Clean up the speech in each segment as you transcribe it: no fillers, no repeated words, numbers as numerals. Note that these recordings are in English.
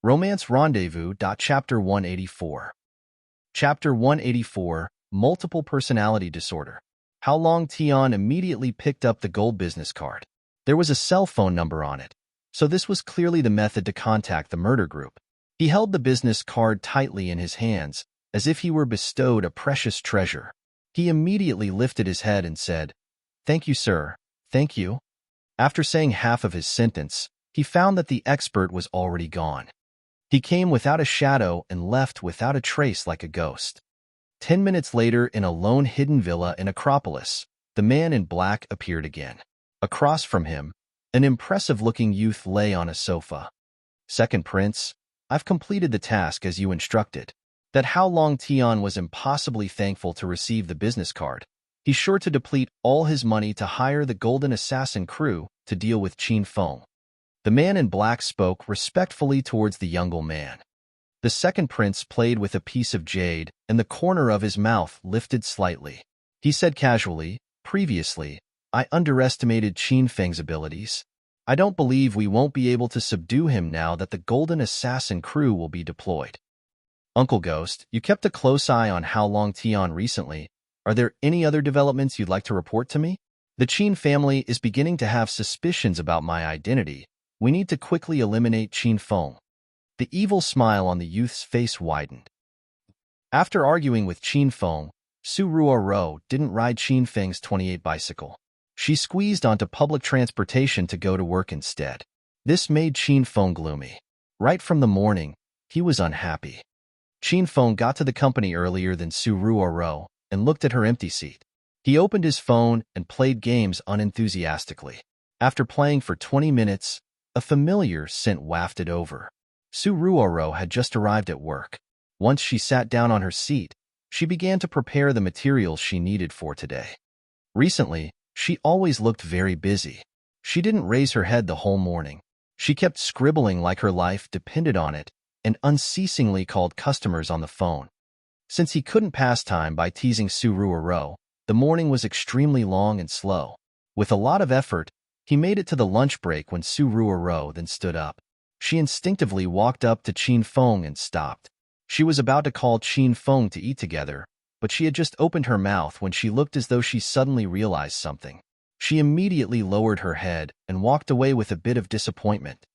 Romance Rendezvous. Chapter 184. Chapter 184, Multiple Personality Disorder. How Long Tian immediately picked up the gold business card. There was a cell phone number on it, so this was clearly the method to contact the murder group. He held the business card tightly in his hands, as if he were bestowed a precious treasure. He immediately lifted his head and said, "Thank you, sir. Thank you." After saying half of his sentence, he found that the expert was already gone. He came without a shadow and left without a trace like a ghost. 10 minutes later, in a lone hidden villa in Acropolis, the man in black appeared again. Across from him, an impressive-looking youth lay on a sofa. "Second Prince, I've completed the task as you instructed." That How Long Tian was impossibly thankful to receive the business card. He's sure to deplete all his money to hire the Golden Assassin crew to deal with Qin Feng. The man in black spoke respectfully towards the younger man. The second prince played with a piece of jade, and the corner of his mouth lifted slightly. He said casually, "Previously, I underestimated Qin Feng's abilities. I don't believe we won't be able to subdue him now that the Golden Assassin crew will be deployed." "Uncle Ghost, you kept a close eye on How Long Tian recently. Are there any other developments you'd like to report to me? The Qin family is beginning to have suspicions about my identity. We need to quickly eliminate Qin Feng." The evil smile on the youth's face widened. After arguing with Qin Feng, Su Ruoro didn't ride Qin Feng's 28 bicycle. She squeezed onto public transportation to go to work instead. This made Qin Feng gloomy. Right from the morning, he was unhappy. Qin Feng got to the company earlier than Su Ruoro and looked at her empty seat. He opened his phone and played games unenthusiastically. After playing for 20 minutes, a familiar scent wafted over. Su Ruoro had just arrived at work. Once she sat down on her seat, she began to prepare the materials she needed for today. Recently, she always looked very busy. She didn't raise her head the whole morning. She kept scribbling like her life depended on it and unceasingly called customers on the phone. Since he couldn't pass time by teasing Su Ruoro, the morning was extremely long and slow. With a lot of effort, he made it to the lunch break when Su Ruoro then stood up. She instinctively walked up to Qin Feng and stopped. She was about to call Qin Feng to eat together, but she had just opened her mouth when she looked as though she suddenly realized something. She immediately lowered her head and walked away with a bit of disappointment.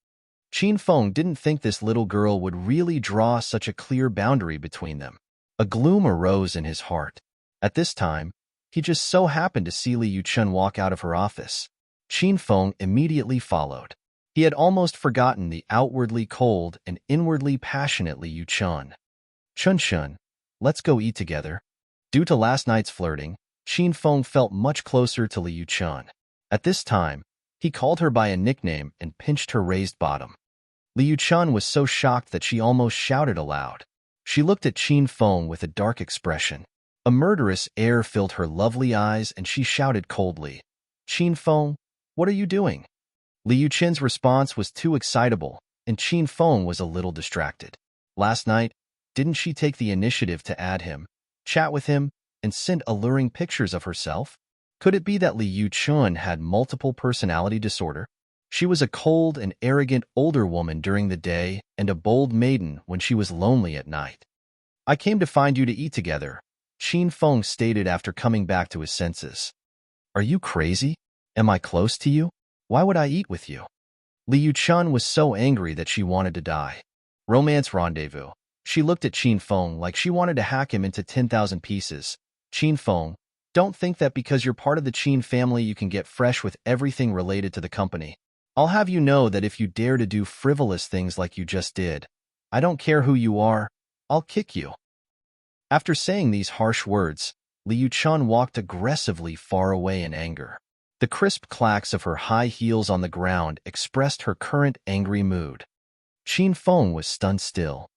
Qin Feng didn't think this little girl would really draw such a clear boundary between them. A gloom arose in his heart. At this time, he just so happened to see Li Yuchun walk out of her office. Qin Feng immediately followed. He had almost forgotten the outwardly cold and inwardly passionate Li Yuchun. "Chun, let's go eat together." Due to last night's flirting, Qin Feng felt much closer to Li Yuchun. At this time, he called her by a nickname and pinched her raised bottom. Li Yuchun was so shocked that she almost shouted aloud. She looked at Qin Feng with a dark expression. A murderous air filled her lovely eyes and she shouted coldly, "Qin Feng, what are you doing?" Li Yuchun's response was too excitable, and Qin Feng was a little distracted. Last night, didn't she take the initiative to add him, chat with him, and send alluring pictures of herself? Could it be that Li Yuchun had multiple personality disorder? She was a cold and arrogant older woman during the day and a bold maiden when she was lonely at night. "I came to find you to eat together," Qin Feng stated after coming back to his senses. "Are you crazy? Am I close to you? Why would I eat with you?" Li Yuchun was so angry that she wanted to die. Romance Rendezvous. She looked at Qin Feng like she wanted to hack him into 10,000 pieces. "Qin Feng, don't think that because you're part of the Qin family you can get fresh with everything related to the company. I'll have you know that if you dare to do frivolous things like you just did, I don't care who you are, I'll kick you." After saying these harsh words, Li Yuchun walked aggressively far away in anger. The crisp clacks of her high heels on the ground expressed her current angry mood. Qin Feng was stunned still.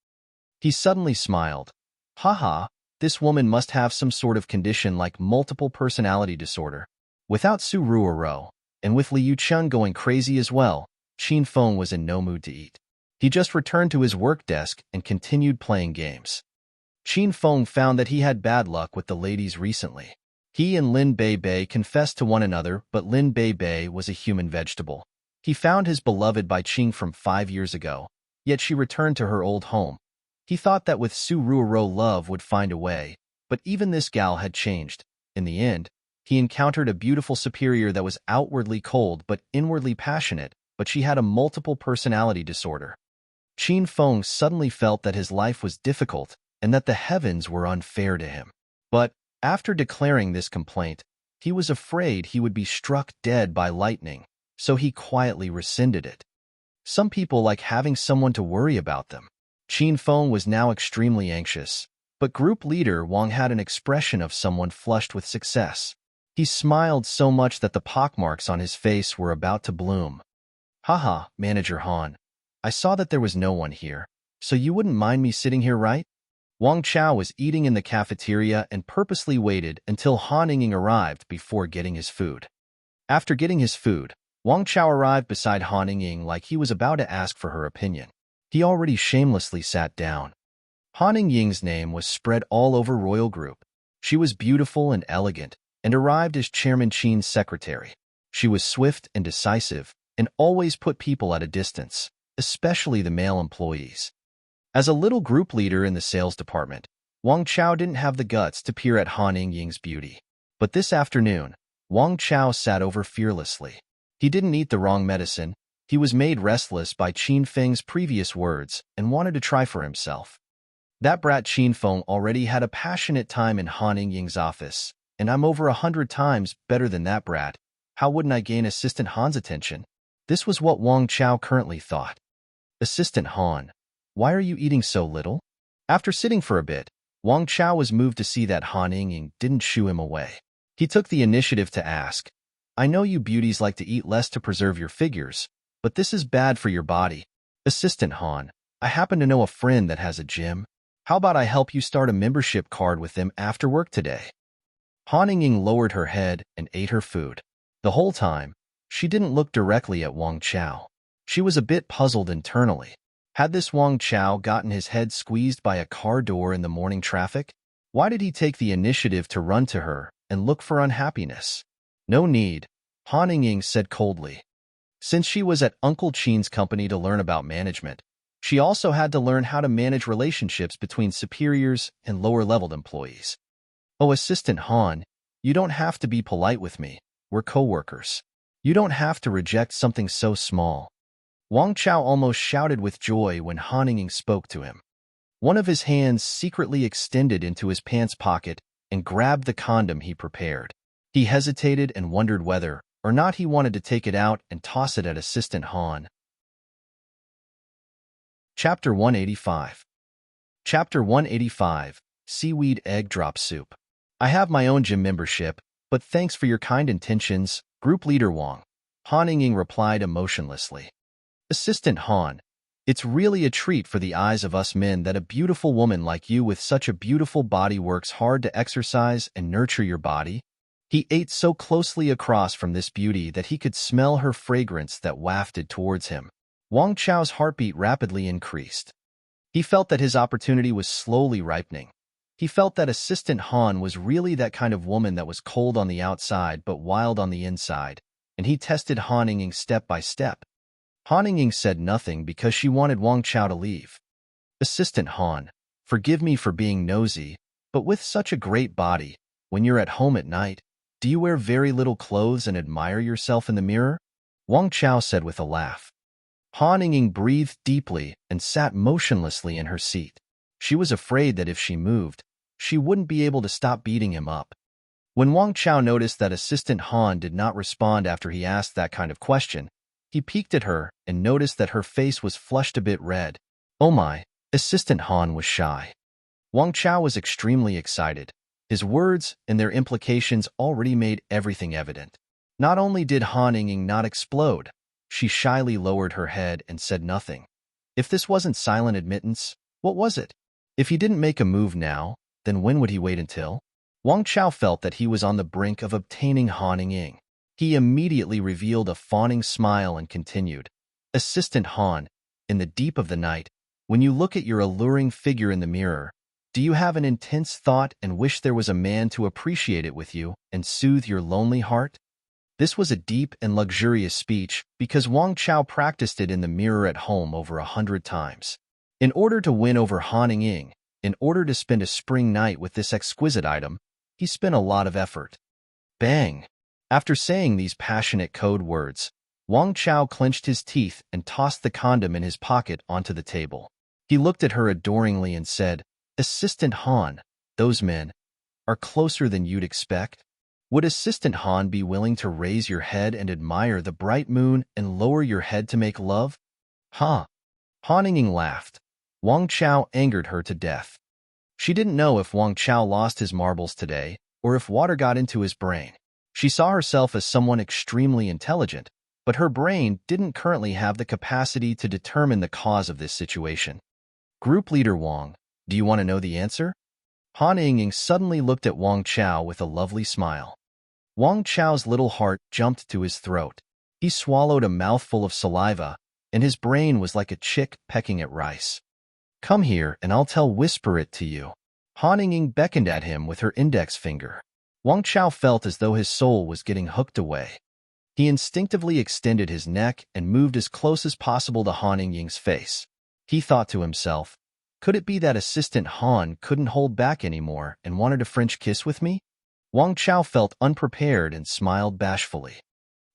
He suddenly smiled. "Haha, this woman must have some sort of condition like multiple personality disorder." Without Su Ruoro, and with Li Yuchun going crazy as well, Qin Feng was in no mood to eat. He just returned to his work desk and continued playing games. Qin Feng found that he had bad luck with the ladies recently. He and Lin Bei confessed to one another, but Lin Bei was a human vegetable. He found his beloved Bai Qing from 5 years ago, Yet she returned to her old home. He thought that with Su Ruoro love would find a way, but even this gal had changed. In the end, he encountered a beautiful superior that was outwardly cold but inwardly passionate, but she had a multiple personality disorder. Qin Feng suddenly felt that his life was difficult and that the heavens were unfair to him. But, after declaring this complaint, he was afraid he would be struck dead by lightning, so he quietly rescinded it. Some people like having someone to worry about them. Qin Feng was now extremely anxious, but group leader Wang had an expression of someone flushed with success. He smiled so much that the pockmarks on his face were about to bloom. Haha, Manager Han. I saw that there was no one here, so you wouldn't mind me sitting here, right? Wang Chao was eating in the cafeteria and purposely waited until Han Ying arrived before getting his food. After getting his food, Wang Chao arrived beside Han Ying like he was about to ask for her opinion. He already shamelessly sat down. Han Ying's name was spread all over Royal Group. She was beautiful and elegant, and arrived as Chairman Qin's secretary. She was swift and decisive, and always put people at a distance, especially the male employees. As a little group leader in the sales department, Wang Chao didn't have the guts to peer at Han Ying's beauty. But this afternoon, Wang Chao sat over fearlessly. He didn't eat the wrong medicine. He was made restless by Qin Feng's previous words and wanted to try for himself. That brat Qin Feng already had a passionate time in Han Ying's office, and I'm over 100 times better than that brat. How wouldn't I gain Assistant Han's attention? This was what Wang Chao currently thought. Assistant Han, why are you eating so little? After sitting for a bit, Wang Chao was moved to see that Han Ying didn't shoo him away. He took the initiative to ask, I know you beauties like to eat less to preserve your figures, but this is bad for your body. Assistant Han, I happen to know a friend that has a gym. How about I help you start a membership card with them after work today? Han Ying lowered her head and ate her food. The whole time, she didn't look directly at Wang Chao. She was a bit puzzled internally. Had this Wang Chao gotten his head squeezed by a car door in the morning traffic? Why did he take the initiative to run to her and look for unhappiness? No need, Han Ying said coldly. Since she was at Uncle Qin's company to learn about management, she also had to learn how to manage relationships between superiors and lower-leveled employees. Oh, Assistant Han, you don't have to be polite with me. We're co-workers. You don't have to reject something so small. Wang Chao almost shouted with joy when Han Ying spoke to him. One of his hands secretly extended into his pants pocket and grabbed the condom he prepared. He hesitated and wondered whether or not he wanted to take it out and toss it at Assistant Han. Chapter 185. Chapter 185, Seaweed Egg Drop Soup. I have my own gym membership, but thanks for your kind intentions, Group Leader Wang. Han Ying replied emotionlessly. Assistant Han, it's really a treat for the eyes of us men that a beautiful woman like you with such a beautiful body works hard to exercise and nurture your body. He ate so closely across from this beauty that he could smell her fragrance that wafted towards him. Wang Chao's heartbeat rapidly increased. He felt that his opportunity was slowly ripening. He felt that Assistant Han was really that kind of woman that was cold on the outside but wild on the inside, and he tested Han Ying step by step. Han Ying said nothing because she wanted Wang Chao to leave. Assistant Han, forgive me for being nosy, but with such a great body, when you're at home at night, do you wear very little clothes and admire yourself in the mirror? Wang Chao said with a laugh. Han Ying breathed deeply and sat motionlessly in her seat. She was afraid that if she moved, she wouldn't be able to stop beating him up. When Wang Chao noticed that Assistant Han did not respond after he asked that kind of question, he peeked at her and noticed that her face was flushed a bit red. Oh my, Assistant Han was shy. Wang Chao was extremely excited. His words and their implications already made everything evident. Not only did Han Ying not explode, she shyly lowered her head and said nothing. If this wasn't silent admittance, what was it? If he didn't make a move now, then when would he wait until? Wang Chao felt that he was on the brink of obtaining Han Ying. He immediately revealed a fawning smile and continued, Assistant Han, in the deep of the night, when you look at your alluring figure in the mirror, do you have an intense thought and wish there was a man to appreciate it with you and soothe your lonely heart? This was a deep and luxurious speech because Wang Chao practiced it in the mirror at home over 100 times. In order to win over Han Ying, in order to spend a spring night with this exquisite item, he spent a lot of effort. Bang! After saying these passionate code words, Wang Chao clenched his teeth and tossed the condom in his pocket onto the table. He looked at her adoringly and said, "Assistant Han, those men are closer than you'd expect." Would Assistant Han be willing to raise your head and admire the bright moon and lower your head to make love? Ha! Han Ying laughed. Wang Chao angered her to death. She didn't know if Wang Chao lost his marbles today or if water got into his brain. She saw herself as someone extremely intelligent, but her brain didn't currently have the capacity to determine the cause of this situation. Group Leader Wang, do you want to know the answer? Han Ying suddenly looked at Wang Chao with a lovely smile. Wang Chao's little heart jumped to his throat. He swallowed a mouthful of saliva, and his brain was like a chick pecking at rice. Come here, and I'll whisper it to you. Han Ying beckoned at him with her index finger. Wang Chao felt as though his soul was getting hooked away. He instinctively extended his neck and moved as close as possible to Han Ying's face. He thought to himself, could it be that Assistant Han couldn't hold back anymore and wanted a French kiss with me? Wang Chao felt unprepared and smiled bashfully.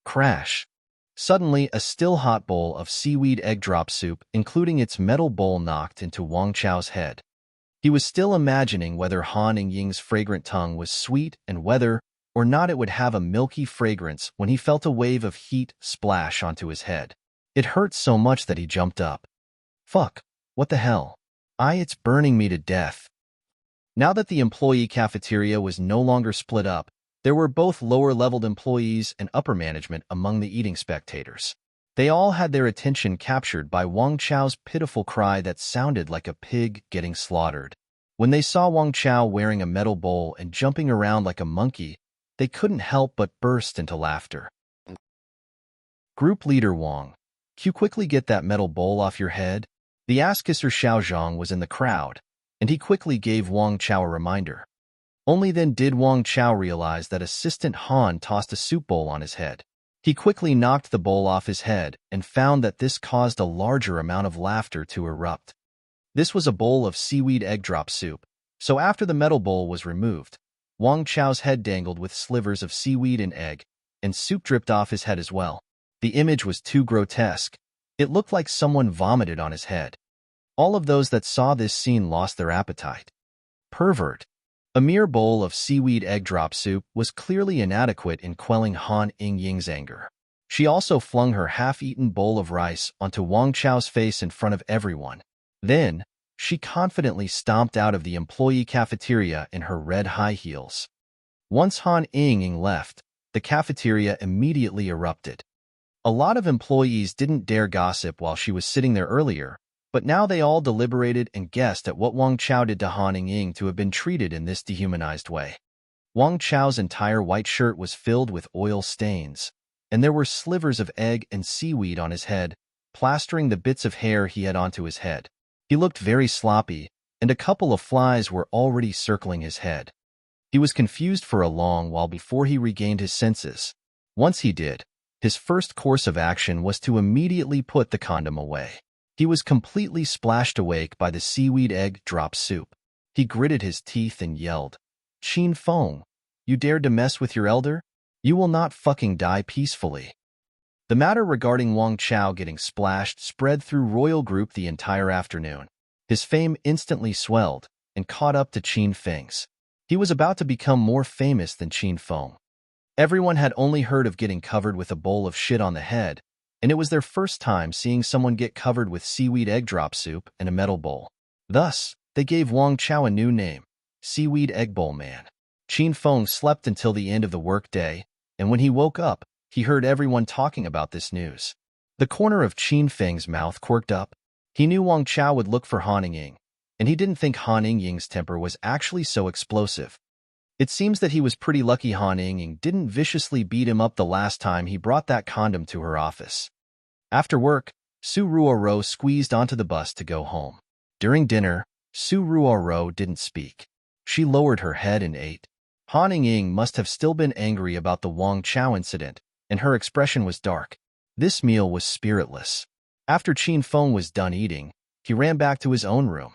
Crash! Suddenly, a still hot bowl of seaweed egg drop soup, including its metal bowl, knocked into Wang Chao's head. He was still imagining whether Han Ying's fragrant tongue was sweet and whether or not it would have a milky fragrance when he felt a wave of heat splash onto his head. It hurt so much that he jumped up. Fuck, what the hell? It's burning me to death. Now that the employee cafeteria was no longer split up, there were both lower-leveled employees and upper management among the eating spectators. They all had their attention captured by Wang Chao's pitiful cry that sounded like a pig getting slaughtered. When they saw Wang Chao wearing a metal bowl and jumping around like a monkey, they couldn't help but burst into laughter. Group Leader Wang, can you quickly get that metal bowl off your head? The ass-kisser Xiaozhong was in the crowd, and he quickly gave Wang Chao a reminder. Only then did Wang Chao realize that Assistant Han tossed a soup bowl on his head. He quickly knocked the bowl off his head and found that this caused a larger amount of laughter to erupt. This was a bowl of seaweed egg drop soup, so after the metal bowl was removed, Wang Chao's head dangled with slivers of seaweed and egg, and soup dripped off his head as well. The image was too grotesque. It looked like someone vomited on his head. All of those that saw this scene lost their appetite. Pervert. A mere bowl of seaweed egg drop soup was clearly inadequate in quelling Han Ying's anger. She also flung her half-eaten bowl of rice onto Wang Chao's face in front of everyone. Then, she confidently stomped out of the employee cafeteria in her red high heels. Once Han Ying left, the cafeteria immediately erupted. A lot of employees didn't dare gossip while she was sitting there earlier, but now they all deliberated and guessed at what Wang Chao did to Han Ying to have been treated in this dehumanized way. Wang Chao's entire white shirt was filled with oil stains, and there were slivers of egg and seaweed on his head, plastering the bits of hair he had onto his head. He looked very sloppy, and a couple of flies were already circling his head. He was confused for a long while before he regained his senses. Once he did, his first course of action was to immediately put the condom away. He was completely splashed awake by the seaweed egg drop soup. He gritted his teeth and yelled, "Qin Feng, you dared to mess with your elder? You will not fucking die peacefully." The matter regarding Wang Chao getting splashed spread through Royal Group the entire afternoon. His fame instantly swelled and caught up to Qin Feng's. He was about to become more famous than Qin Feng. Everyone had only heard of getting covered with a bowl of shit on the head, and it was their first time seeing someone get covered with seaweed egg drop soup in a metal bowl. Thus, they gave Wang Chao a new name, Seaweed Egg Bowl Man. Qin Feng slept until the end of the workday, and when he woke up, he heard everyone talking about this news. The corner of Qin Feng's mouth quirked up. He knew Wang Chao would look for Han Ying, and he didn't think Han Ying's temper was actually so explosive. It seems that he was pretty lucky Han Ying didn't viciously beat him up the last time he brought that condom to her office. After work, Su Ruoro squeezed onto the bus to go home. During dinner, Su Ruoro didn't speak. She lowered her head and ate. Han Ying must have still been angry about the Wang Chao incident, and her expression was dark. This meal was spiritless. After Qin Feng was done eating, he ran back to his own room.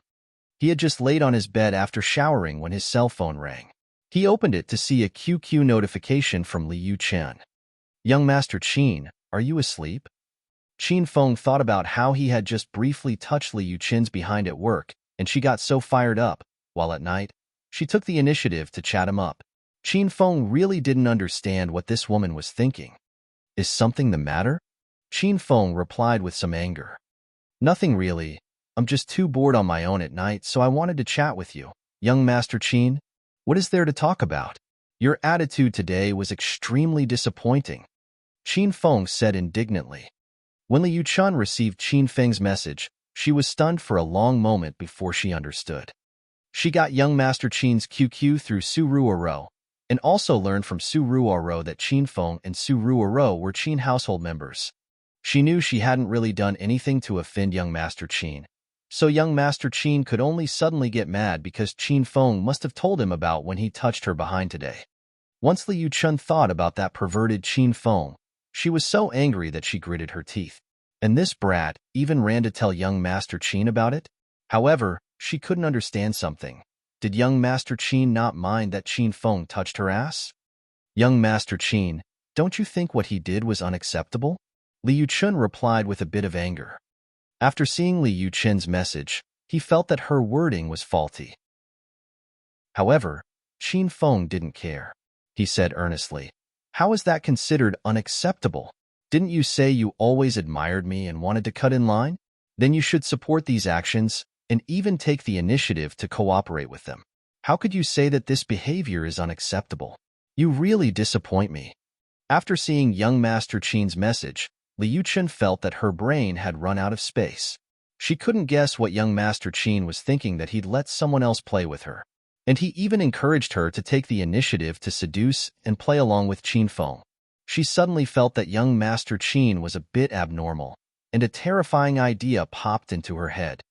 He had just laid on his bed after showering when his cell phone rang. He opened it to see a QQ notification from Li Yuchen. "Young Master Qin, are you asleep?" Qin Feng thought about how he had just briefly touched Li Yuchen's behind at work, and she got so fired up, while at night, she took the initiative to chat him up. Qin Feng really didn't understand what this woman was thinking. "Is something the matter?" Qin Feng replied with some anger. "Nothing really. I'm just too bored on my own at night, so I wanted to chat with you. Young Master Qin, what is there to talk about? Your attitude today was extremely disappointing," Qin Feng said indignantly. When Li Yuchen received Qin Feng's message, she was stunned for a long moment before she understood. She got young Master Qin's QQ through Su Ruoro, and also learned from Su Ruoro that Qin Feng and Su Ruoro were Qin household members. She knew she hadn't really done anything to offend young Master Qin, so young Master Qin could only suddenly get mad because Qin Feng must have told him about when he touched her behind today. Once Li Yuchen thought about that perverted Qin Feng, she was so angry that she gritted her teeth. And this brat even ran to tell young Master Qin about it? However, she couldn't understand something. Did young Master Qin not mind that Qin Feng touched her ass? "Young Master Qin, don't you think what he did was unacceptable?" Li Yuchen replied with a bit of anger. After seeing Li Yuchen's message, he felt that her wording was faulty. However, Qin Feng didn't care. He said earnestly, "How is that considered unacceptable? Didn't you say you always admired me and wanted to cut in line? Then you should support these actions and even take the initiative to cooperate with them. How could you say that this behavior is unacceptable? You really disappoint me." After seeing young Master Qin's message, Li Yuchen felt that her brain had run out of space. She couldn't guess what young Master Qin was thinking that he'd let someone else play with her. And he even encouraged her to take the initiative to seduce and play along with Qin Feng. She suddenly felt that young Master Qin was a bit abnormal, and a terrifying idea popped into her head.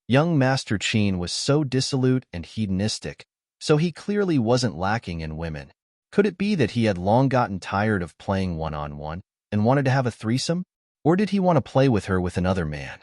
Young Master Qin was so dissolute and hedonistic, so he clearly wasn't lacking in women. Could it be that he had long gotten tired of playing one-on-one and wanted to have a threesome? Or did he want to play with her with another man?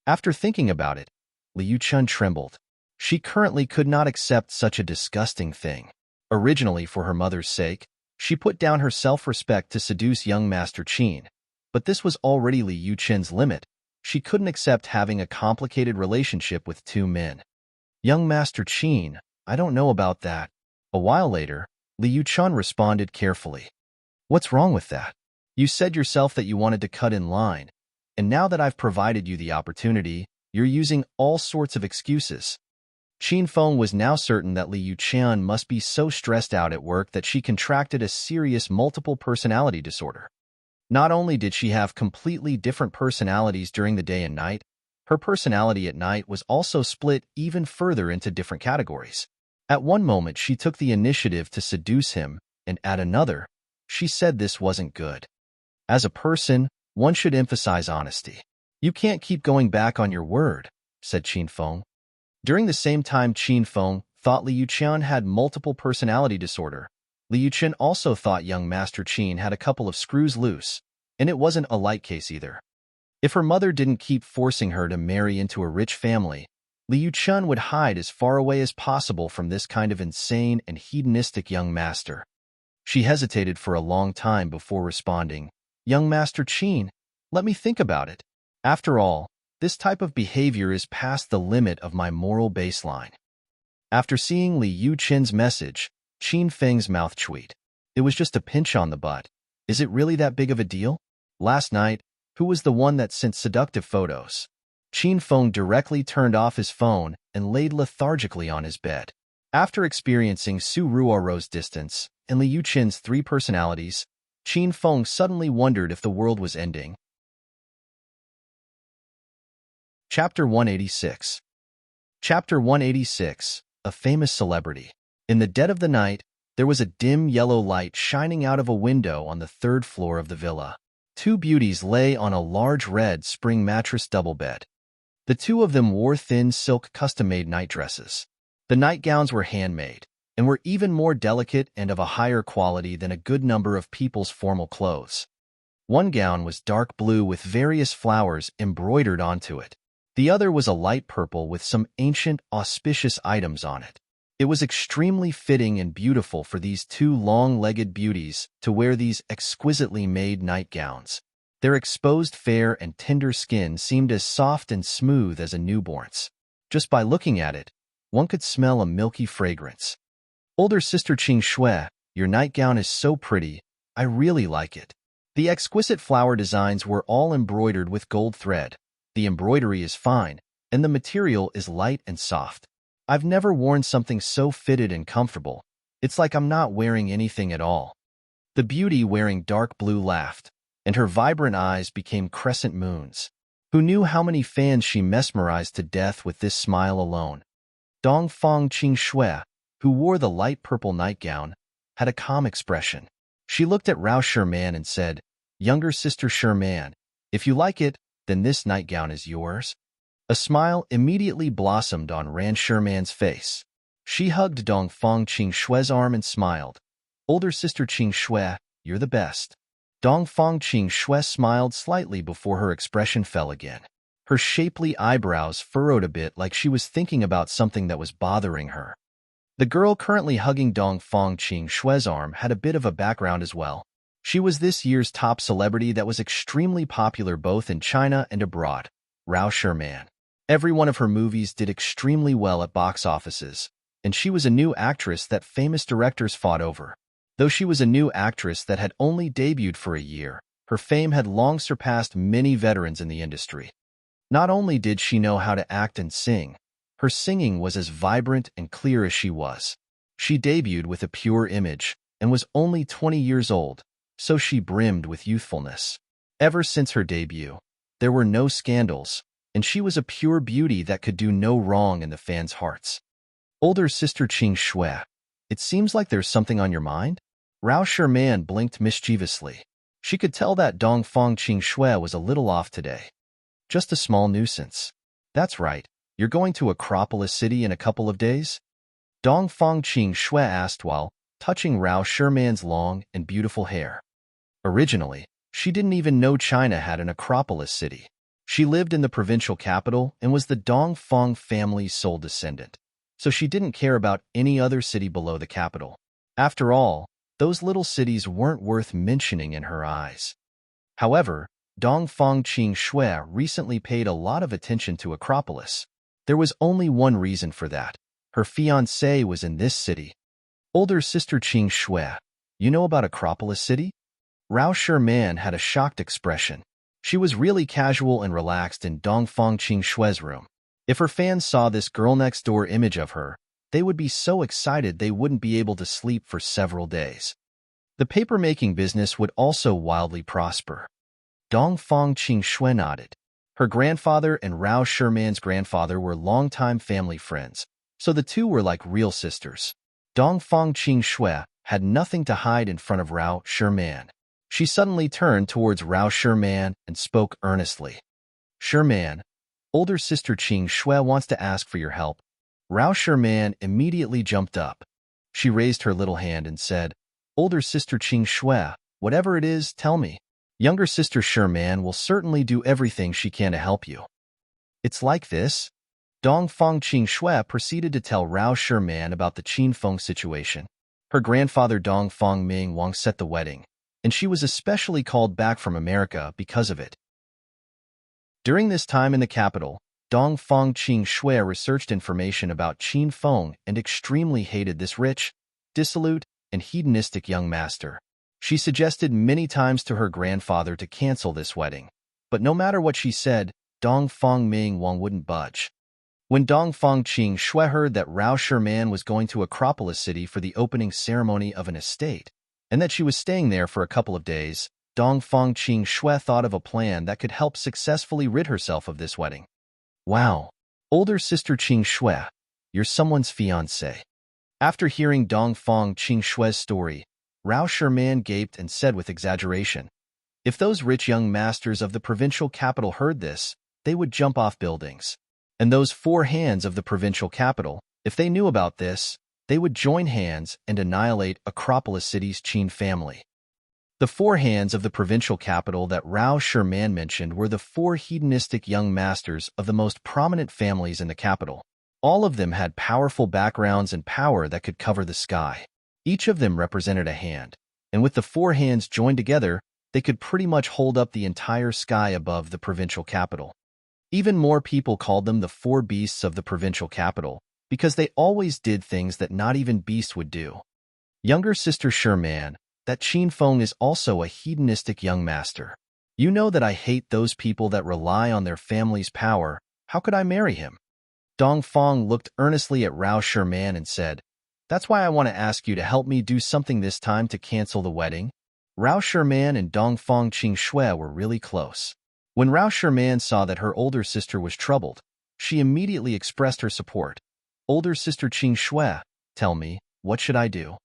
After thinking about it, Li Yuchen trembled. She currently could not accept such a disgusting thing. Originally, for her mother's sake, she put down her self-respect to seduce young Master Qin, but this was already Li Yuchen's limit. She couldn't accept having a complicated relationship with two men. "Young Master Qin, I don't know about that." A while later, Li Yuchen responded carefully. "What's wrong with that? You said yourself that you wanted to cut in line, and now that I've provided you the opportunity, you're using all sorts of excuses." Qin Feng was now certain that Li Yuchen must be so stressed out at work that she contracted a serious multiple personality disorder. Not only did she have completely different personalities during the day and night, her personality at night was also split even further into different categories. At one moment, she took the initiative to seduce him, and at another, she said this wasn't good. As a person, one should emphasize honesty. "You can't keep going back on your word," said Qin Feng. During the same time Qin Feng thought Li Yuchen had multiple personality disorder, Li Yuchen also thought young Master Qin had a couple of screws loose, and it wasn't a light case either. If her mother didn't keep forcing her to marry into a rich family, Li Yuchen would hide as far away as possible from this kind of insane and hedonistic young master. She hesitated for a long time before responding, "Young Master Qin, let me think about it. After all, this type of behavior is past the limit of my moral baseline." After seeing Li Yuchen's message, Qin Feng's mouth tweaked. It was just a pinch on the butt. Is it really that big of a deal? Last night, who was the one that sent seductive photos? Qin Feng directly turned off his phone and laid lethargically on his bed. After experiencing Su Ruoro's distance and Li Yuchen's three personalities, Qin Feng suddenly wondered if the world was ending. Chapter 186. Chapter 186, A Famous Celebrity. In the dead of the night, there was a dim yellow light shining out of a window on the third floor of the villa. Two beauties lay on a large red spring mattress double bed. The two of them wore thin silk custom-made nightdresses. The nightgowns were handmade, and were even more delicate and of a higher quality than a good number of people's formal clothes. One gown was dark blue with various flowers embroidered onto it. The other was a light purple with some ancient, auspicious items on it. It was extremely fitting and beautiful for these two long-legged beauties to wear these exquisitely made nightgowns. Their exposed fair and tender skin seemed as soft and smooth as a newborn's. Just by looking at it, one could smell a milky fragrance. Older sister Qing Shui, your nightgown is so pretty. I really like it. The exquisite flower designs were all embroidered with gold thread. The embroidery is fine, and the material is light and soft. I've never worn something so fitted and comfortable. It's like I'm not wearing anything at all. The beauty wearing dark blue laughed, and her vibrant eyes became crescent moons. Who knew how many fans she mesmerized to death with this smile alone? Dongfang Qing Shui, who wore the light purple nightgown, had a calm expression. She looked at Rao Sherman and said, "Younger sister Sherman, if you like it, then this nightgown is yours." A smile immediately blossomed on Ran Sherman's face. She hugged Dongfang Qing Shui's arm and smiled. "Older sister Qing Shui, you're the best." Dongfang Qing Shui smiled slightly before her expression fell again. Her shapely eyebrows furrowed a bit like she was thinking about something that was bothering her. The girl currently hugging Dongfang Qing Shui's arm had a bit of a background as well. She was this year's top celebrity that was extremely popular both in China and abroad, Rao Sherman. Every one of her movies did extremely well at box offices, and she was a new actress that famous directors fought over. Though she was a new actress that had only debuted for a year, her fame had long surpassed many veterans in the industry. Not only did she know how to act and sing, her singing was as vibrant and clear as she was. She debuted with a pure image and was only 20 years old, so she brimmed with youthfulness. Ever since her debut, there were no scandals, and she was a pure beauty that could do no wrong in the fans' hearts. Older sister Qing Shui, it seems like there's something on your mind? Rao Sherman blinked mischievously. She could tell that Dongfang Qing Shui was a little off today. Just a small nuisance. That's right. You're going to Acropolis City in a couple of days? Dongfang Qing Shui asked while touching Rao Sherman's long and beautiful hair. Originally, she didn't even know China had an Acropolis City. She lived in the provincial capital and was the Dongfang family's sole descendant, so she didn't care about any other city below the capital. After all, those little cities weren't worth mentioning in her eyes. However, Dongfang Qing Shui recently paid a lot of attention to Acropolis. There was only one reason for that. Her fiancé was in this city. Older sister Qing Shui, you know about Acropolis City? Rao Sherman had a shocked expression. She was really casual and relaxed in Dongfang Qing Shui's room. If her fans saw this girl-next-door image of her, they would be so excited they wouldn't be able to sleep for several days. The paper-making business would also wildly prosper. Dongfang Qing Shui nodded. Her grandfather and Rao Sherman's grandfather were longtime family friends, so the two were like real sisters. Dongfang Qing Shui had nothing to hide in front of Rao Sherman. She suddenly turned towards Rao Sherman and spoke earnestly. "Sherman, older sister Qing Shui wants to ask for your help." Rao Sherman immediately jumped up. She raised her little hand and said, "Older sister Qing Shui, whatever it is, tell me. Younger sister Sherman will certainly do everything she can to help you." "It's like this." Dongfang Qing Shui proceeded to tell Rao Sherman about the Qin Feng situation. Her grandfather Dongfang Ming Wang set the wedding, and she was especially called back from America because of it. During this time in the capital, Dongfang Qing Shui researched information about Qin Feng and extremely hated this rich, dissolute, and hedonistic young master. She suggested many times to her grandfather to cancel this wedding, but no matter what she said, Dongfang Ming Wang wouldn't budge. When Dongfang Qing Shui heard that Rao Sherman was going to Acropolis City for the opening ceremony of an estate, and that she was staying there for a couple of days, Dongfang Qing Shui thought of a plan that could help successfully rid herself of this wedding. "Wow, older sister Qing Shui, you're someone's fiancé." After hearing Dongfang Qing Shui's story, Rao Sherman gaped and said with exaggeration, "If those rich young masters of the provincial capital heard this, they would jump off buildings. And those four hands of the provincial capital, if they knew about this, they would join hands and annihilate Acropolis City's Qin family." The four hands of the provincial capital that Rao Sherman mentioned were the four hedonistic young masters of the most prominent families in the capital. All of them had powerful backgrounds and power that could cover the sky. Each of them represented a hand, and with the four hands joined together, they could pretty much hold up the entire sky above the provincial capital. Even more people called them the four beasts of the provincial capital, because they always did things that not even beasts would do. Younger sister Sherman, that Qin Feng is also a hedonistic young master. You know that I hate those people that rely on their family's power. How could I marry him? Dong Feng looked earnestly at Rao Sherman and said, "That's why I want to ask you to help me do something this time to cancel the wedding." Rao Sherman and Dong Feng Qing Shui were really close. When Rao Sherman saw that her older sister was troubled, she immediately expressed her support. "Older sister Qing Shui, tell me, what should I do?"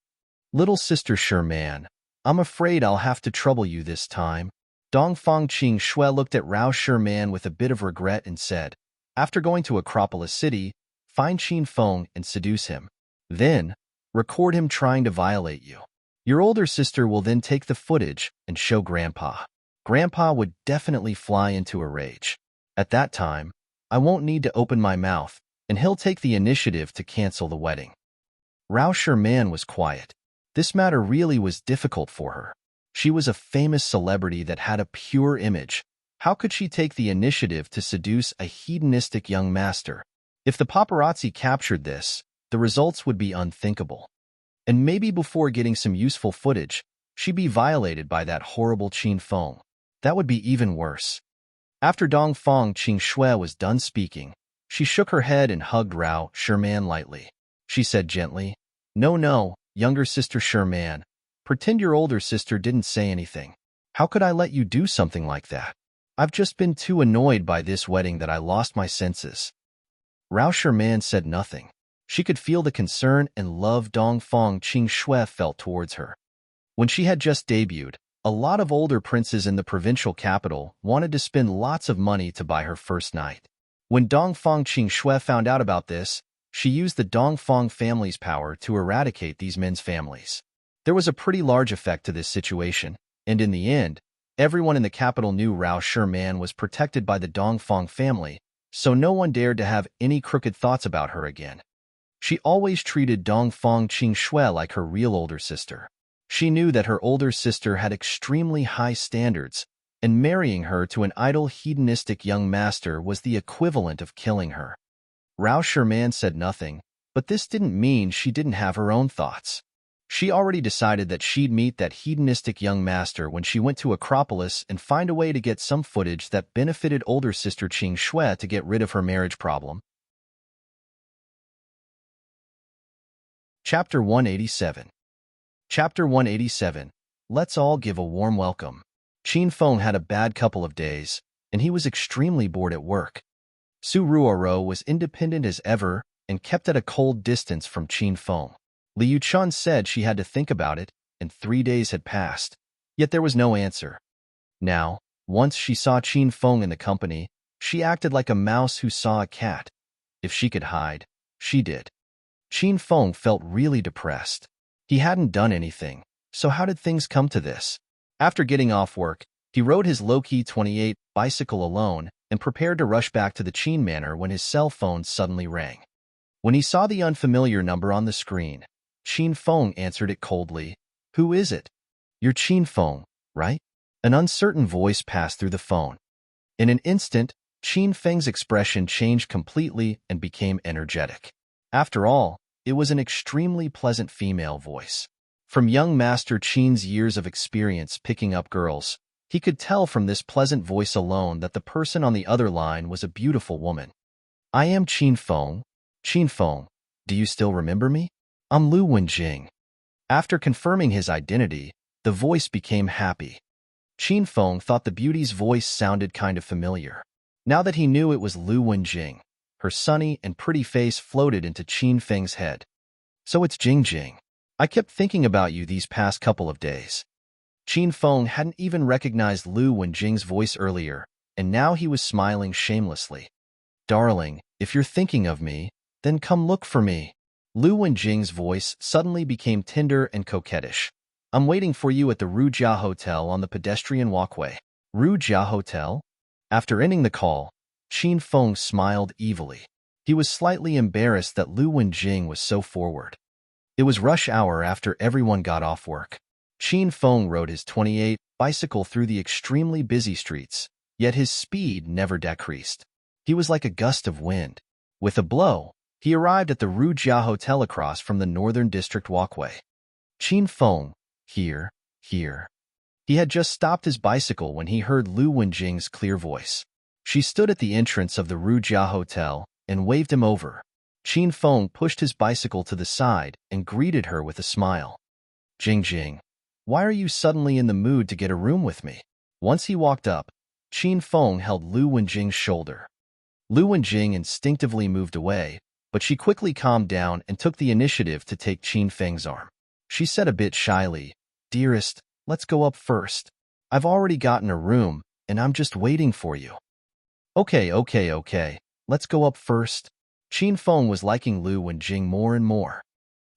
"Little sister Sherman, I'm afraid I'll have to trouble you this time." Dong Feng Qing Shui looked at Rao Sherman with a bit of regret and said, "After going to Acropolis City, find Qin Feng and seduce him. Then, record him trying to violate you. Your older sister will then take the footage and show Grandpa. Grandpa would definitely fly into a rage. At that time, I won't need to open my mouth, and he'll take the initiative to cancel the wedding." Rao Sherman was quiet. This matter really was difficult for her. She was a famous celebrity that had a pure image. How could she take the initiative to seduce a hedonistic young master? If the paparazzi captured this, the results would be unthinkable. And maybe before getting some useful footage, she'd be violated by that horrible Qin Feng. That would be even worse. After Dong Feng Qing Shui was done speaking, she shook her head and hugged Rao Sherman lightly. She said gently, No, younger sister Sherman. Pretend your older sister didn't say anything. How could I let you do something like that? I've just been too annoyed by this wedding that I lost my senses." Rao Sherman said nothing. She could feel the concern and love Dong Feng Qing Shui felt towards her. When she had just debuted, a lot of older princes in the provincial capital wanted to spend lots of money to buy her first night. When Dong Feng Qing Shui found out about this, she used the Dong Feng family's power to eradicate these men's families. There was a pretty large effect to this situation, and in the end, everyone in the capital knew Rao Sherman was protected by the Dong Feng family, so no one dared to have any crooked thoughts about her again. She always treated Dong Feng Qing Shui like her real older sister. She knew that her older sister had extremely high standards, and marrying her to an idle hedonistic young master was the equivalent of killing her. Rao Sherman said nothing, but this didn't mean she didn't have her own thoughts. She already decided that she'd meet that hedonistic young master when she went to Acropolis and find a way to get some footage that benefited older sister Qing Shui to get rid of her marriage problem. Chapter 187. Chapter 187. Let's all give a warm welcome. Qin Feng had a bad couple of days, and he was extremely bored at work. Su Ruoro was independent as ever and kept at a cold distance from Qin Feng. Liu Chun said she had to think about it, and 3 days had passed. Yet there was no answer. Now, once she saw Qin Feng in the company, she acted like a mouse who saw a cat. If she could hide, she did. Qin Feng felt really depressed. He hadn't done anything, so how did things come to this? After getting off work, he rode his low-key 28 bicycle alone and prepared to rush back to the Qin Manor when his cell phone suddenly rang. When he saw the unfamiliar number on the screen, Qin Feng answered it coldly. "Who is it?" "You're Qin Feng, right?" An uncertain voice passed through the phone. In an instant, Qin Feng's expression changed completely and became energetic. After all, it was an extremely pleasant female voice. From young Master Qin's years of experience picking up girls, he could tell from this pleasant voice alone that the person on the other line was a beautiful woman. "I am Qin Feng. Qin Feng, do you still remember me? I'm Lu Wenjing." After confirming his identity, the voice became happy. Qin Feng thought the beauty's voice sounded kind of familiar. Now that he knew it was Lu Wenjing, her sunny and pretty face floated into Qin Feng's head. "So it's Jing. I kept thinking about you these past couple of days." Qin Feng hadn't even recognized Lu Wenjing's voice earlier, and now he was smiling shamelessly. "Darling, if you're thinking of me, then come look for me." Lu Wenjing's voice suddenly became tender and coquettish. I'm waiting for you at the Rujia Hotel on the pedestrian walkway. Rujia Hotel? After ending the call, Qin Feng smiled evilly. He was slightly embarrassed that Lu Wenjing was so forward. It was rush hour after everyone got off work. Qin Feng rode his 28 bicycle through the extremely busy streets, yet his speed never decreased. He was like a gust of wind. With a blow, he arrived at the Rujia Hotel across from the Northern District walkway. Qin Feng, here. He had just stopped his bicycle when he heard Lu Wenjing's clear voice. She stood at the entrance of the Rujia Hotel and waved him over. Qin Feng pushed his bicycle to the side and greeted her with a smile. Jing, why are you suddenly in the mood to get a room with me? Once he walked up, Qin Feng held Lu Wenjing's shoulder. Lu Wenjing instinctively moved away, but she quickly calmed down and took the initiative to take Qin Feng's arm. She said a bit shyly, "Dearest, let's go up first. I've already gotten a room, and I'm just waiting for you." Okay. Let's go up first. Qin Feng was liking Lu Wenjing more and more.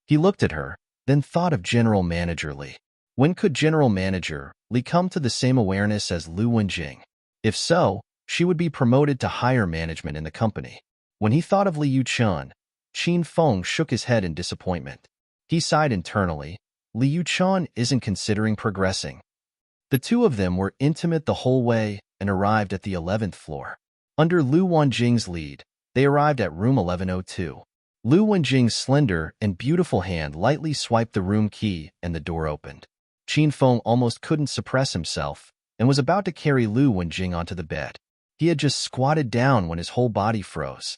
He looked at her, then thought of General Manager Li. When could General Manager Li come to the same awareness as Lu Wenjing? If so, she would be promoted to higher management in the company. When he thought of Li Yuchun, Qin Feng shook his head in disappointment. He sighed internally. Li Yuchun isn't considering progressing. The two of them were intimate the whole way and arrived at the 11th floor. Under Lu Wenjing's lead, they arrived at room 1102. Lu Wenjing's slender and beautiful hand lightly swiped the room key and the door opened. Qin Feng almost couldn't suppress himself and was about to carry Lu Wenjing onto the bed. He had just squatted down when his whole body froze.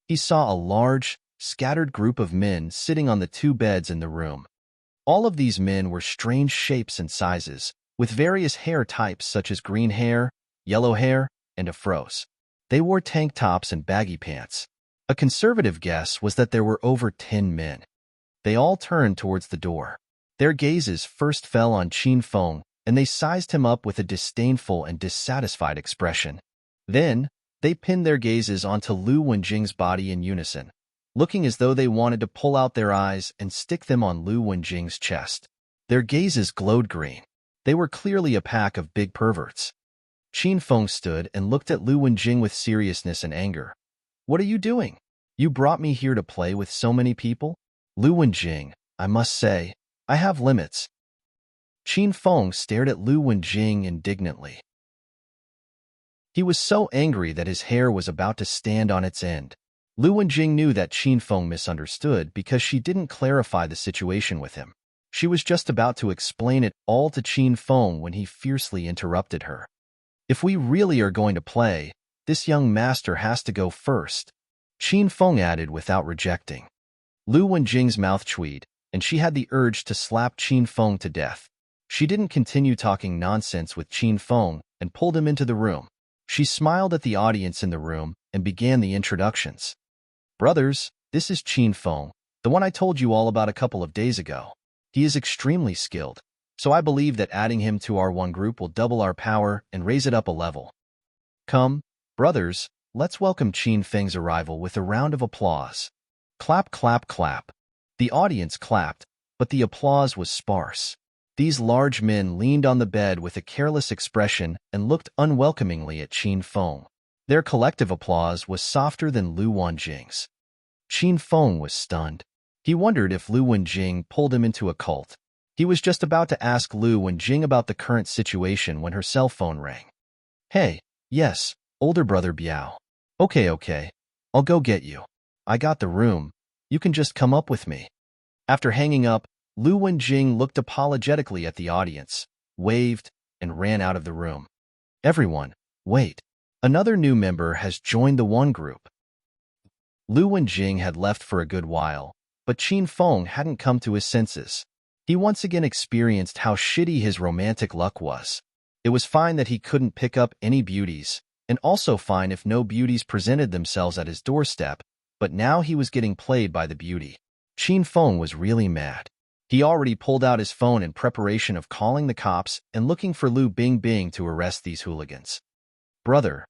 He saw a large, scattered group of men sitting on the two beds in the room. All of these men were strange shapes and sizes, with various hair types such as green hair, yellow hair, and afros. They wore tank tops and baggy pants. A conservative guess was that there were over 10 men. They all turned towards the door. Their gazes first fell on Qin Feng, and they sized him up with a disdainful and dissatisfied expression. Then, they pinned their gazes onto Lu Wenjing's body in unison, looking as though they wanted to pull out their eyes and stick them on Lu Wenjing's chest. Their gazes glowed green. They were clearly a pack of big perverts. Qin Feng stood and looked at Lu Wenjing with seriousness and anger. "What are you doing? You brought me here to play with so many people?" "Lu Wenjing, I must say, I have limits." Qin Feng stared at Lu Wenjing indignantly. He was so angry that his hair was about to stand on its end. Lu Wenjing knew that Qin Feng misunderstood because she didn't clarify the situation with him. She was just about to explain it all to Qin Feng when he fiercely interrupted her. "If we really are going to play, this young master has to go first," Qin Feng added without rejecting. Lu Wenjing's mouth chewed, and she had the urge to slap Qin Feng to death. She didn't continue talking nonsense with Qin Feng and pulled him into the room. She smiled at the audience in the room and began the introductions. "Brothers, this is Qin Feng, the one I told you all about a couple of days ago. He is extremely skilled, so I believe that adding him to our one group will double our power and raise it up a level. Come, brothers, let's welcome Qin Feng's arrival with a round of applause." Clap, clap, clap. The audience clapped, but the applause was sparse. These large men leaned on the bed with a careless expression and looked unwelcomingly at Qin Feng. Their collective applause was softer than Lu Wenjing's. Qin Feng was stunned. He wondered if Lu Wenjing pulled him into a cult. He was just about to ask Lu Wenjing about the current situation when her cell phone rang. "Hey, yes, older brother Biao. Okay, I'll go get you. I got the room. You can just come up with me." After hanging up, Lu Wenjing looked apologetically at the audience, waved, and ran out of the room. "Everyone, wait. Another new member has joined the one group." Lu Wenjing had left for a good while, but Qin Feng hadn't come to his senses. He once again experienced how shitty his romantic luck was. It was fine that he couldn't pick up any beauties, and also fine if no beauties presented themselves at his doorstep, but now he was getting played by the beauty. Qin Feng was really mad. He already pulled out his phone in preparation of calling the cops and looking for Lu Bingbing to arrest these hooligans. "Brother,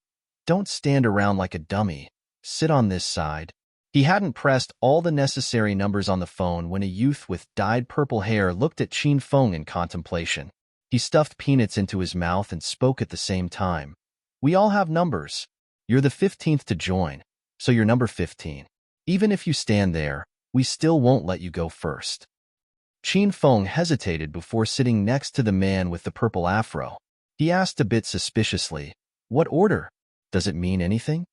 don't stand around like a dummy. Sit on this side." He hadn't pressed all the necessary numbers on the phone when a youth with dyed purple hair looked at Qin Feng in contemplation. He stuffed peanuts into his mouth and spoke at the same time. We all have numbers. You're the 15th to join, so you're number 15. Even if you stand there, we still won't let you go first. Qin Feng hesitated before sitting next to the man with the purple afro. He asked a bit suspiciously, "What order? Does it mean anything?"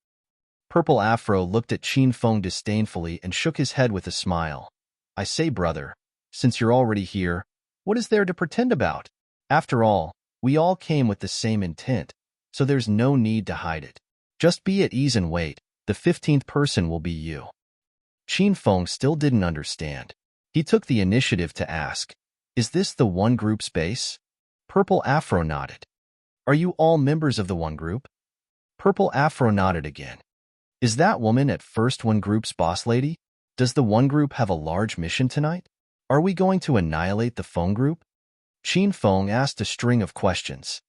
Purple Afro looked at Qin Feng disdainfully and shook his head with a smile. "I say, brother, since you're already here, what is there to pretend about? After all, we all came with the same intent, so there's no need to hide it. Just be at ease and wait. The 15th person will be you." Qin Feng still didn't understand. He took the initiative to ask, "Is this the one group space?" Purple Afro nodded. "Are you all members of the one group?" Purple Afro nodded again. "Is that woman at first one group's boss lady? Does the one group have a large mission tonight? Are we going to annihilate the phone group?" Qin Feng asked a string of questions.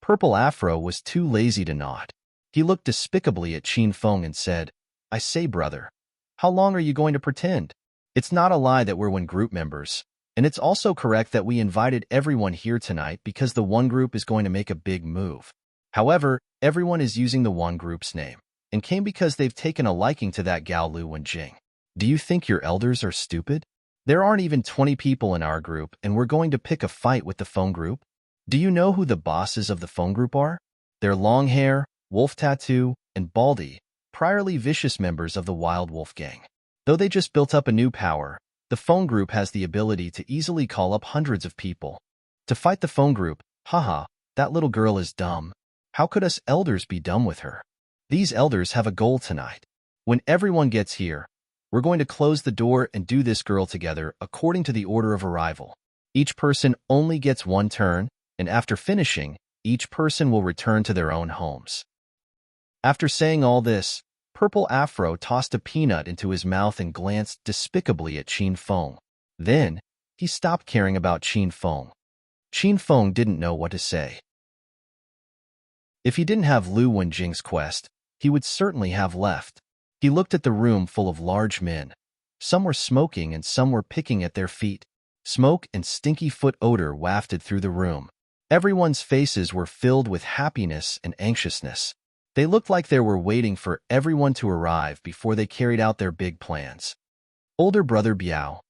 Purple Afro was too lazy to nod. He looked despicably at Qin Feng and said, "I say, brother, how long are you going to pretend? It's not a lie that we're one group members, and it's also correct that we invited everyone here tonight because the one group is going to make a big move. However, everyone is using the one group's name and came because they've taken a liking to that gal Lu Wenjing. Do you think your elders are stupid? There aren't even 20 people in our group, and we're going to pick a fight with the phone group? Do you know who the bosses of the phone group are? They're long hair, wolf tattoo, and baldy, priorly vicious members of the Wild Wolf Gang. Though they just built up a new power, the phone group has the ability to easily call up hundreds of people. To fight the phone group, haha, that little girl is dumb. How could us elders be dumb with her? These elders have a goal tonight. When everyone gets here, we're going to close the door and do this girl together according to the order of arrival. Each person only gets one turn, and after finishing, each person will return to their own homes." After saying all this, Purple Afro tossed a peanut into his mouth and glanced despicably at Qin Feng. Then, he stopped caring about Qin Feng. Qin Feng didn't know what to say. If he didn't have Lu Wenjing's quest, he would certainly have left. He looked at the room full of large men. Some were smoking and some were picking at their feet. Smoke and stinky foot odor wafted through the room. Everyone's faces were filled with happiness and anxiousness. They looked like they were waiting for everyone to arrive before they carried out their big plans. Older brother Biao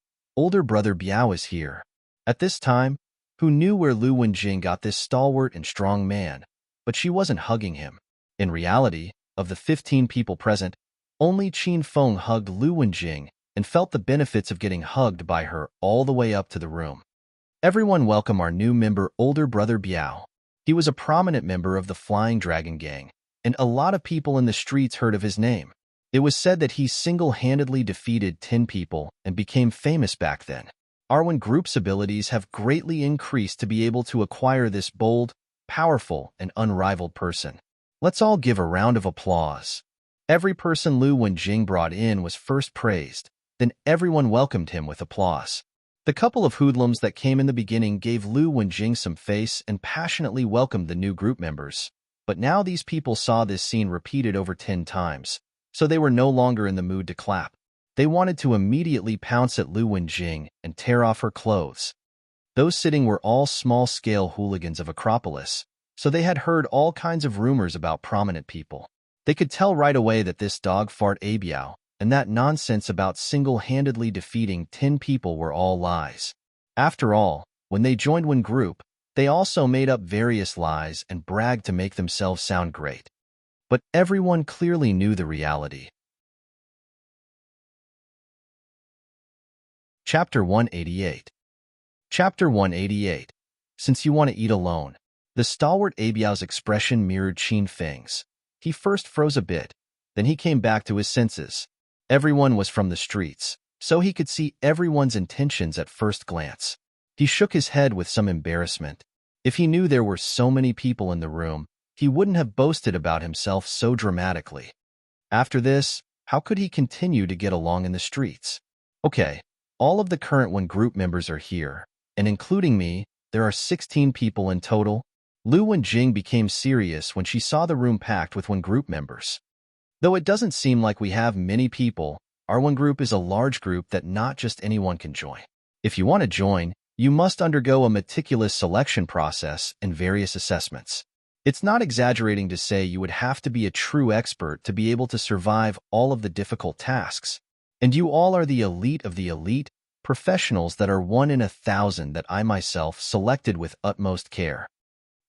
is here. At this time, who knew where Lu Wenjing got this stalwart and strong man? But she wasn't hugging him. In reality, of the 15 people present, only Qin Feng hugged Lu Wenjing and felt the benefits of getting hugged by her all the way up to the room. Everyone welcome our new member, older brother Biao. He was a prominent member of the Flying Dragon Gang, and a lot of people in the streets heard of his name. It was said that he single-handedly defeated 10 people and became famous back then. Arwen Group's abilities have greatly increased to be able to acquire this bold, powerful, and unrivaled person. Let's all give a round of applause. Every person Lu Wenjing brought in was first praised, then everyone welcomed him with applause. The couple of hoodlums that came in the beginning gave Lu Wenjing some face and passionately welcomed the new group members. But now these people saw this scene repeated over 10 times, so they were no longer in the mood to clap. They wanted to immediately pounce at Lu Wenjing and tear off her clothes. Those sitting were all small-scale hooligans of Acropolis, so they had heard all kinds of rumors about prominent people. They could tell right away that this dog fart Abiao and that nonsense about single-handedly defeating 10 people were all lies. After all, when they joined one group, they also made up various lies and bragged to make themselves sound great. But everyone clearly knew the reality. Chapter 188. Chapter 188. Since you want to eat alone. The stalwart Abiao's expression mirrored Qin Feng's. He first froze a bit, then he came back to his senses. Everyone was from the streets, so he could see everyone's intentions at first glance. He shook his head with some embarrassment. If he knew there were so many people in the room, he wouldn't have boasted about himself so dramatically. After this, how could he continue to get along in the streets? Okay, all of the current one group members are here, and including me, there are 16 people in total. Lu Wenjing became serious when she saw the room packed with one group members. Though it doesn't seem like we have many people, Our one group is a large group that not just anyone can join. If you want to join, you must undergo a meticulous selection process and various assessments. It's not exaggerating to say you would have to be a true expert to be able to survive all of the difficult tasks. And you all are the elite of the elite, professionals that are 1 in 1,000 that I myself selected with utmost care.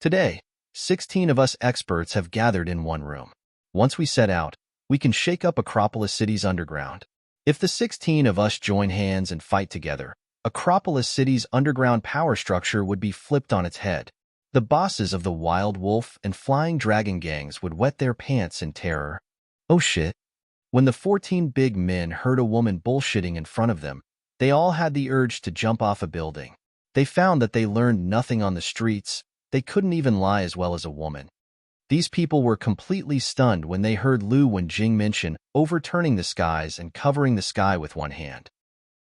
Today, 16 of us experts have gathered in one room. Once we set out, we can shake up Acropolis City's underground. If the 16 of us join hands and fight together, Acropolis City's underground power structure would be flipped on its head. The bosses of the Wild Wolf and Flying Dragon gangs would wet their pants in terror. Oh shit. When the 14 big men heard a woman bullshitting in front of them, they all had the urge to jump off a building. They found that they learned nothing on the streets. They couldn't even lie as well as a woman. These people were completely stunned when they heard Lu Wenjing mention overturning the skies and covering the sky with one hand.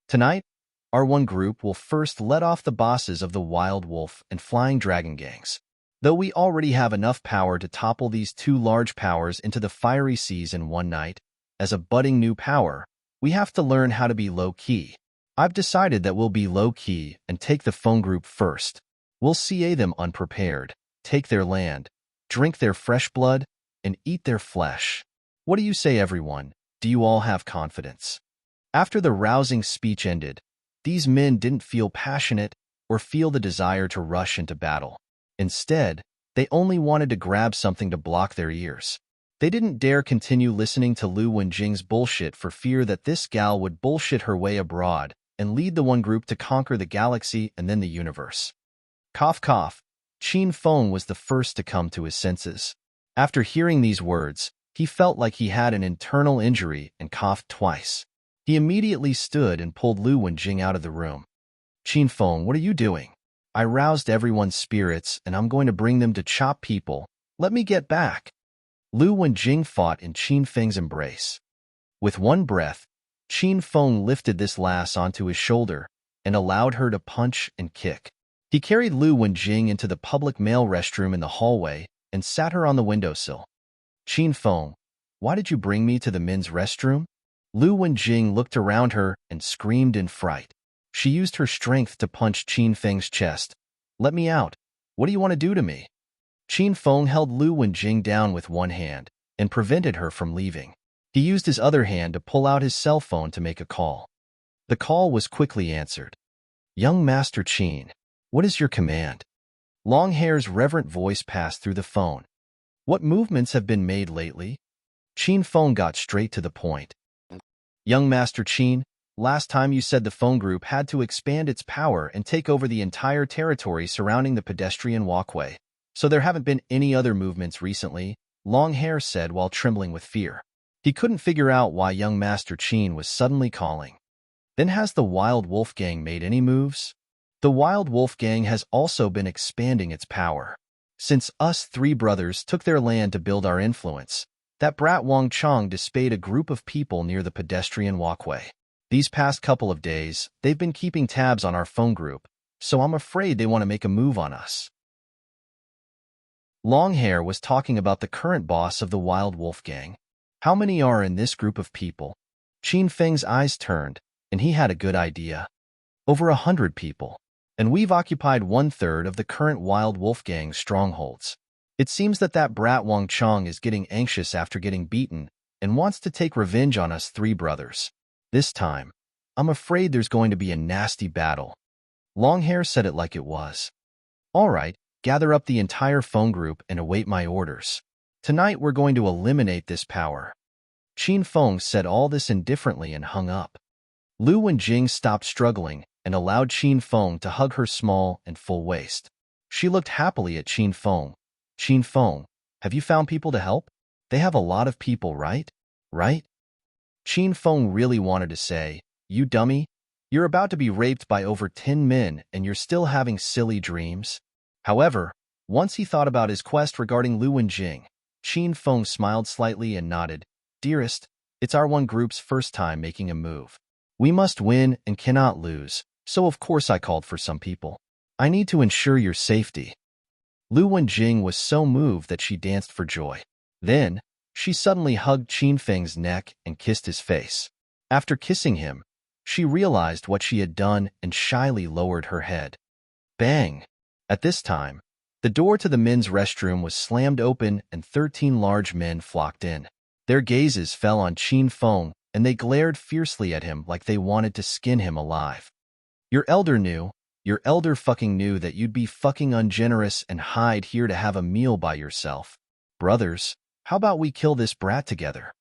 Tonight, our one group will first let off the bosses of the Wild Wolf and Flying Dragon gangs. Though we already have enough power to topple these two large powers into the fiery seas in one night, as a budding new power, we have to learn how to be low-key. I've decided that we'll be low-key and take the phone group first. We'll CA them unprepared, take their land, drink their fresh blood, and eat their flesh. What do you say, everyone? Do you all have confidence? After the rousing speech ended, these men didn't feel passionate or feel the desire to rush into battle. Instead, they only wanted to grab something to block their ears. They didn't dare continue listening to Lu Wenjing's bullshit for fear that this gal would bullshit her way abroad and lead the one group to conquer the galaxy and then the universe. Cough cough. Qin Feng was the first to come to his senses. After hearing these words, he felt like he had an internal injury and coughed twice. He immediately stood and pulled Lu Wenjing out of the room. Qin Feng, what are you doing? I roused everyone's spirits and I'm going to bring them to chop people. Let me get back. Lu Wenjing fought in Qin Feng's embrace. With one breath, Qin Feng lifted this lass onto his shoulder and allowed her to punch and kick. He carried Lu Wenjing into the public male restroom in the hallway and sat her on the windowsill. Qin Feng, why did you bring me to the men's restroom? Lu Wenjing looked around her and screamed in fright. She used her strength to punch Qin Feng's chest. Let me out. What do you want to do to me? Qin Feng held Lu Wenjing down with one hand and prevented her from leaving. He used his other hand to pull out his cell phone to make a call. The call was quickly answered. Young Master Qin, what is your command? Longhair's reverent voice passed through the phone. What movements have been made lately? Qin Feng got straight to the point. Young Master Qin, last time you said the phone group had to expand its power and take over the entire territory surrounding the pedestrian walkway. So there haven't been any other movements recently, Longhair said while trembling with fear. He couldn't figure out why young Master Qin was suddenly calling. Then has the Wild Wolf Gang made any moves? The Wild Wolf Gang has also been expanding its power. Since us three brothers took their land to build our influence, that brat Wang Chong dispatched a group of people near the pedestrian walkway. These past couple of days, they've been keeping tabs on our phone group, so I'm afraid they want to make a move on us. Longhair was talking about the current boss of the Wild Wolf Gang. How many are in this group of people? Qin Feng's eyes turned, and he had a good idea. Over 100 people. And we've occupied 1/3 of the current Wild Wolf Gang's strongholds. It seems that brat Wang Chong is getting anxious after getting beaten and wants to take revenge on us three brothers. This time, I'm afraid there's going to be a nasty battle. Longhair said it like it was. All right, gather up the entire phone group and await my orders. Tonight we're going to eliminate this power. Qin Feng said all this indifferently and hung up. Lu Wenjing stopped struggling and allowed Qin Feng to hug her small and full waist. She looked happily at Qin Feng. Qin Feng, have you found people to help? They have a lot of people, right? Right? Qin Feng really wanted to say, you dummy, you're about to be raped by over 10 men and you're still having silly dreams. However, once he thought about his quest regarding Lu Wenjing, Qin Feng smiled slightly and nodded. Dearest, it's our one group's first time making a move. We must win and cannot lose, so of course I called for some people. I need to ensure your safety. Lu Wenjing was so moved that she danced for joy. Then, she suddenly hugged Qin Feng's neck and kissed his face. After kissing him, she realized what she had done and shyly lowered her head. Bang! At this time, the door to the men's restroom was slammed open and 13 large men flocked in. Their gazes fell on Qin Feng, and they glared fiercely at him like they wanted to skin him alive. Your elder fucking knew that you'd be fucking ungenerous and hide here to have a meal by yourself. Brothers, how about we kill this brat together?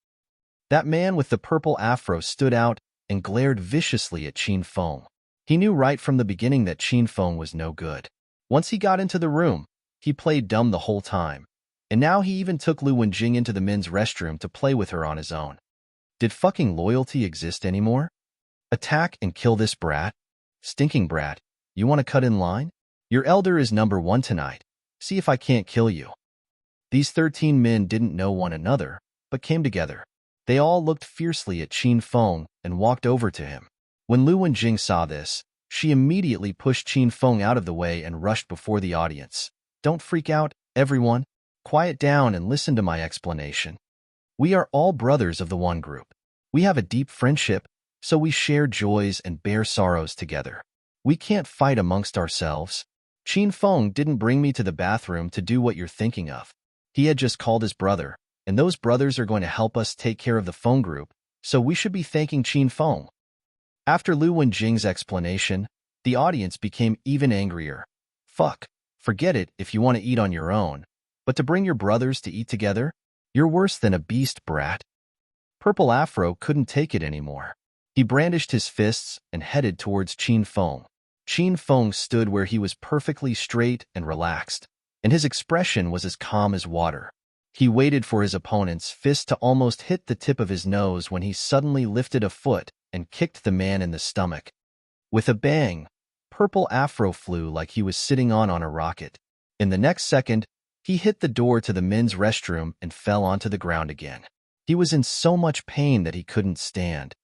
That man with the purple afro stood out and glared viciously at Qin Feng. He knew right from the beginning that Qin Feng was no good. Once he got into the room, he played dumb the whole time, and now he even took Lu Wenjing into the men's restroom to play with her on his own. Did fucking loyalty exist anymore? Attack and kill this brat? Stinking brat, you want to cut in line? Your elder is number one tonight. See if I can't kill you. These 13 men didn't know one another, but came together. They all looked fiercely at Qin Feng and walked over to him. When Lu Wenjing saw this, she immediately pushed Qin Feng out of the way and rushed before the audience. Don't freak out, everyone. Quiet down and listen to my explanation. We are all brothers of the one group. We have a deep friendship, so we share joys and bear sorrows together. We can't fight amongst ourselves. Qin Feng didn't bring me to the bathroom to do what you're thinking of. He had just called his brother, and those brothers are going to help us take care of the Feng group, so we should be thanking Qin Feng. After Lu Wenjing's explanation, the audience became even angrier. Fuck, forget it if you want to eat on your own, but to bring your brothers to eat together? You're worse than a beast, brat. Purple Afro couldn't take it anymore. He brandished his fists and headed towards Qin Feng. Qin Feng stood where he was perfectly straight and relaxed, and his expression was as calm as water. He waited for his opponent's fist to almost hit the tip of his nose when he suddenly lifted a foot and kicked the man in the stomach. With a bang, Purple Afro flew like he was sitting on a rocket. In the next second, he hit the door to the men's restroom and fell onto the ground again. He was in so much pain that he couldn't stand.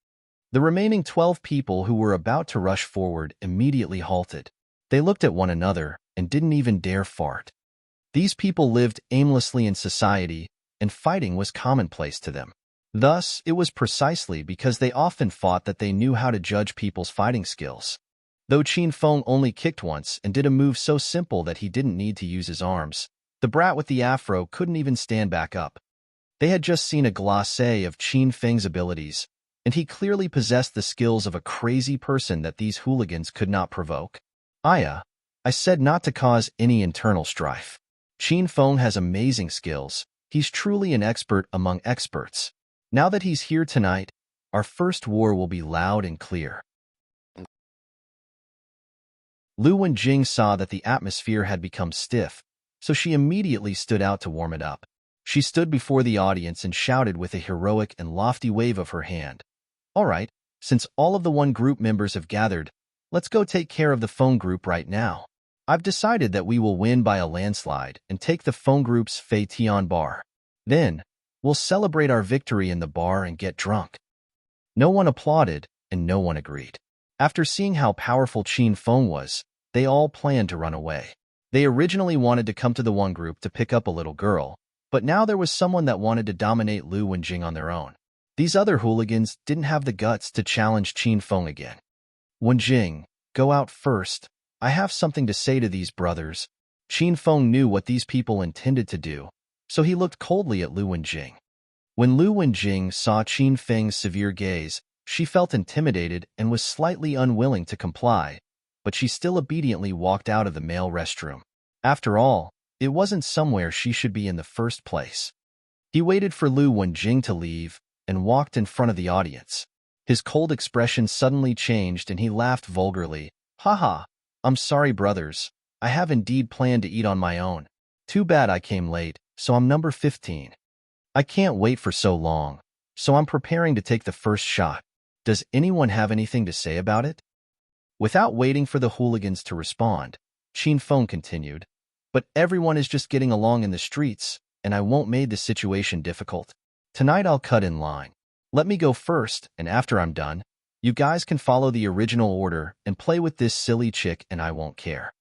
The remaining 12 people who were about to rush forward immediately halted. They looked at one another and didn't even dare fart. These people lived aimlessly in society, and fighting was commonplace to them. Thus, it was precisely because they often fought that they knew how to judge people's fighting skills. Though Qin Feng only kicked once and did a move so simple that he didn't need to use his arms, the brat with the afro couldn't even stand back up. They had just seen a glacé of Qin Feng's abilities, and he clearly possessed the skills of a crazy person that these hooligans could not provoke. I said not to cause any internal strife. Qin Feng has amazing skills. He's truly an expert among experts. Now that he's here tonight, our first war will be loud and clear. Lu Wenjing saw that the atmosphere had become stiff, so she immediately stood out to warm it up. She stood before the audience and shouted with a heroic and lofty wave of her hand. All right, since all of the one group members have gathered, let's go take care of the Feng group right now. I've decided that we will win by a landslide and take the Feng group's Fei Tian bar. Then, we'll celebrate our victory in the bar and get drunk. No one applauded, and no one agreed. After seeing how powerful Qin Feng was, they all planned to run away. They originally wanted to come to the one group to pick up a little girl, but now there was someone that wanted to dominate Lu Wenjing on their own. These other hooligans didn't have the guts to challenge Qin Feng again. Wenjing, go out first. I have something to say to these brothers. Qin Feng knew what these people intended to do, so he looked coldly at Lu Wenjing. When Lu Wenjing saw Qin Feng's severe gaze, she felt intimidated and was slightly unwilling to comply, but she still obediently walked out of the male restroom. After all, it wasn't somewhere she should be in the first place. He waited for Lu Wenjing to leave and walked in front of the audience. His cold expression suddenly changed and he laughed vulgarly. Haha, I'm sorry, brothers. I have indeed planned to eat on my own. Too bad I came late, so I'm number 15. I can't wait for so long, so I'm preparing to take the first shot. Does anyone have anything to say about it? Without waiting for the hooligans to respond, Qin Feng continued, but everyone is just getting along in the streets, and I won't make the situation difficult. Tonight I'll cut in line. Let me go first, and after I'm done, you guys can follow the original order and play with this silly chick and I won't care.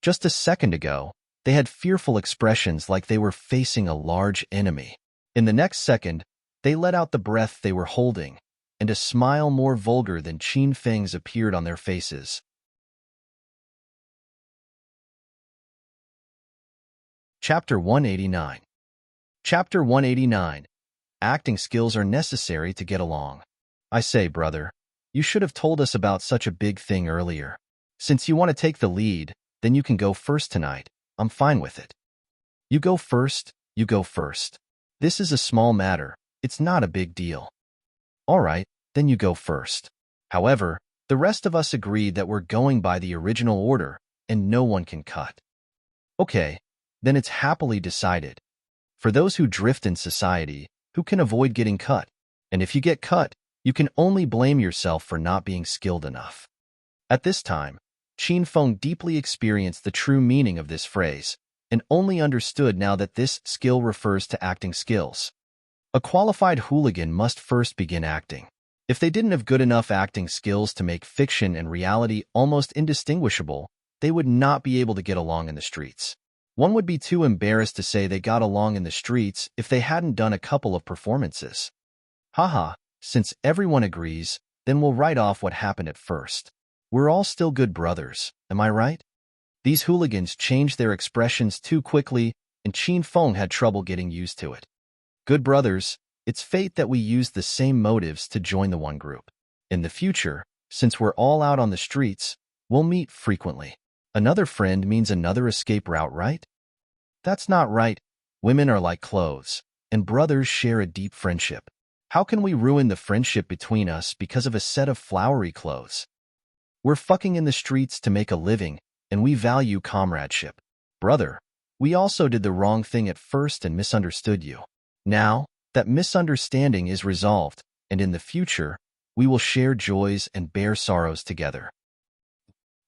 Just a second ago, they had fearful expressions like they were facing a large enemy. In the next second, they let out the breath they were holding, and a smile more vulgar than Qin Feng's appeared on their faces. Chapter 189. Chapter 189. Acting skills are necessary to get along. I say, brother, you should have told us about such a big thing earlier. Since you want to take the lead, then you can go first tonight. I'm fine with it. You go first, you go first. This is a small matter. It's not a big deal. All right, then you go first. However, the rest of us agreed that we're going by the original order, and no one can cut. Okay, then it's happily decided. For those who drift in society, who can avoid getting cut? And if you get cut, you can only blame yourself for not being skilled enough. At this time, Qin Feng deeply experienced the true meaning of this phrase, and only understood now that this skill refers to acting skills. A qualified hooligan must first begin acting. If they didn't have good enough acting skills to make fiction and reality almost indistinguishable, they would not be able to get along in the streets. One would be too embarrassed to say they got along in the streets if they hadn't done a couple of performances. Haha, since everyone agrees, then we'll write off what happened at first. We're all still good brothers, am I right? These hooligans changed their expressions too quickly, and Qin Feng had trouble getting used to it. Good brothers, it's fate that we use the same motives to join the one group. In the future, since we're all out on the streets, we'll meet frequently. Another friend means another escape route, right? That's not right. Women are like clothes, and brothers share a deep friendship. How can we ruin the friendship between us because of a set of flowery clothes? We're fucking in the streets to make a living, and we value comradeship. Brother, we also did the wrong thing at first and misunderstood you. Now, that misunderstanding is resolved, and in the future, we will share joys and bear sorrows together.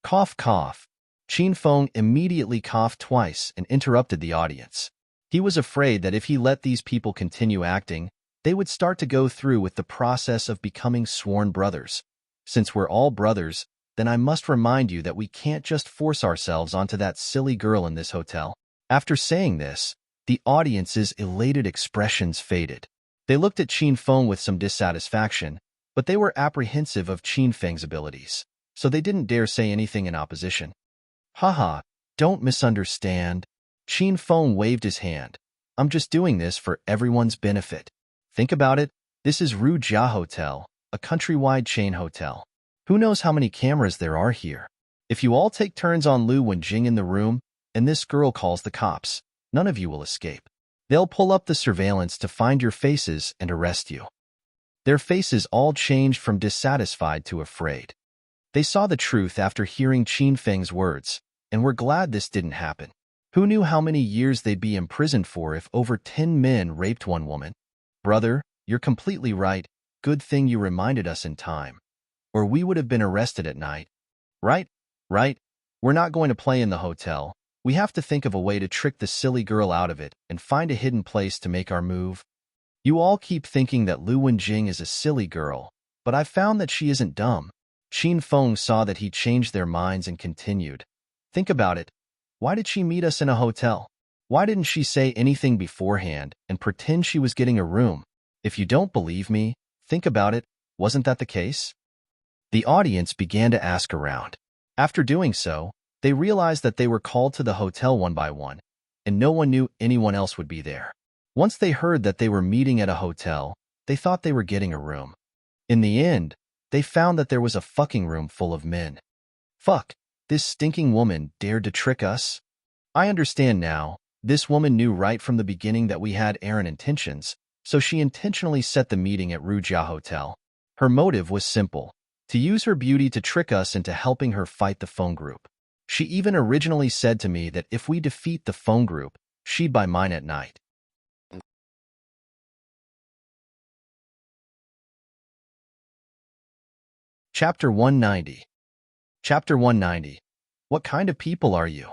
Cough, cough. Qin Feng immediately coughed twice and interrupted the audience. He was afraid that if he let these people continue acting, they would start to go through with the process of becoming sworn brothers. Since we're all brothers, then I must remind you that we can't just force ourselves onto that silly girl in this hotel. After saying this, the audience's elated expressions faded. They looked at Qin Feng with some dissatisfaction, but they were apprehensive of Qin Feng's abilities, so they didn't dare say anything in opposition. Haha, don't misunderstand. Qin Feng waved his hand. I'm just doing this for everyone's benefit. Think about it, this is Ru Jia Hotel, a countrywide chain hotel. Who knows how many cameras there are here? If you all take turns on Lu Wenjing in the room, and this girl calls the cops, none of you will escape. They'll pull up the surveillance to find your faces and arrest you. Their faces all changed from dissatisfied to afraid. They saw the truth after hearing Qin Feng's words, and were glad this didn't happen. Who knew how many years they'd be imprisoned for if over 10 men raped one woman? Brother, you're completely right. Good thing you reminded us in time. Or we would have been arrested at night. Right? Right? We're not going to play in the hotel. We have to think of a way to trick the silly girl out of it and find a hidden place to make our move. You all keep thinking that Lu Wenjing is a silly girl, but I've found that she isn't dumb. Qin Feng saw that he changed their minds and continued. Think about it. Why did she meet us in a hotel? Why didn't she say anything beforehand and pretend she was getting a room? If you don't believe me, think about it. Wasn't that the case? The audience began to ask around. After doing so, they realized that they were called to the hotel one by one, and no one knew anyone else would be there. Once they heard that they were meeting at a hotel, they thought they were getting a room. In the end, they found that there was a fucking room full of men. Fuck, this stinking woman dared to trick us? I understand now. This woman knew right from the beginning that we had errant intentions, so she intentionally set the meeting at Ru Jia Hotel. Her motive was simple, to use her beauty to trick us into helping her fight the phone group. She even originally said to me that if we defeat the phone group, she'd buy mine at night. Chapter 190. Chapter 190. What kind of people are you?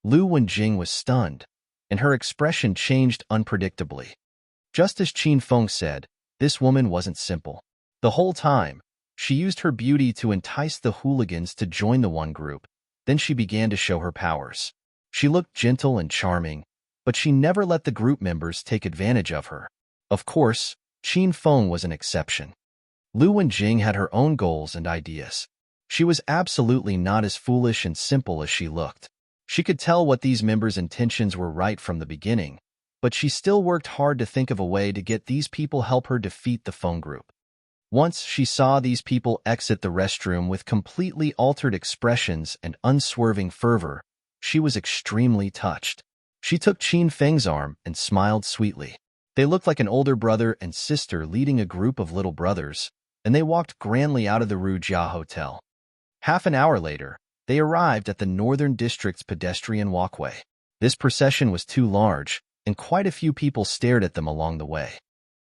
Lu Wenjing was stunned, and her expression changed unpredictably. Just as Qin Feng said, this woman wasn't simple. The whole time, she used her beauty to entice the hooligans to join the one group. Then she began to show her powers. She looked gentle and charming, but she never let the group members take advantage of her. Of course, Qin Feng was an exception. Lu Wenjing had her own goals and ideas. She was absolutely not as foolish and simple as she looked. She could tell what these members' intentions were right from the beginning, but she still worked hard to think of a way to get these people help her defeat the phone group. Once she saw these people exit the restroom with completely altered expressions and unswerving fervor, she was extremely touched. She took Qin Feng's arm and smiled sweetly. They looked like an older brother and sister leading a group of little brothers, and they walked grandly out of the Rue Jia Hotel. Half an hour later, they arrived at the Northern District's pedestrian walkway. This procession was too large, and quite a few people stared at them along the way.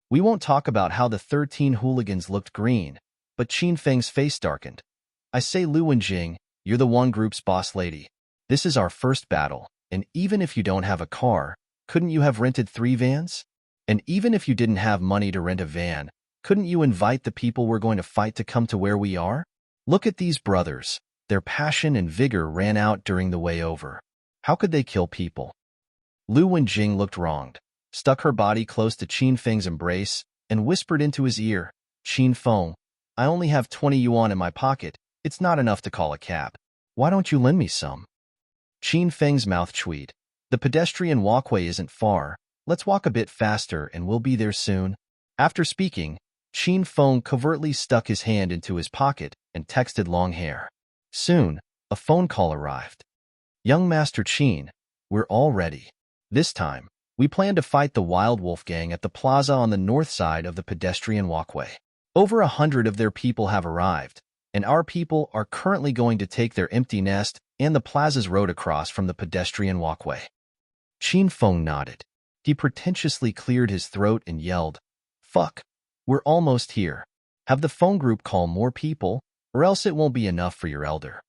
We won't talk about how the 13 hooligans looked green, but Qin Feng's face darkened. I say, Lu Wenjing, you're the one group's boss lady. This is our first battle, and even if you don't have a car, couldn't you have rented 3 vans? And even if you didn't have money to rent a van, couldn't you invite the people we're going to fight to come to where we are? Look at these brothers. Their passion and vigor ran out during the way over. How could they kill people? Lu Wenjing looked wronged, stuck her body close to Qin Feng's embrace, and whispered into his ear, Qin Feng, I only have 20 yuan in my pocket. It's not enough to call a cab. Why don't you lend me some? Qin Feng's mouth chewed. The pedestrian walkway isn't far. Let's walk a bit faster and we'll be there soon. After speaking, Qin Feng covertly stuck his hand into his pocket and texted Long Hair. Soon, a phone call arrived. Young Master Qin, we're all ready. This time, we plan to fight the Wild Wolf Gang at the plaza on the north side of the pedestrian walkway. Over 100 of their people have arrived, and our people are currently going to take their empty nest and the plaza's road across from the pedestrian walkway. Qin Feng nodded. He pretentiously cleared his throat and yelled, Fuck, we're almost here. Have the phone group call more people, or else it won't be enough for your elder.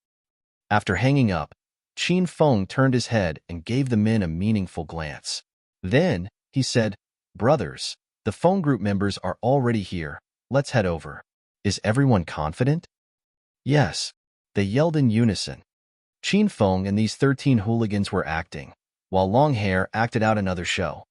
After hanging up, Qin Feng turned his head and gave the men a meaningful glance. Then, he said, Brothers, the phone group members are already here. Let's head over. Is everyone confident? Yes, they yelled in unison. Qin Feng and these 13 hooligans were acting, while Long Hair acted out another show.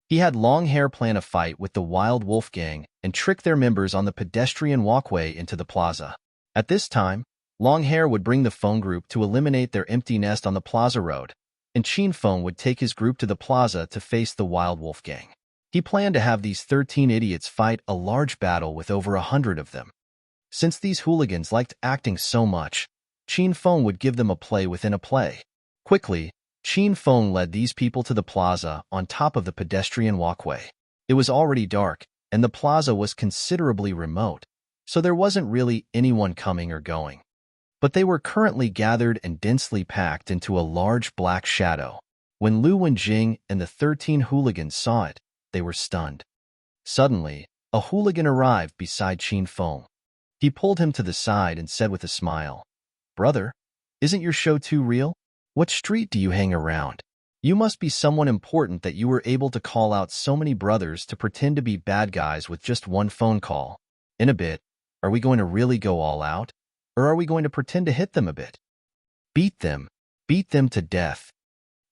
He had Long Hair plan a fight with the Wild Wolf Gang and trick their members on the pedestrian walkway into the plaza. At this time, Long Hair would bring the phone group to eliminate their empty nest on the plaza road, and Qin Feng would take his group to the plaza to face the Wild Wolf Gang. He planned to have these 13 idiots fight a large battle with over 100 of them. Since these hooligans liked acting so much, Qin Feng would give them a play within a play. Quickly, Qin Feng led these people to the plaza on top of the pedestrian walkway. It was already dark, and the plaza was considerably remote, so there wasn't really anyone coming or going. But they were currently gathered and densely packed into a large black shadow. When Lu Wenjing and the 13 hooligans saw it, they were stunned. Suddenly, a hooligan arrived beside Qin Feng. He pulled him to the side and said with a smile, Brother, isn't your show too real? What street do you hang around? You must be someone important that you were able to call out so many brothers to pretend to be bad guys with just one phone call. In a bit, are we going to really go all out? Or are we going to pretend to hit them a bit? Beat them to death.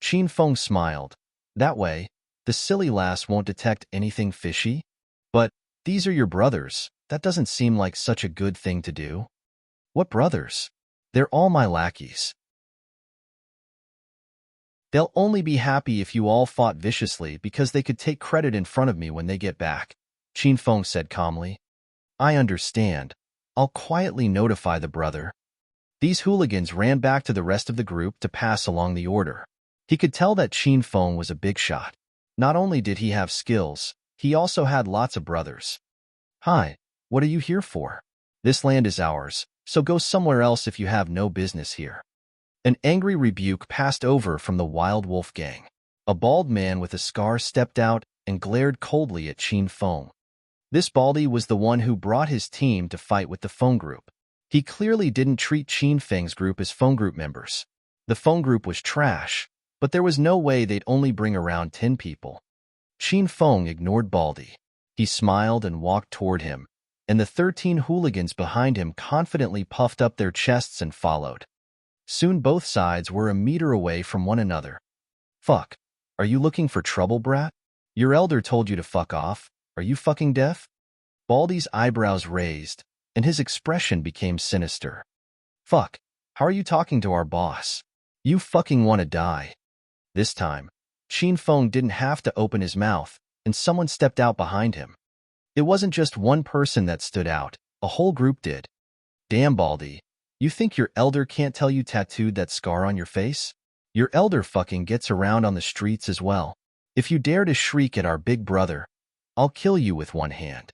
Qin Feng smiled. That way, the silly lass won't detect anything fishy. But these are your brothers. That doesn't seem like such a good thing to do. What brothers? They're all my lackeys. They'll only be happy if you all fought viciously because they could take credit in front of me when they get back, Qin Feng said calmly. I understand. I'll quietly notify the brother. These hooligans ran back to the rest of the group to pass along the order. He could tell that Qin Feng was a big shot. Not only did he have skills, he also had lots of brothers. Hi, what are you here for? This land is ours, so go somewhere else if you have no business here. An angry rebuke passed over from the Wild Wolf Gang. A bald man with a scar stepped out and glared coldly at Qin Feng. This baldy was the one who brought his team to fight with the phone group. He clearly didn't treat Qin Feng's group as phone group members. The phone group was trash, but there was no way they'd only bring around 10 people. Qin Feng ignored Baldy. He smiled and walked toward him, and the 13 hooligans behind him confidently puffed up their chests and followed. Soon both sides were a meter away from one another. Fuck. Are you looking for trouble, brat? Your elder told you to fuck off. Are you fucking deaf? Baldy's eyebrows raised, and his expression became sinister. Fuck, how are you talking to our boss? You fucking want to die. This time, Qin Feng didn't have to open his mouth, and someone stepped out behind him. It wasn't just one person that stood out, a whole group did. Damn, Baldy, you think your elder can't tell you tattooed that scar on your face? Your elder fucking gets around on the streets as well. If you dare to shriek at our big brother, I'll kill you with one hand.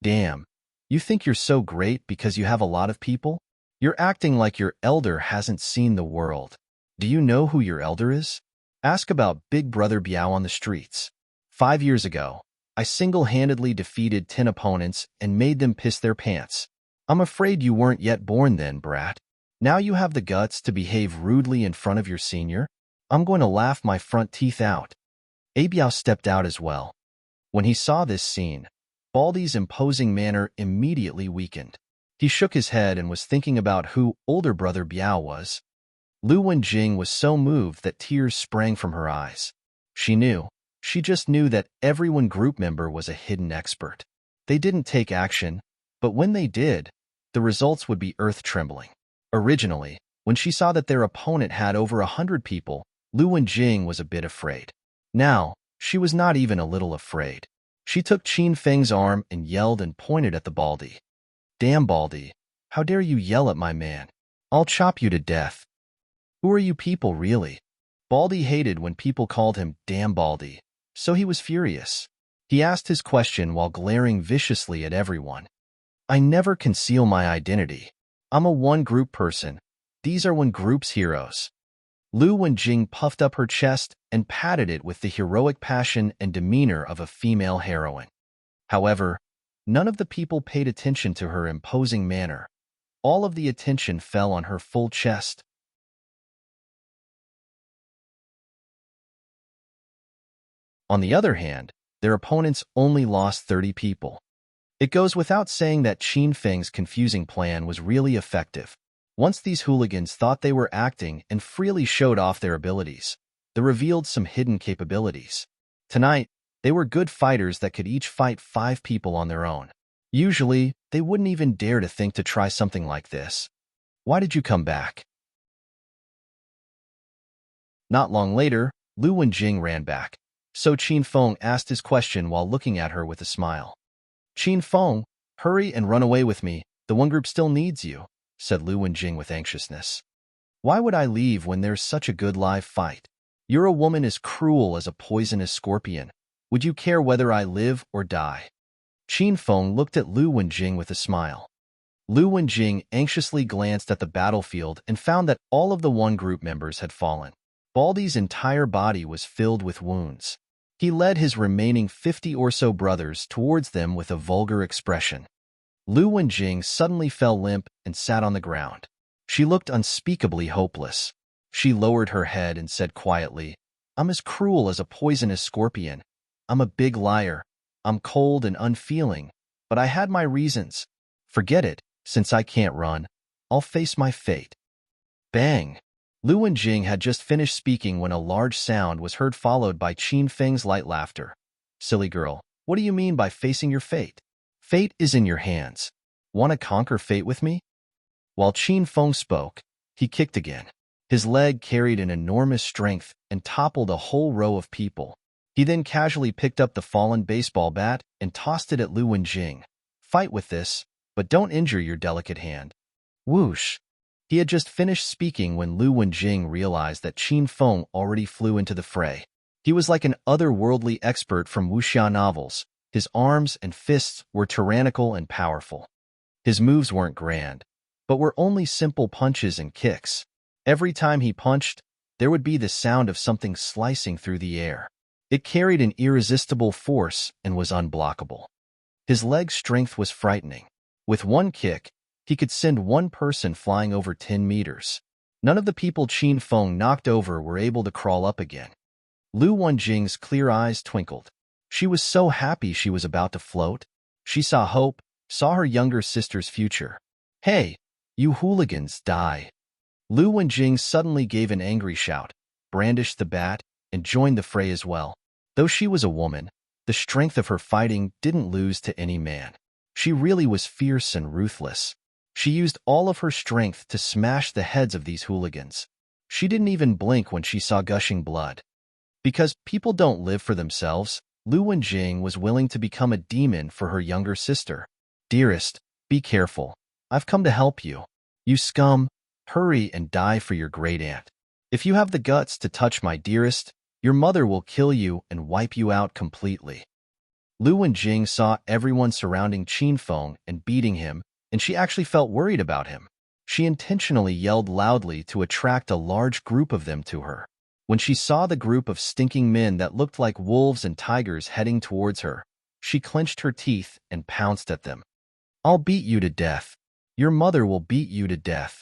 Damn, you think you're so great because you have a lot of people? You're acting like your elder hasn't seen the world. Do you know who your elder is? Ask about Big Brother Biao on the streets. 5 years ago, I single-handedly defeated 10 opponents and made them piss their pants. I'm afraid you weren't yet born then, brat. Now you have the guts to behave rudely in front of your senior? I'm going to laugh my front teeth out. Biao stepped out as well. When he saw this scene, Baldy's imposing manner immediately weakened. He shook his head and was thinking about who older brother Biao was. Lu Wenjing was so moved that tears sprang from her eyes. She just knew that everyone group member was a hidden expert. They didn't take action, but when they did, the results would be earth-trembling. Originally, when she saw that their opponent had over 100 people, Lu Wenjing was a bit afraid. Now, she was not even a little afraid. She took Qin Feng's arm and yelled and pointed at the Baldy. Damn, Baldy, how dare you yell at my man? I'll chop you to death. Who are you people, really? Baldy hated when people called him Damn Baldy, so he was furious. He asked his question while glaring viciously at everyone. I never conceal my identity. I'm a one-group person. These are one group's heroes. Lu Wenjing puffed up her chest and patted it with the heroic passion and demeanor of a female heroine. However, none of the people paid attention to her imposing manner. All of the attention fell on her full chest. On the other hand, their opponents only lost 30 people. It goes without saying that Qin Feng's confusing plan was really effective. Once these hooligans thought they were acting and freely showed off their abilities, they revealed some hidden capabilities. Tonight, they were good fighters that could each fight 5 people on their own. Usually, they wouldn't even dare to think to try something like this. Why did you come back? Not long later, Lu Wenjing ran back. So Qin Feng asked his question while looking at her with a smile. Qin Feng, hurry and run away with me. The one group still needs you, said Lu Wenjing with anxiousness. Why would I leave when there's such a good live fight? You're a woman as cruel as a poisonous scorpion. Would you care whether I live or die? Qin Feng looked at Lu Wenjing with a smile. Lu Wenjing anxiously glanced at the battlefield and found that all of the one group members had fallen. Baldy's entire body was filled with wounds. He led his remaining 50 or so brothers towards them with a vulgar expression. Lu Wenjing suddenly fell limp and sat on the ground. She looked unspeakably hopeless. She lowered her head and said quietly, I'm as cruel as a poisonous scorpion. I'm a big liar. I'm cold and unfeeling, but I had my reasons. Forget it, since I can't run. I'll face my fate. Bang! Lu Wenjing had just finished speaking when a large sound was heard, followed by Qin Feng's light laughter. Silly girl, what do you mean by facing your fate? Fate is in your hands. Want to conquer fate with me? While Qin Feng spoke, he kicked again. His leg carried an enormous strength and toppled a whole row of people. He then casually picked up the fallen baseball bat and tossed it at Lu Wenjing. Fight with this, but don't injure your delicate hand. Whoosh! He had just finished speaking when Lu Wenjing realized that Qin Feng already flew into the fray. He was like an otherworldly expert from wuxia novels. His arms and fists were tyrannical and powerful. His moves weren't grand, but were only simple punches and kicks. Every time he punched, there would be the sound of something slicing through the air. It carried an irresistible force and was unblockable. His leg strength was frightening. With one kick, he could send one person flying over 10 meters. None of the people Qin Feng knocked over were able to crawl up again. Lu Wenjing's clear eyes twinkled. She was so happy she was about to float. She saw hope, saw her younger sister's future. Hey, you hooligans, die. Lu Wenjing suddenly gave an angry shout, brandished the bat, and joined the fray as well. Though she was a woman, the strength of her fighting didn't lose to any man. She really was fierce and ruthless. She used all of her strength to smash the heads of these hooligans. She didn't even blink when she saw gushing blood. Because people don't live for themselves, Lu Wenjing was willing to become a demon for her younger sister. Dearest, be careful. I've come to help you. You scum, hurry and die for your great aunt. If you have the guts to touch my dearest, your mother will kill you and wipe you out completely. Lu Wenjing saw everyone surrounding Qin Feng and beating him, and she actually felt worried about him. She intentionally yelled loudly to attract a large group of them to her. When she saw the group of stinking men that looked like wolves and tigers heading towards her, she clenched her teeth and pounced at them. I'll beat you to death. Your mother will beat you to death.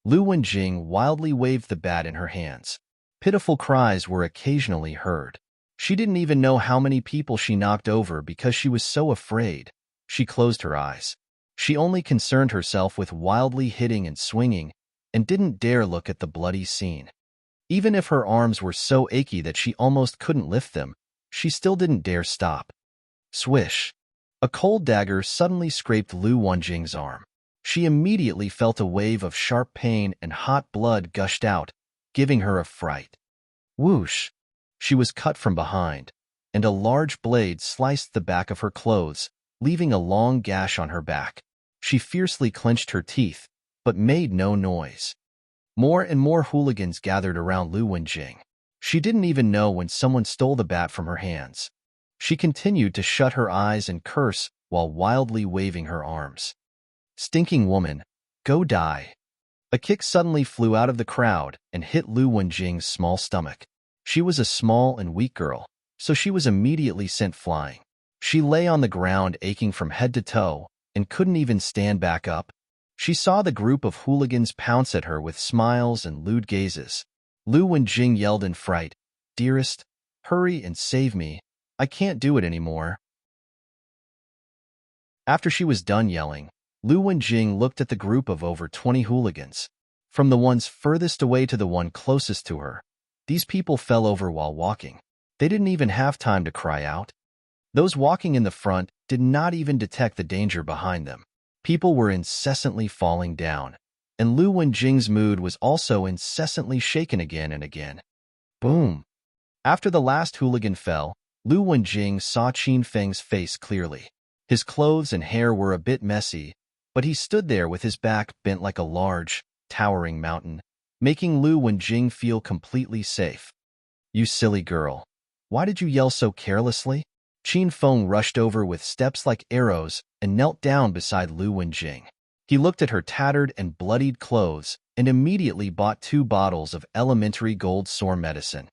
Lu Wenjing wildly waved the bat in her hands. Pitiful cries were occasionally heard. She didn't even know how many people she knocked over because she was so afraid. She closed her eyes. She only concerned herself with wildly hitting and swinging, and didn't dare look at the bloody scene. Even if her arms were so achy that she almost couldn't lift them, she still didn't dare stop. Swish! A cold dagger suddenly scraped Lu Wenjing's arm. She immediately felt a wave of sharp pain and hot blood gushed out, giving her a fright. Whoosh! She was cut from behind, and a large blade sliced the back of her clothes, leaving a long gash on her back. She fiercely clenched her teeth, but made no noise. More and more hooligans gathered around Lu Wenjing. She didn't even know when someone stole the bat from her hands. She continued to shut her eyes and curse while wildly waving her arms. Stinking woman, go die. A kick suddenly flew out of the crowd and hit Lu Wenjing's small stomach. She was a small and weak girl, so she was immediately sent flying. She lay on the ground aching from head to toe and couldn't even stand back up. She saw the group of hooligans pounce at her with smiles and lewd gazes. Lu Wenjing yelled in fright, Dearest, hurry and save me. I can't do it anymore. After she was done yelling, Lu Wenjing looked at the group of over 20 hooligans. From the ones furthest away to the one closest to her, these people fell over while walking. They didn't even have time to cry out. Those walking in the front did not even detect the danger behind them. People were incessantly falling down, and Lu Wenjing's mood was also incessantly shaken again and again. Boom! After the last hooligan fell, Lu Wenjing saw Qin Feng's face clearly. His clothes and hair were a bit messy, but he stood there with his back bent like a large, towering mountain, making Lu Wenjing feel completely safe. You silly girl. Why did you yell so carelessly? Qin Feng rushed over with steps like arrows and knelt down beside Lu Wenjing. He looked at her tattered and bloodied clothes and immediately bought 2 bottles of elementary gold sore medicine.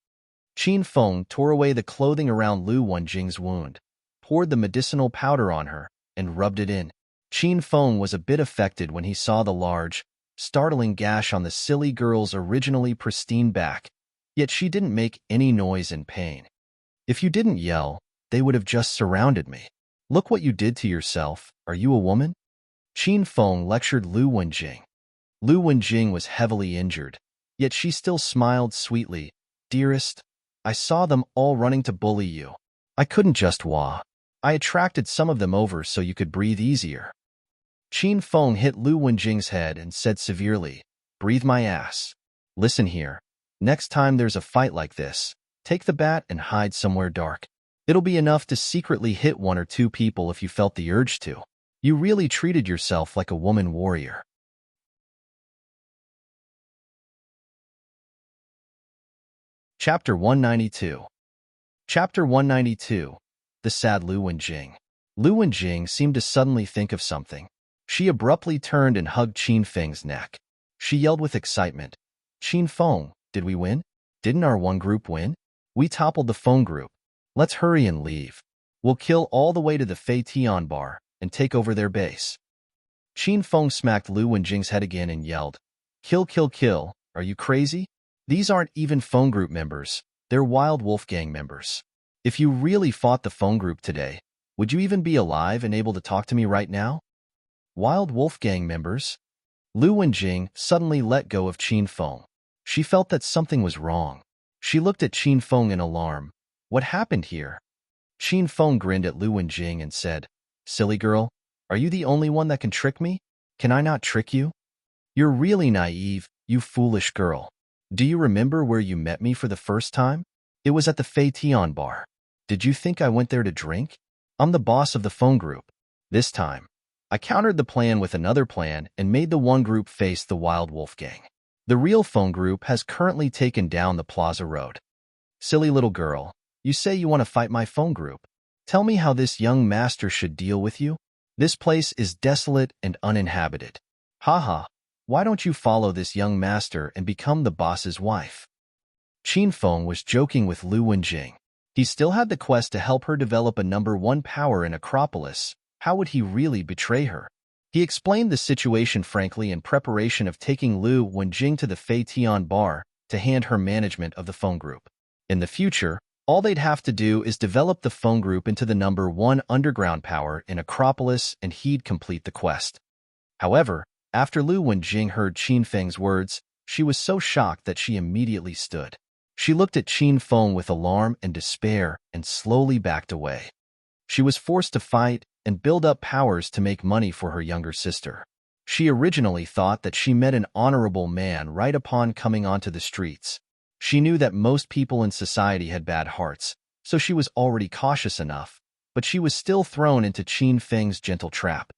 Qin Feng tore away the clothing around Lu Wenjing's wound, poured the medicinal powder on her, and rubbed it in. Qin Feng was a bit affected when he saw the large, startling gash on the silly girl's originally pristine back, yet she didn't make any noise in pain. If you didn't yell, they would have just surrounded me. Look what you did to yourself. Are you a woman? Qin Feng lectured Lu Wenjing. Lu Wenjing was heavily injured, yet she still smiled sweetly. Dearest, I saw them all running to bully you. I couldn't just wah. I attracted some of them over so you could breathe easier. Qin Feng hit Lu Wenjing's head and said severely, Breathe my ass. Listen here. Next time there's a fight like this, take the bat and hide somewhere dark. It'll be enough to secretly hit 1 or 2 people if you felt the urge to. You really treated yourself like a woman warrior. Chapter 192. Chapter 192. The Sad Lu Wenjing. Lu Wenjing seemed to suddenly think of something. She abruptly turned and hugged Qin Feng's neck. She yelled with excitement, Qin Feng, did we win? Didn't our one group win? We toppled the Feng group. Let's hurry and leave. We'll kill all the way to the Fei Tian bar and take over their base. Qin Feng smacked Lu Wenjing's head again and yelled, Kill, kill, kill. Are you crazy? These aren't even Feng group members. They're Wild Wolf Gang members. If you really fought the Feng group today, would you even be alive and able to talk to me right now? Wild Wolf Gang members? Lu Wenjing suddenly let go of Qin Feng. She felt that something was wrong. She looked at Qin Feng in alarm. What happened here? Qin Feng grinned at Lu Wenjing and said, Silly girl, Are you the only one that can trick me? Can I not trick you? You're really naive, you foolish girl. Do you remember where you met me for the first time? It was at the Fei Tian bar. Did you think I went there to drink? I'm the boss of the phone group. This time, I countered the plan with another plan and made the one group face the Wild Wolf gang. The real phone group has currently taken down the Plaza Road. Silly little girl, you say you want to fight my phone group. Tell me how this young master should deal with you? This place is desolate and uninhabited. Haha, why don't you follow this young master and become the boss's wife? Qin Feng was joking with Lu Wenjing. He still had the quest to help her develop a #1 power in Acropolis. How would he really betray her? He explained the situation frankly in preparation of taking Lu Wenjing to the Fei Tian bar to hand her management of the phone group. In the future, all they'd have to do is develop the phone group into the #1 underground power in Acropolis and he'd complete the quest. However, after Lu Wenjing heard Qin Feng's words, she was so shocked that she immediately stood. She looked at Qin Feng with alarm and despair and slowly backed away. She was forced to fight and build up powers to make money for her younger sister. She originally thought that she met an honorable man right upon coming onto the streets. She knew that most people in society had bad hearts, so she was already cautious enough, but she was still thrown into Qin Feng's gentle trap.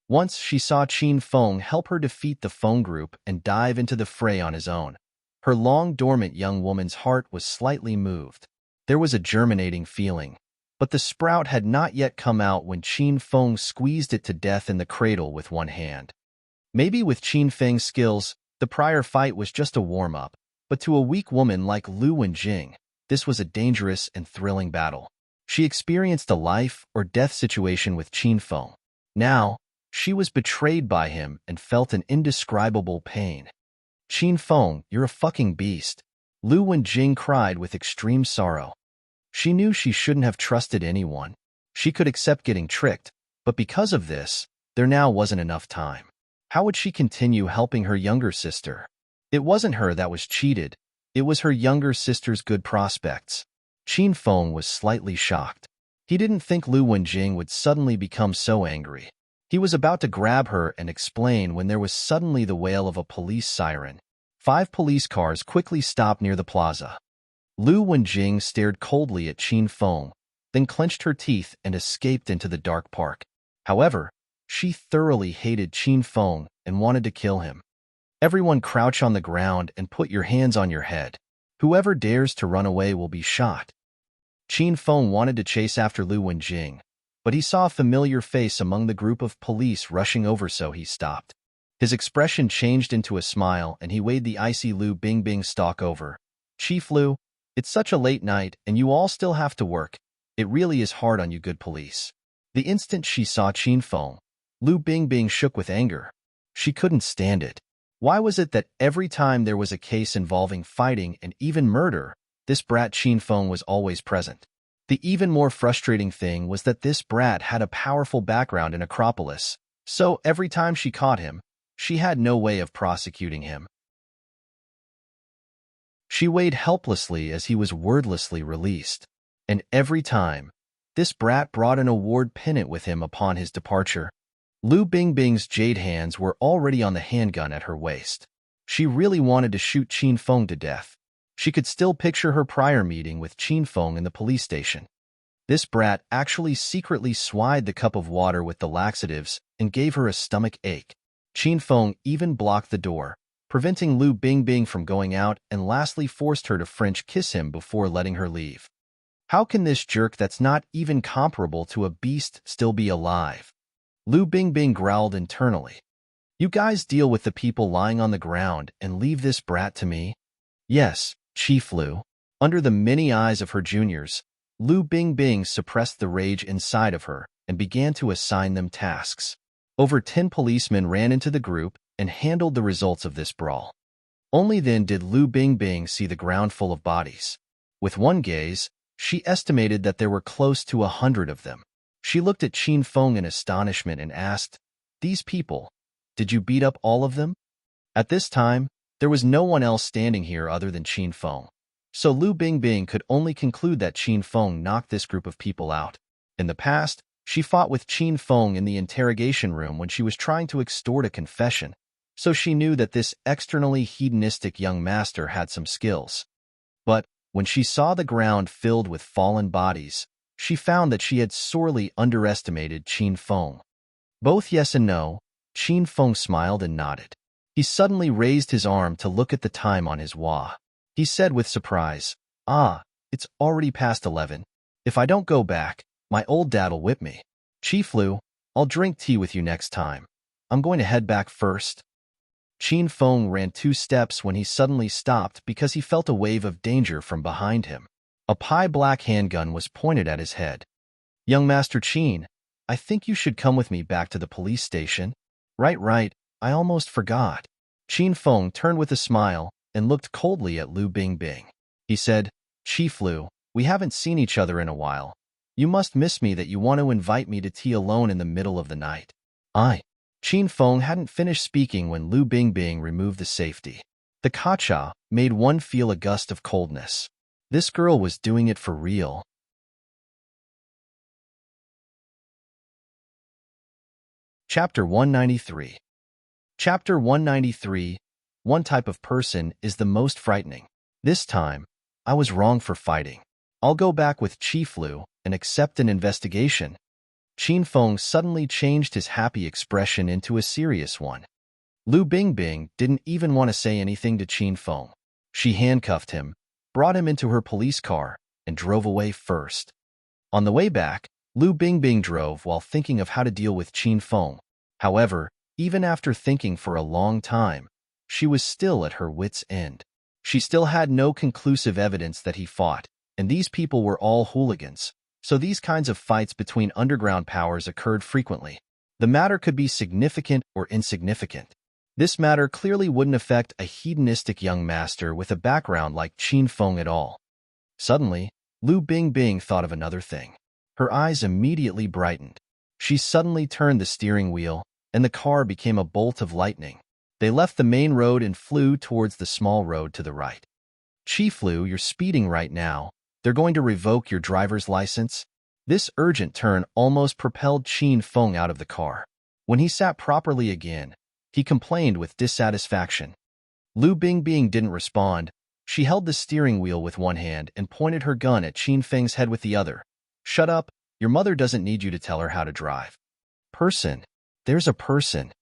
Once she saw Qin Feng help her defeat the phone group and dive into the fray on his own. Her long-dormant young woman's heart was slightly moved. There was a germinating feeling, but the sprout had not yet come out when Qin Feng squeezed it to death in the cradle with one hand. Maybe with Qin Feng's skills, the prior fight was just a warm-up, but to a weak woman like Lu Wenjing, this was a dangerous and thrilling battle. She experienced a life-or-death situation with Qin Feng. Now, she was betrayed by him and felt an indescribable pain. Qin Feng, you're a fucking beast. Lu Wenjing cried with extreme sorrow. She knew she shouldn't have trusted anyone. She could accept getting tricked, but because of this, there now wasn't enough time. How would she continue helping her younger sister? It wasn't her that was cheated. It was her younger sister's good prospects. Qin Feng was slightly shocked. He didn't think Lu Wenjing would suddenly become so angry. He was about to grab her and explain when there was suddenly the wail of a police siren. 5 police cars quickly stopped near the plaza. Lu Wenjing stared coldly at Qin Feng, then clenched her teeth and escaped into the dark park. However, she thoroughly hated Qin Feng and wanted to kill him. Everyone crouch on the ground and put your hands on your head. Whoever dares to run away will be shot. Qin Feng wanted to chase after Lu Wenjing, but he saw a familiar face among the group of police rushing over, so he stopped. His expression changed into a smile and he waved the icy Lu Bingbing stalk over. Chief Lu, it's such a late night and you all still have to work. It really is hard on you good police. The instant she saw Qin Feng, Lu Bingbing shook with anger. She couldn't stand it. Why was it that every time there was a case involving fighting and even murder, this brat Qin Feng was always present? The even more frustrating thing was that this brat had a powerful background in Acropolis, so every time she caught him, she had no way of prosecuting him. She weighed helplessly as he was wordlessly released, and every time, this brat brought an award pennant with him upon his departure. Lu Bingbing's jade hands were already on the handgun at her waist. She really wanted to shoot Qin Feng to death. She could still picture her prior meeting with Qin Feng in the police station. This brat actually secretly swallowed the cup of water with the laxatives and gave her a stomach ache. Qin Feng even blocked the door, preventing Lu Bingbing from going out, and lastly forced her to French kiss him before letting her leave. How can this jerk that's not even comparable to a beast still be alive? Lu Bingbing growled internally. You guys deal with the people lying on the ground and leave this brat to me? Yes, Chief Lu. Under the many eyes of her juniors, Lu Bingbing suppressed the rage inside of her and began to assign them tasks. Over 10 policemen ran into the group and handled the results of this brawl. Only then did Lu Bingbing see the ground full of bodies. With one gaze, she estimated that there were close to 100 of them. She looked at Qin Feng in astonishment and asked, "These people, did you beat up all of them?" At this time, there was no one else standing here other than Qin Feng, so Lu Bingbing could only conclude that Qin Feng knocked this group of people out. In the past, She fought with Qin Feng in the interrogation room when she was trying to extort a confession, so she knew that this externally hedonistic young master had some skills. But when she saw the ground filled with fallen bodies, she found that she had sorely underestimated Qin Feng. Both yes and no, Qin Feng smiled and nodded. He suddenly raised his arm to look at the time on his wa. He said with surprise, "Ah, it's already past 11. If I don't go back, my old dad'll whip me. Chief Lu, I'll drink tea with you next time. I'm going to head back first." Qin Feng ran 2 steps when he suddenly stopped because he felt a wave of danger from behind him. A pie-black handgun was pointed at his head. "Young Master Qin, I think you should come with me back to the police station." Right, I almost forgot." Qin Feng turned with a smile and looked coldly at Lu Bingbing. He said, "Chief Lu, we haven't seen each other in a while. You must miss me that you want to invite me to tea alone in the middle of the night." Qin Feng hadn't finished speaking when Lu Bingbing removed the safety. The kacha made one feel a gust of coldness. This girl was doing it for real. Chapter 193. Chapter 193. One type of person is the most frightening. This time, I was wrong for fighting. I'll go back with Chief Lu and accept an investigation. Qin Feng suddenly changed his happy expression into a serious one. Lu Bingbing didn't even want to say anything to Qin Feng. She handcuffed him, brought him into her police car, and drove away first. On the way back, Lu Bingbing drove while thinking of how to deal with Qin Feng. However, even after thinking for a long time, she was still at her wits' end. She still had no conclusive evidence that he fought, and these people were all hooligans. So these kinds of fights between underground powers occurred frequently. The matter could be significant or insignificant. This matter clearly wouldn't affect a hedonistic young master with a background like Qin Feng at all. Suddenly, Lu Bingbing thought of another thing. Her eyes immediately brightened. She suddenly turned the steering wheel, and the car became a bolt of lightning. They left the main road and flew towards the small road to the right. "Chief Lu, you're speeding right now. They're going to revoke your driver's license." This urgent turn almost propelled Qin Feng out of the car. When he sat properly again, he complained with dissatisfaction. Lu Bingbing didn't respond. She held the steering wheel with one hand and pointed her gun at Qin Feng's head with the other. "Shut up. Your mother doesn't need you to tell her how to drive." "Person. There's a person."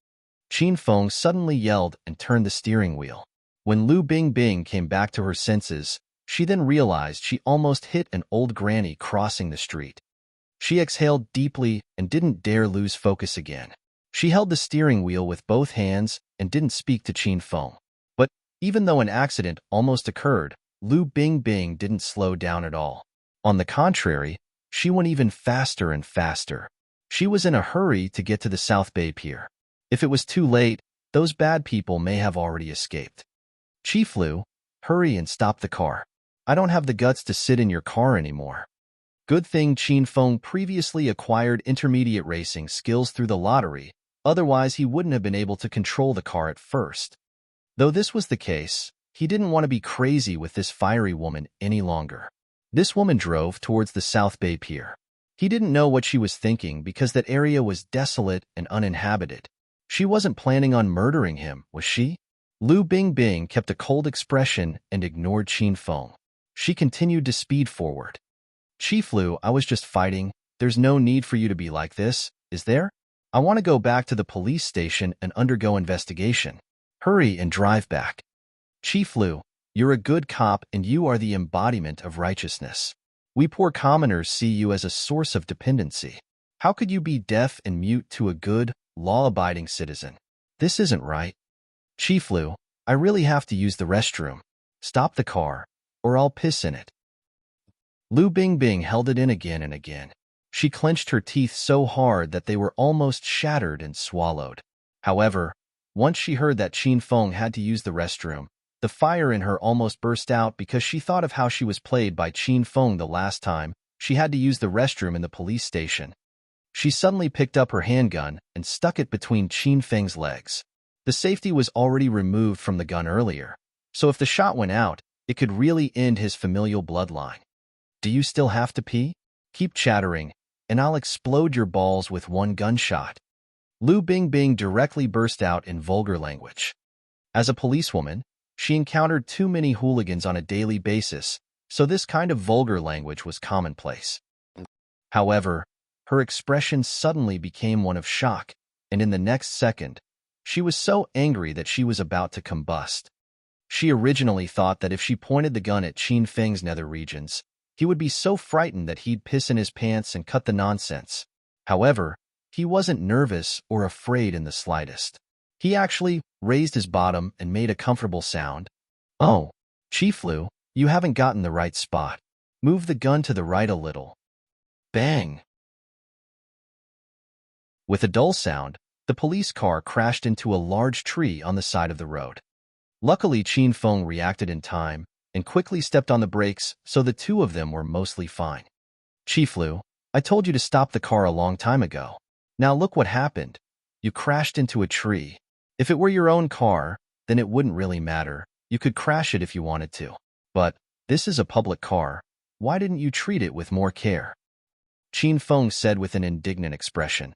Qin Feng suddenly yelled and turned the steering wheel. When Lu Bingbing came back to her senses, she then realized she almost hit an old granny crossing the street. She exhaled deeply and didn't dare lose focus again. She held the steering wheel with both hands and didn't speak to Qin Feng. But even though an accident almost occurred, Lu Bingbing didn't slow down at all. On the contrary, she went even faster and faster. She was in a hurry to get to the South Bay Pier. If it was too late, those bad people may have already escaped. "Chief Lu, hurry and stop the car. I don't have the guts to sit in your car anymore." Good thing Qin Feng previously acquired intermediate racing skills through the lottery, otherwise he wouldn't have been able to control the car at first. Though this was the case, he didn't want to be crazy with this fiery woman any longer. This woman drove towards the South Bay Pier. He didn't know what she was thinking because that area was desolate and uninhabited. She wasn't planning on murdering him, was she? Lu Bingbing kept a cold expression and ignored Qin Feng. She continued to speed forward. "Chief Lu, I was just fighting. There's no need for you to be like this, is there? I want to go back to the police station and undergo investigation. Hurry and drive back." "Chief Lu, you're a good cop and you are the embodiment of righteousness. We poor commoners see you as a source of dependency. How could you be deaf and mute to a good, law-abiding citizen? This isn't right." "Chief Lu, I really have to use the restroom. Stop the car, or I'll piss in it." Lu Bingbing held it in again and again. She clenched her teeth so hard that they were almost shattered and swallowed. However, once she heard that Qin Feng had to use the restroom, the fire in her almost burst out because she thought of how she was played by Qin Feng the last time she had to use the restroom in the police station. She suddenly picked up her handgun and stuck it between Qin Feng's legs. The safety was already removed from the gun earlier, so if the shot went out, it could really end his familial bloodline. "Do you still have to pee? Keep chattering. and I'll explode your balls with one gunshot." Lu Bingbing directly burst out in vulgar language. As a policewoman, she encountered too many hooligans on a daily basis, so this kind of vulgar language was commonplace. However, her expression suddenly became one of shock, and in the next second, she was so angry that she was about to combust. She originally thought that if she pointed the gun at Qin Feng's nether regions, he would be so frightened that he'd piss in his pants and cut the nonsense. However, he wasn't nervous or afraid in the slightest. He actually raised his bottom and made a comfortable sound. "Oh, Chief Lu, you haven't gotten the right spot. Move the gun to the right a little." Bang! With a dull sound, the police car crashed into a large tree on the side of the road. Luckily, Qin Feng reacted in time and quickly stepped on the brakes, so the two of them were mostly fine. "Chief Lu, I told you to stop the car a long time ago. Now look what happened. You crashed into a tree. If it were your own car, then it wouldn't really matter. You could crash it if you wanted to. But this is a public car. Why didn't you treat it with more care?" Qin Feng said with an indignant expression.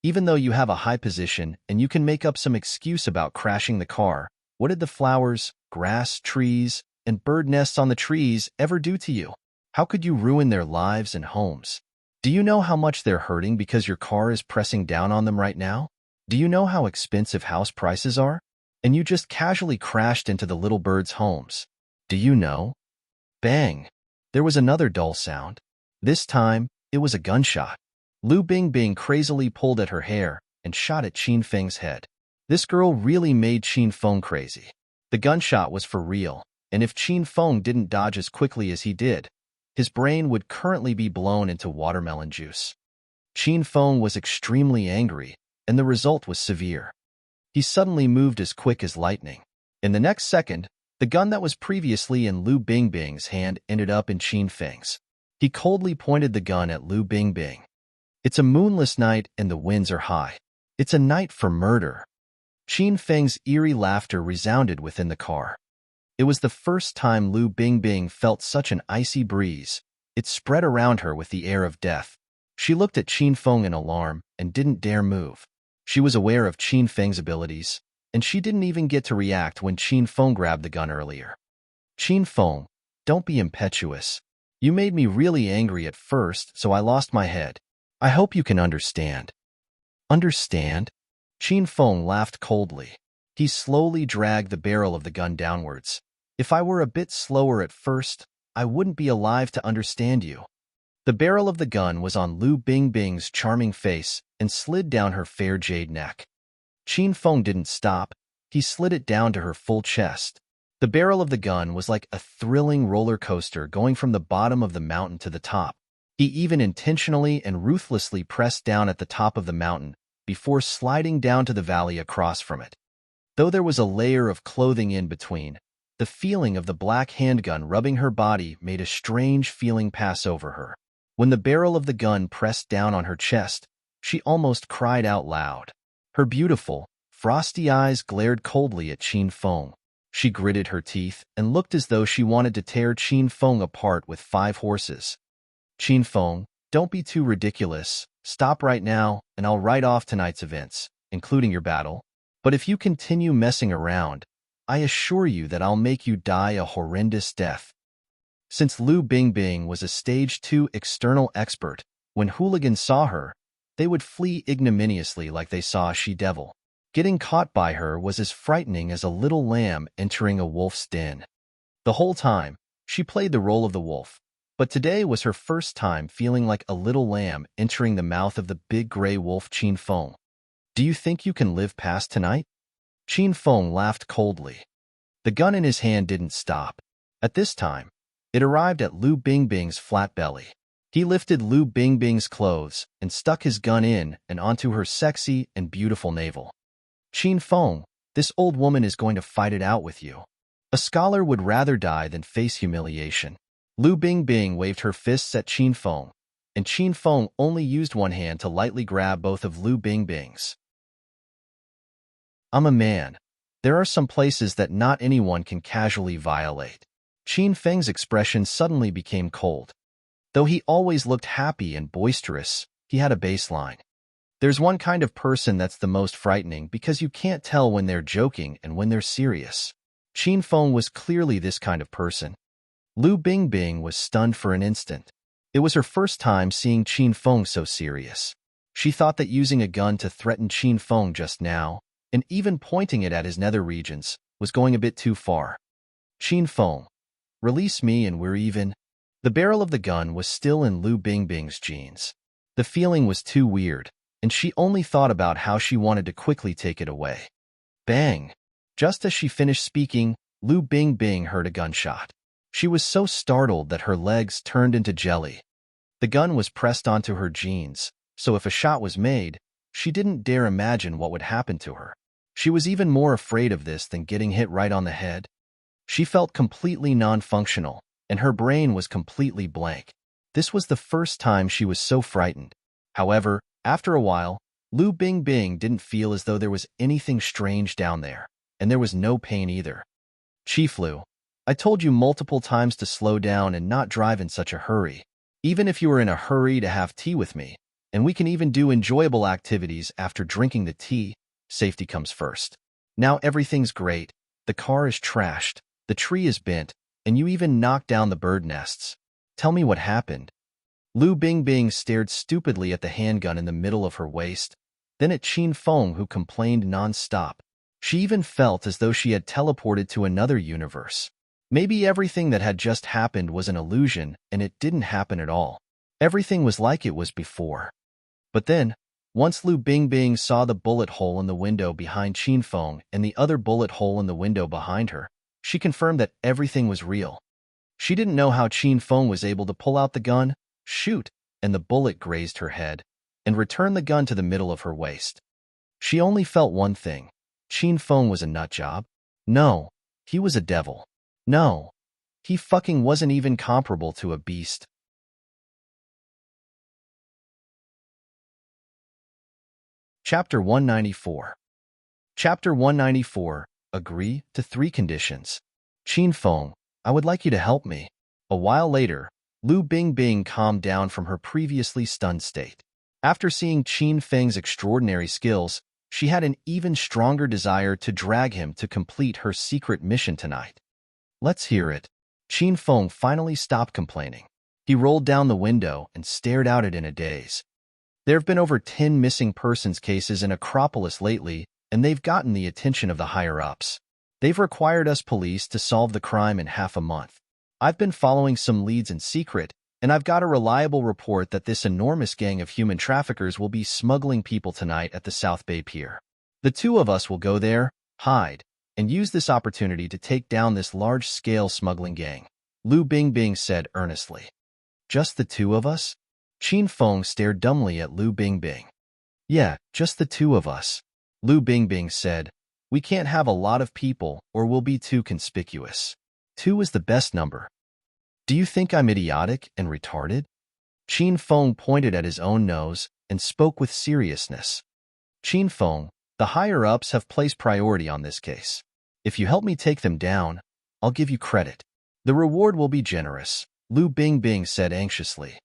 "Even though you have a high position and you can make up some excuse about crashing the car, what did the flowers, grass, trees, and bird nests on the trees ever do to you? How could you ruin their lives and homes? Do you know how much they're hurting because your car is pressing down on them right now? Do you know how expensive house prices are? And you just casually crashed into the little birds' homes. Do you know?" Bang! There was another dull sound. This time, it was a gunshot. Lu Bingbing crazily pulled at her hair and shot at Qin Feng's head. This girl really made Qin Feng crazy. The gunshot was for real, and if Qin Feng didn't dodge as quickly as he did, his brain would currently be blown into watermelon juice. Qin Feng was extremely angry, and the result was severe. He suddenly moved as quick as lightning. In the next second, the gun that was previously in Lu Bingbing's hand ended up in Qin Feng's. He coldly pointed the gun at Lu Bingbing. "It's a moonless night and the winds are high. It's a night for murder." Qin Feng's eerie laughter resounded within the car. It was the first time Lu Bingbing felt such an icy breeze. It spread around her with the air of death. She looked at Qin Feng in alarm and didn't dare move. She was aware of Qin Feng's abilities, and she didn't even get to react when Qin Feng grabbed the gun earlier. "Qin Feng, don't be impetuous. You made me really angry at first, so I lost my head. I hope you can understand." "Understand?" Qin Feng laughed coldly. He slowly dragged the barrel of the gun downwards. "If I were a bit slower at first, I wouldn't be alive to understand you." The barrel of the gun was on Lu Bingbing's charming face and slid down her fair jade neck. Qin Feng didn't stop. He slid it down to her full chest. The barrel of the gun was like a thrilling roller coaster going from the bottom of the mountain to the top. He even intentionally and ruthlessly pressed down at the top of the mountain before sliding down to the valley across from it. Though there was a layer of clothing in between, the feeling of the black handgun rubbing her body made a strange feeling pass over her. When the barrel of the gun pressed down on her chest, she almost cried out loud. Her beautiful, frosty eyes glared coldly at Qin Feng. She gritted her teeth and looked as though she wanted to tear Qin Feng apart with 5 horses. "Qin Feng, don't be too ridiculous. Stop right now, and I'll write off tonight's events, including your battle. But if you continue messing around, I assure you that I'll make you die a horrendous death." Since Lu Bingbing was a Stage 2 external expert, when hooligans saw her, they would flee ignominiously like they saw a she-devil. Getting caught by her was as frightening as a little lamb entering a wolf's den. The whole time, she played the role of the wolf, but today was her first time feeling like a little lamb entering the mouth of the big gray wolf Qin Feng. "Do you think you can live past tonight?" Qin Feng laughed coldly. The gun in his hand didn't stop. At this time, it arrived at Lu Bingbing's flat belly. He lifted Lu Bingbing's clothes and stuck his gun in and onto her sexy and beautiful navel. "Qin Feng, this old woman is going to fight it out with you. A scholar would rather die than face humiliation." Lu Bingbing waved her fists at Qin Feng, and Qin Feng only used one hand to lightly grab both of Lu Bingbing's. "I'm a man. There are some places that not anyone can casually violate." Qin Feng's expression suddenly became cold. Though he always looked happy and boisterous, he had a baseline. There's one kind of person that's the most frightening because you can't tell when they're joking and when they're serious. Qin Feng was clearly this kind of person. Lu Bingbing was stunned for an instant. It was her first time seeing Qin Feng so serious. She thought that using a gun to threaten Qin Feng just now, and even pointing it at his nether regions, was going a bit too far. Qin Feng, release me and we're even. The barrel of the gun was still in Lu Bingbing's jeans. The feeling was too weird, and she only thought about how she wanted to quickly take it away. Bang! Just as she finished speaking, Lu Bingbing heard a gunshot. She was so startled that her legs turned into jelly. The gun was pressed onto her jeans, so if a shot was made, she didn't dare imagine what would happen to her. She was even more afraid of this than getting hit right on the head. She felt completely non-functional, and her brain was completely blank. This was the first time she was so frightened. However, after a while, Lu Bingbing didn't feel as though there was anything strange down there, and there was no pain either. Chief Lu, I told you multiple times to slow down and not drive in such a hurry. Even if you were in a hurry to have tea with me, and we can even do enjoyable activities after drinking the tea, safety comes first. Now everything's great, the car is trashed, the tree is bent, and you even knocked down the bird nests. Tell me what happened. Lu Bingbing stared stupidly at the handgun in the middle of her waist, then at Qin Feng, who complained non-stop. She even felt as though she had teleported to another universe. Maybe everything that had just happened was an illusion, and it didn't happen at all. Everything was like it was before. But then, once Lu Bingbing saw the bullet hole in the window behind Qin Feng and the other bullet hole in the window behind her, she confirmed that everything was real. She didn't know how Qin Feng was able to pull out the gun, shoot, and the bullet grazed her head, and return the gun to the middle of her waist. She only felt one thing. Qin Feng was a nutjob. No, he was a devil. No, he fucking wasn't even comparable to a beast. Chapter 194. Chapter 194. Agree to 3 conditions. Qin Feng, I would like you to help me. A while later, Lu Bingbing calmed down from her previously stunned state. After seeing Qin Feng's extraordinary skills, she had an even stronger desire to drag him to complete her secret mission tonight. Let's hear it. Qin Feng finally stopped complaining. He rolled down the window and stared out it in a daze. There have been over 10 missing persons cases in Acropolis lately, and they've gotten the attention of the higher-ups. They've required us police to solve the crime in half a month. I've been following some leads in secret, and I've got a reliable report that this enormous gang of human traffickers will be smuggling people tonight at the South Bay Pier. The 2 of us will go there, hide, and use this opportunity to take down this large-scale smuggling gang, Lu Bingbing said earnestly. Just the 2 of us? Qin Feng stared dumbly at Lu Bingbing. Yeah, just the 2 of us. Lu Bingbing said, we can't have a lot of people or we'll be too conspicuous. 2 is the best number. Do you think I'm idiotic and retarded? Qin Feng pointed at his own nose and spoke with seriousness. Qin Feng, the higher-ups have placed priority on this case. If you help me take them down, I'll give you credit. The reward will be generous, Lu Bingbing said anxiously.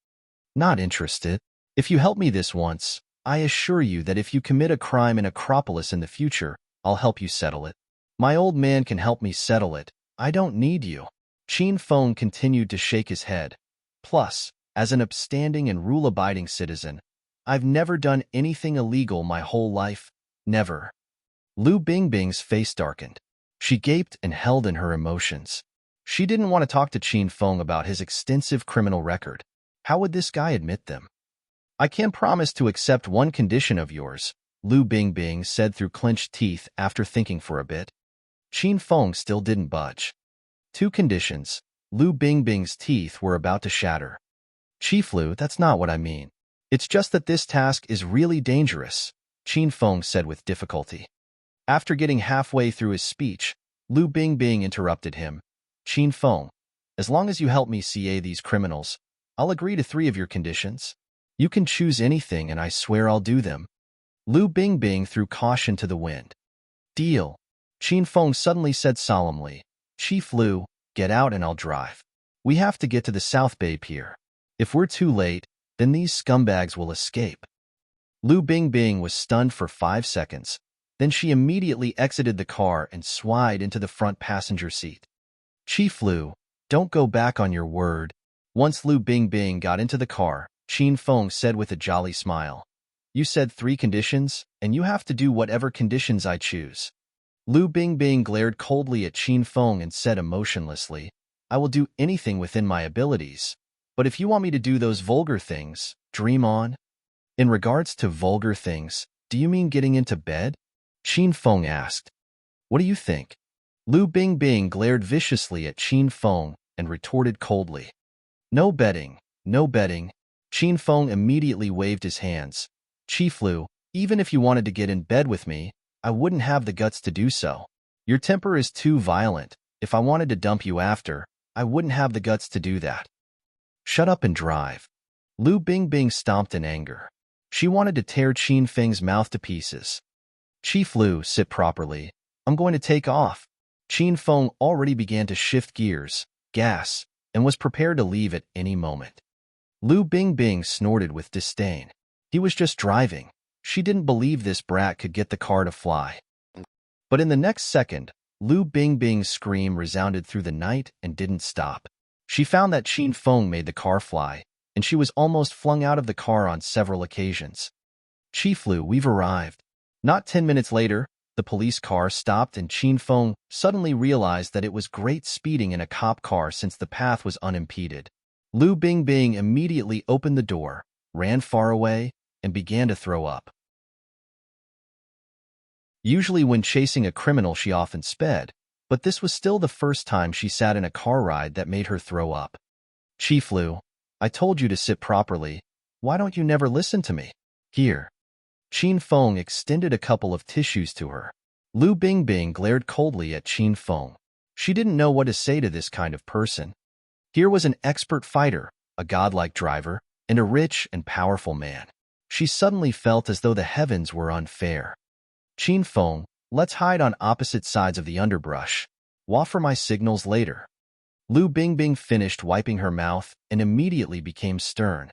Not interested. If you help me this once, I assure you that if you commit a crime in Acropolis in the future, I'll help you settle it. My old man can help me settle it. I don't need you. Qin Feng continued to shake his head. Plus, as an upstanding and rule-abiding citizen, I've never done anything illegal my whole life. Never. Lu Bingbing's face darkened. She gaped and held in her emotions. She didn't want to talk to Qin Feng about his extensive criminal record. How would this guy admit them? I can promise to accept one condition of yours, Lu Bingbing said through clenched teeth after thinking for a bit. Qin Feng still didn't budge. 2 conditions. Lu Bingbing's teeth were about to shatter. Chief Lu, that's not what I mean. It's just that this task is really dangerous, Qin Feng said with difficulty. After getting halfway through his speech, Lu Bingbing interrupted him. Qin Feng, as long as you help me CA these criminals, I'll agree to 3 of your conditions. You can choose anything and I swear I'll do them. Lu Bingbing threw caution to the wind. Deal. Qin Feng suddenly said solemnly. Chief Lu, get out and I'll drive. We have to get to the South Bay Pier. If we're too late, then these scumbags will escape. Lu Bingbing was stunned for 5 seconds. Then she immediately exited the car and swayed into the front passenger seat. Chief Lu, don't go back on your word. Once Lu Bingbing got into the car, Qin Feng said with a jolly smile. You said 3 conditions, and you have to do whatever conditions I choose. Lu Bingbing glared coldly at Qin Feng and said emotionlessly, I will do anything within my abilities. But if you want me to do those vulgar things, dream on. In regards to vulgar things, do you mean getting into bed? Qin Feng asked. What do you think? Lu Bingbing glared viciously at Qin Feng and retorted coldly. No betting, no betting. Qin Feng immediately waved his hands. Chief Lu, even if you wanted to get in bed with me, I wouldn't have the guts to do so. Your temper is too violent. If I wanted to dump you after, I wouldn't have the guts to do that. Shut up and drive. Lu Bingbing stomped in anger. She wanted to tear Qin Feng's mouth to pieces. Chief Lu, sit properly. I'm going to take off. Qin Feng already began to shift gears, gas, and was prepared to leave at any moment. Lu Bingbing snorted with disdain. He was just driving. She didn't believe this brat could get the car to fly. But in the next second, Lu Bingbing's scream resounded through the night and didn't stop. She found that Qin Feng made the car fly, and she was almost flung out of the car on several occasions. Chief Lu, we've arrived. Not 10 minutes later, the police car stopped and Qin Feng suddenly realized that it was great speeding in a cop car since the path was unimpeded. Lu Bingbing immediately opened the door, ran far away, and began to throw up. Usually when chasing a criminal she often sped, but this was still the first time she sat in a car ride that made her throw up. Chief Lu, I told you to sit properly. Why don't you never listen to me? Here. Qin Feng extended a couple of tissues to her. Lu Bingbing glared coldly at Qin Feng. She didn't know what to say to this kind of person. Here was an expert fighter, a godlike driver, and a rich and powerful man. She suddenly felt as though the heavens were unfair. Qin Feng, let's hide on opposite sides of the underbrush. Wait for my signals later. Lu Bingbing finished wiping her mouth and immediately became stern.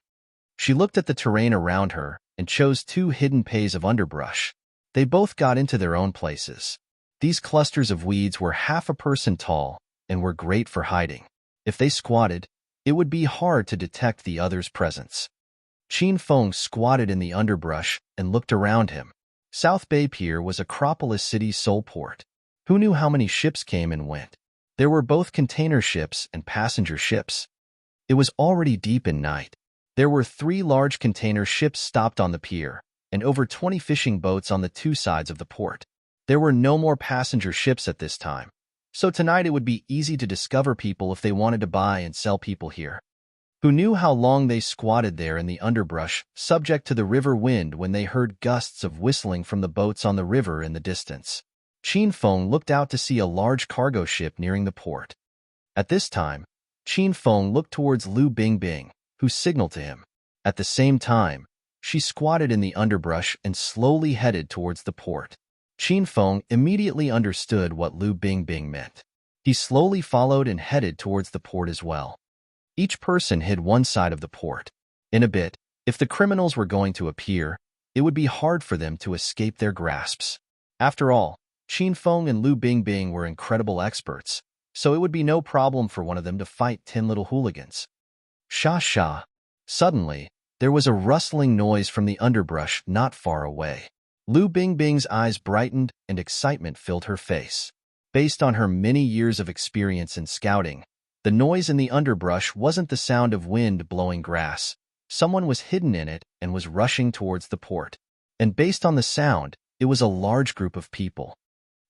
She looked at the terrain around her and chose 2 hidden pays of underbrush. They both got into their own places. These clusters of weeds were half a person tall and were great for hiding. If they squatted, it would be hard to detect the other's presence. Qin Feng squatted in the underbrush and looked around him. South Bay Pier was Acropolis City's sole port. Who knew how many ships came and went? There were both container ships and passenger ships. It was already deep in night. There were 3 large container ships stopped on the pier, and over 20 fishing boats on the 2 sides of the port. There were no more passenger ships at this time, so tonight it would be easy to discover people if they wanted to buy and sell people here. Who knew how long they squatted there in the underbrush, subject to the river wind when they heard gusts of whistling from the boats on the river in the distance. Qin Feng looked out to see a large cargo ship nearing the port. At this time, Qin Feng looked towards Lu Bingbing, who signaled to him. At the same time, she squatted in the underbrush and slowly headed towards the port. Qin Feng immediately understood what Lu Bingbing meant. He slowly followed and headed towards the port as well. Each person hid one side of the port. In a bit, if the criminals were going to appear, it would be hard for them to escape their grasps. After all, Qin Feng and Lu Bingbing were incredible experts, so it would be no problem for one of them to fight 10 little hooligans. Sha sha. Suddenly, there was a rustling noise from the underbrush not far away. Lu Bingbing's eyes brightened and excitement filled her face. Based on her many years of experience in scouting, the noise in the underbrush wasn't the sound of wind blowing grass. Someone was hidden in it and was rushing towards the port. And based on the sound, it was a large group of people.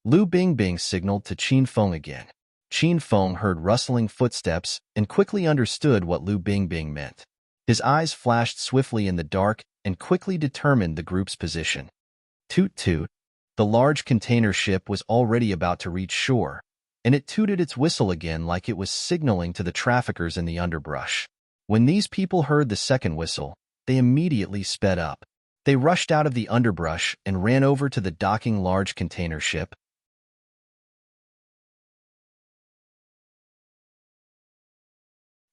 Lu Bingbing signaled to Qin Feng again. Qin Feng heard rustling footsteps and quickly understood what Lu Bingbing meant. His eyes flashed swiftly in the dark and quickly determined the group's position. Toot toot. The large container ship was already about to reach shore, and it tooted its whistle again like it was signaling to the traffickers in the underbrush. When these people heard the second whistle, they immediately sped up. They rushed out of the underbrush and ran over to the docking large container ship.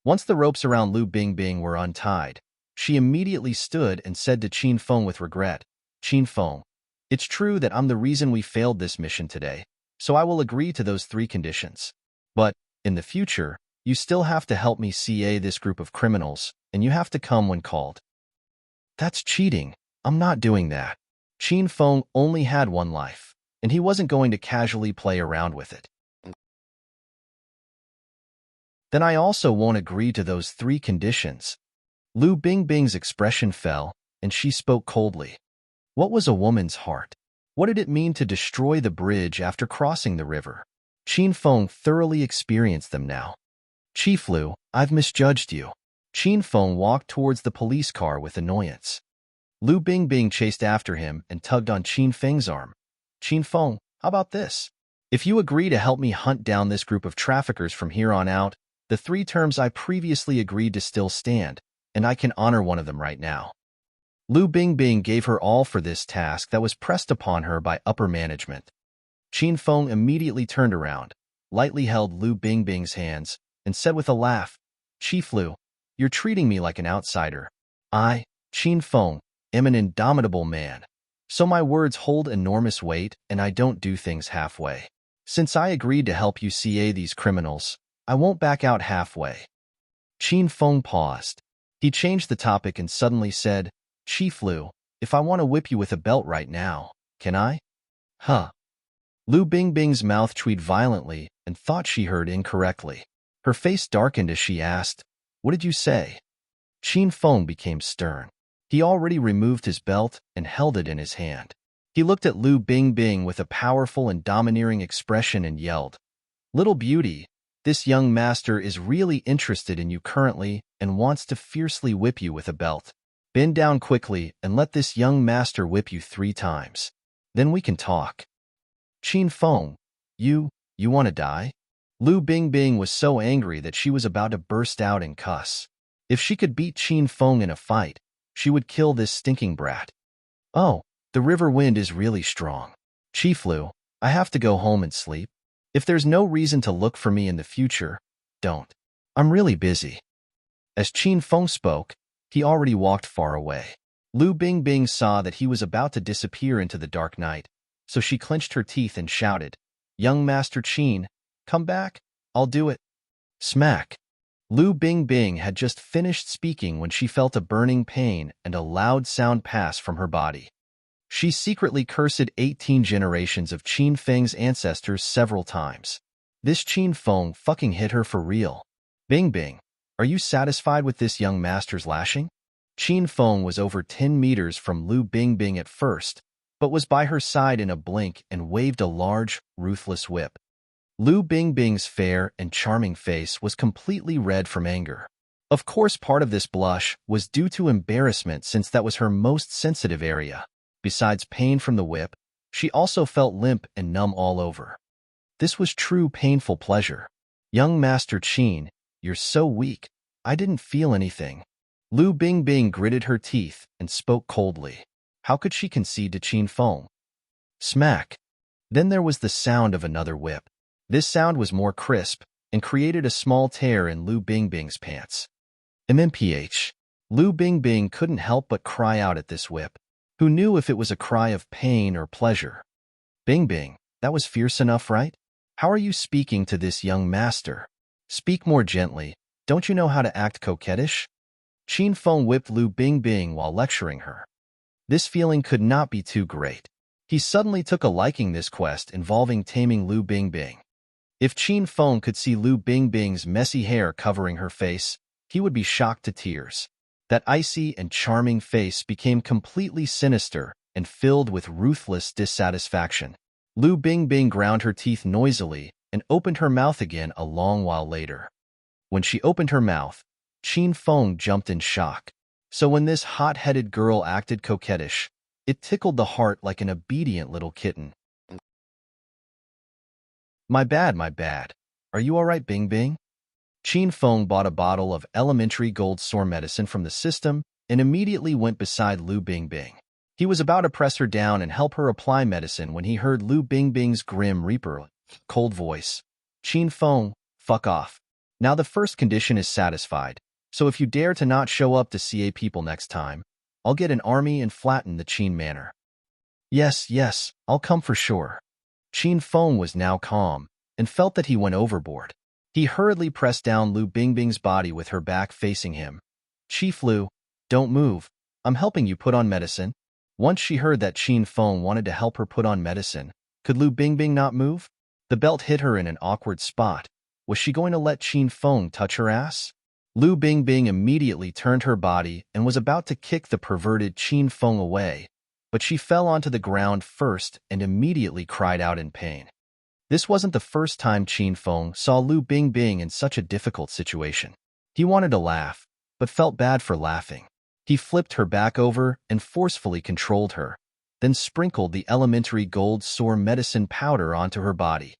Once the ropes around Lu Bingbing were untied, she immediately stood and said to Qin Feng with regret, "Qin Feng, it's true that I'm the reason we failed this mission today, so I will agree to those 3 conditions. But, in the future, you still have to help me CA this group of criminals, and you have to come when called." "That's cheating. I'm not doing that." Qin Feng only had one life, and he wasn't going to casually play around with it. "Then I also won't agree to those 3 conditions." Lu Bingbing's expression fell, and she spoke coldly. What was a woman's heart? What did it mean to destroy the bridge after crossing the river? Qin Feng thoroughly experienced them now. "Chief Lu, I've misjudged you." Qin Feng walked towards the police car with annoyance. Lu Bingbing chased after him and tugged on Qin Feng's arm. "Qin Feng, how about this? If you agree to help me hunt down this group of traffickers from here on out, the 3 terms I previously agreed to still stand, and I can honor one of them right now." Lu Bingbing gave her all for this task that was pressed upon her by upper management. Qin Feng immediately turned around, lightly held Lu Bingbing's hands, and said with a laugh, "Chief Lu, you're treating me like an outsider. I, Qin Feng, am an indomitable man, so my words hold enormous weight and I don't do things halfway. Since I agreed to help you CA these criminals, I won't back out halfway." Qin Feng paused. He changed the topic and suddenly said, "Chief Lu, if I want to whip you with a belt right now, can I?" "Huh." Lu Bingbing's mouth tweaked violently and thought she heard incorrectly. Her face darkened as she asked, "What did you say?" Qin Feng became stern. He already removed his belt and held it in his hand. He looked at Lu Bingbing with a powerful and domineering expression and yelled, "Little beauty, this young master is really interested in you currently and wants to fiercely whip you with a belt. Bend down quickly and let this young master whip you 3 times. Then we can talk." "Qin Feng, you want to die?" Lu Bingbing was so angry that she was about to burst out and cuss. If she could beat Qin Feng in a fight, she would kill this stinking brat. "Oh, the river wind is really strong. Chief Lu, I have to go home and sleep. If there's no reason to look for me in the future, don't. I'm really busy." As Qin Feng spoke, he already walked far away. Lu Bingbing saw that he was about to disappear into the dark night, so she clenched her teeth and shouted, "Young Master Qin, come back, I'll do it." Smack! Lu Bingbing had just finished speaking when she felt a burning pain and a loud sound pass from her body. She secretly cursed 18 generations of Qin Feng's ancestors several times. This Qin Feng fucking hit her for real. "Bingbing, are you satisfied with this young master's lashing?" Qin Feng was over 10 meters from Lu Bingbing at first, but was by her side in a blink and waved a large, ruthless whip. Lu Bingbing's fair and charming face was completely red from anger. Of course, part of this blush was due to embarrassment since that was her most sensitive area. Besides pain from the whip, she also felt limp and numb all over. This was true painful pleasure. "Young Master Qin, you're so weak. I didn't feel anything." Lu Bingbing gritted her teeth and spoke coldly. How could she concede to Qin Feng? Smack! Then there was the sound of another whip. This sound was more crisp and created a small tear in Lu Bingbing's pants. MMPH. Lu Bingbing couldn't help but cry out at this whip. Who knew if it was a cry of pain or pleasure? "Bingbing, that was fierce enough, right? How are you speaking to this young master? Speak more gently. Don't you know how to act coquettish?" Qin Feng whipped Lu Bingbing while lecturing her. This feeling could not be too great. He suddenly took a liking this quest involving taming Lu Bingbing. If Qin Feng could see Lu Bingbing's messy hair covering her face, he would be shocked to tears. That icy and charming face became completely sinister and filled with ruthless dissatisfaction. Lu Bingbing ground her teeth noisily and opened her mouth again a long while later. When she opened her mouth, Qin Feng jumped in shock. So when this hot-headed girl acted coquettish, it tickled the heart like an obedient little kitten. My bad. Are you all right, Bingbing?" Qin Feng bought a bottle of elementary gold sore medicine from the system and immediately went beside Lu Bingbing. He was about to press her down and help her apply medicine when he heard Lu Bingbing's grim reaper, cold voice. "Qin Feng, fuck off. Now the first condition is satisfied, so if you dare to not show up to CA people next time, I'll get an army and flatten the Qin manor. Yes, yes, I'll come for sure. Qin Feng was now calm, and felt that he went overboard. He hurriedly pressed down Lu Bingbing's body with her back facing him. Chief Lu, don't move. I'm helping you put on medicine. Once she heard that Qin Feng wanted to help her put on medicine, could Lu Bingbing not move? The belt hit her in an awkward spot. Was she going to let Qin Feng touch her ass? Lu Bingbing immediately turned her body and was about to kick the perverted Qin Feng away, but she fell onto the ground first and immediately cried out in pain. This wasn't the first time Qin Feng saw Lu Bingbing in such a difficult situation. He wanted to laugh, but felt bad for laughing. He flipped her back over and forcefully controlled her, then sprinkled the elementary gold sore medicine powder onto her body.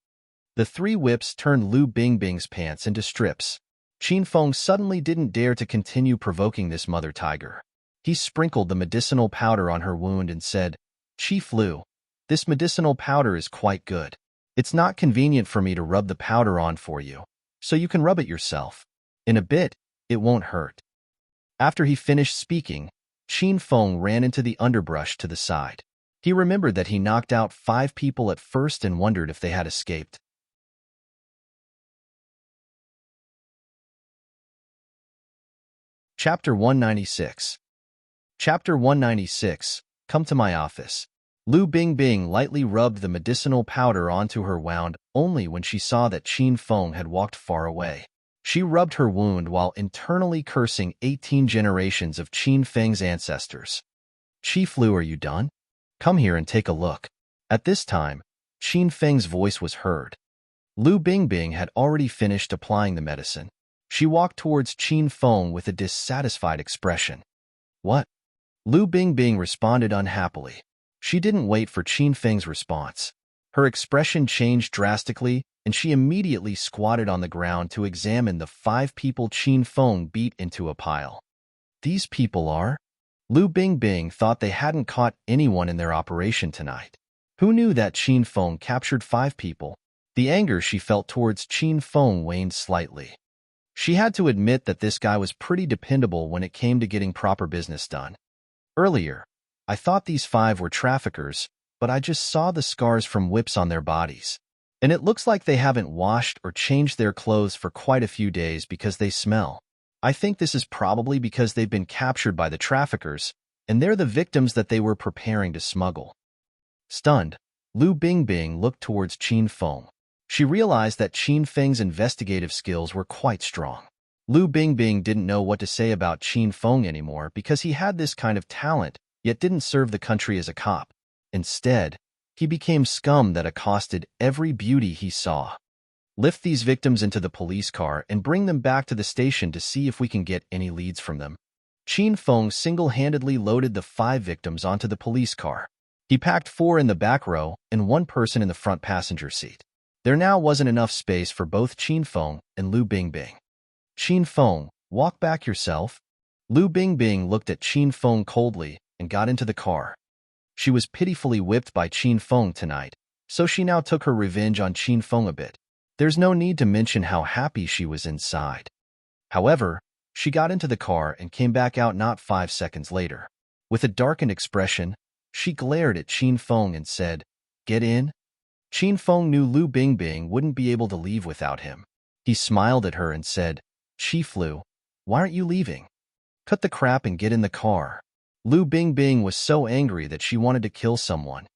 The 3 whips turned Lu Bingbing's pants into strips. Qin Feng suddenly didn't dare to continue provoking this mother tiger. He sprinkled the medicinal powder on her wound and said, Chief Lu, this medicinal powder is quite good. It's not convenient for me to rub the powder on for you, so you can rub it yourself. In a bit, it won't hurt. After he finished speaking, Qin Feng ran into the underbrush to the side. He remembered that he knocked out 5 people at first and wondered if they had escaped. Chapter 196. Chapter 196, Come to my office. Lu Bingbing lightly rubbed the medicinal powder onto her wound only when she saw that Qin Feng had walked far away. She rubbed her wound while internally cursing 18 generations of Qin Feng's ancestors. Chief Lu, are you done? Come here and take a look. At this time, Qin Feng's voice was heard. Lu Bingbing had already finished applying the medicine. She walked towards Qin Feng with a dissatisfied expression. What? Lu Bingbing responded unhappily. She didn't wait for Qin Feng's response. Her expression changed drastically, and she immediately squatted on the ground to examine the 5 people Qin Feng beat into a pile. These people are? Lu Bingbing thought they hadn't caught anyone in their operation tonight. Who knew that Qin Feng captured 5 people? The anger she felt towards Qin Feng waned slightly. She had to admit that this guy was pretty dependable when it came to getting proper business done. Earlier, I thought these 5 were traffickers, but I just saw the scars from whips on their bodies. And it looks like they haven't washed or changed their clothes for quite a few days because they smell. I think this is probably because they've been captured by the traffickers, and they're the victims that they were preparing to smuggle. Stunned, Lu Bingbing looked towards Qin Feng. She realized that Qin Feng's investigative skills were quite strong. Lu Bingbing didn't know what to say about Qin Feng anymore because he had this kind of talent, yet didn't serve the country as a cop. Instead, he became scum that accosted every beauty he saw. Lift these victims into the police car and bring them back to the station to see if we can get any leads from them. Qin Feng single-handedly loaded the 5 victims onto the police car. He packed 4 in the back row and 1 person in the front passenger seat. There now wasn't enough space for both Qin Feng and Lu Bingbing. Qin Feng, walk back yourself. Lu Bingbing looked at Qin Feng coldly and got into the car. She was pitifully whipped by Qin Feng tonight, so she now took her revenge on Qin Feng a bit. There's no need to mention how happy she was inside. However, she got into the car and came back out not 5 seconds later. With a darkened expression, she glared at Qin Feng and said, Get in? Qin Feng knew Lu Bingbing wouldn't be able to leave without him. He smiled at her and said, Chief Lu, why aren't you leaving? Cut the crap and get in the car. Lu Bingbing was so angry that she wanted to kill someone.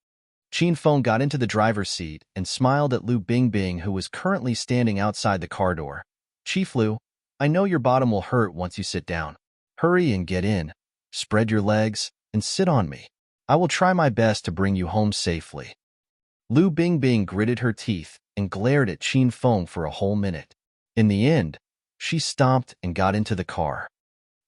Qin Feng got into the driver's seat and smiled at Lu Bingbing, who was currently standing outside the car door. Chief Lu, I know your bottom will hurt once you sit down. Hurry and get in. Spread your legs and sit on me. I will try my best to bring you home safely. Lu Bingbing gritted her teeth and glared at Qin Feng for a whole minute. In the end, she stomped and got into the car.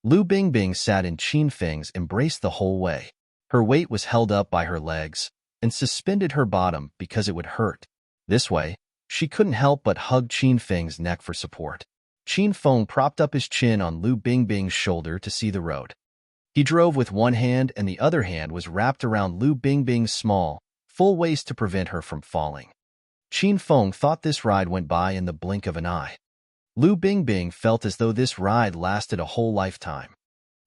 Lu Bingbing sat in Qin Feng's embrace the whole way. Her weight was held up by her legs and suspended her bottom because it would hurt. This way, she couldn't help but hug Qin Feng's neck for support. Qin Feng propped up his chin on Lu Bingbing's shoulder to see the road. He drove with one hand and the other hand was wrapped around Lu Bingbing's small, full waist to prevent her from falling. Qin Feng thought this ride went by in the blink of an eye. Lu Bingbing felt as though this ride lasted a whole lifetime.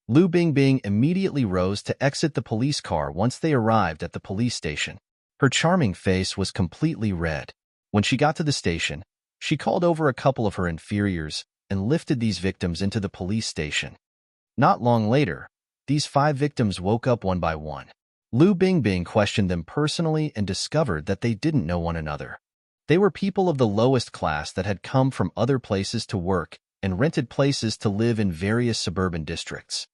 Lu Bingbing immediately rose to exit the police car once they arrived at the police station. Her charming face was completely red. When she got to the station, she called over a couple of her inferiors and lifted these victims into the police station. Not long later, these 5 victims woke up one by one. Lu Bingbing questioned them personally and discovered that they didn't know one another. They were people of the lowest class that had come from other places to work and rented places to live in various suburban districts.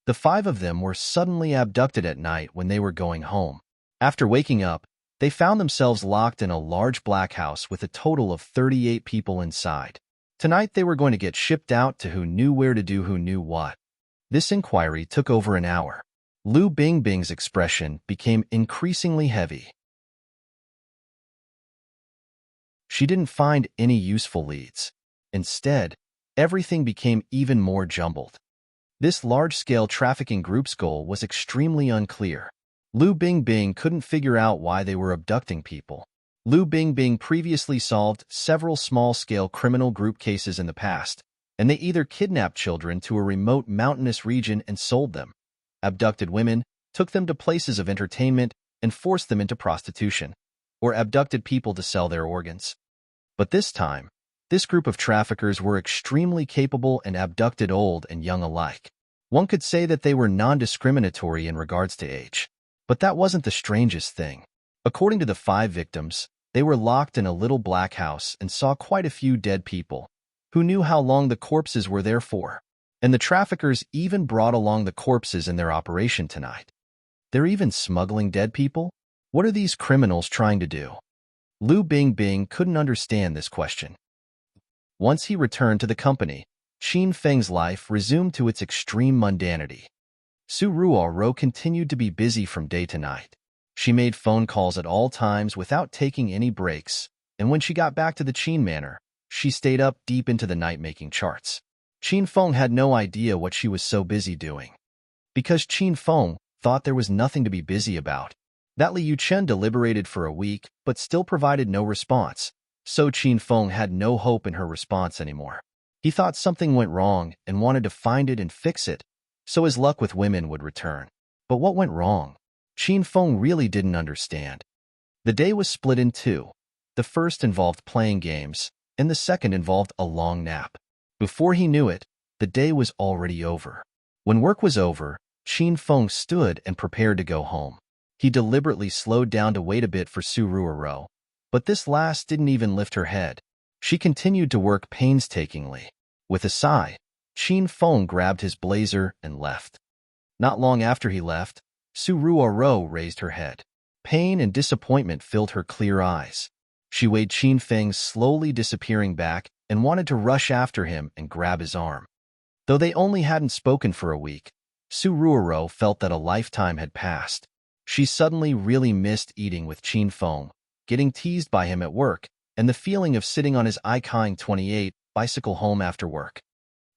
The 5 of them were suddenly abducted at night when they were going home. After waking up, they found themselves locked in a large black house with a total of 38 people inside. Tonight they were going to get shipped out to who knew where to do who knew what. This inquiry took over an hour. Lu Bingbing's expression became increasingly heavy. She didn't find any useful leads. Instead, everything became even more jumbled. This large-scale trafficking group's goal was extremely unclear. Lu Bingbing couldn't figure out why they were abducting people. Lu Bingbing previously solved several small-scale criminal group cases in the past, and they either kidnapped children to a remote mountainous region and sold them, abducted women, took them to places of entertainment, and forced them into prostitution, or abducted people to sell their organs. But this time, this group of traffickers were extremely capable and abducted old and young alike. One could say that they were non-discriminatory in regards to age. But that wasn't the strangest thing. According to the 5 victims, they were locked in a little black house and saw quite a few dead people. Who knew how long the corpses were there for? And the traffickers even brought along the corpses in their operation tonight. They're even smuggling dead people? What are these criminals trying to do? Lu Bingbing couldn't understand this question. Once he returned to the company, Qin Feng's life resumed to its extreme mundanity. Su Ruoro continued to be busy from day to night. She made phone calls at all times without taking any breaks, and when she got back to the Qin Manor, she stayed up deep into the night making charts. Qin Feng had no idea what she was so busy doing. Because Qin Feng thought there was nothing to be busy about, that Liu Chen deliberated for a week but still provided no response, so Qin Feng had no hope in her response anymore. He thought something went wrong and wanted to find it and fix it, so his luck with women would return. But what went wrong? Qin Feng really didn't understand. The day was split in 2. The first involved playing games, and the second involved a long nap. Before he knew it, the day was already over. When work was over, Qin Feng stood and prepared to go home. He deliberately slowed down to wait a bit for Su Ruoro, but this last didn't even lift her head. She continued to work painstakingly. With a sigh, Qin Feng grabbed his blazer and left. Not long after he left, Su Ruoro raised her head. Pain and disappointment filled her clear eyes. She weighed Qin Feng slowly disappearing back and wanted to rush after him and grab his arm. Though they only hadn't spoken for a week, Su Ruoro felt that a lifetime had passed. She suddenly really missed eating with Qin Feng, getting teased by him at work, and the feeling of sitting on his Icon 28 bicycle home after work.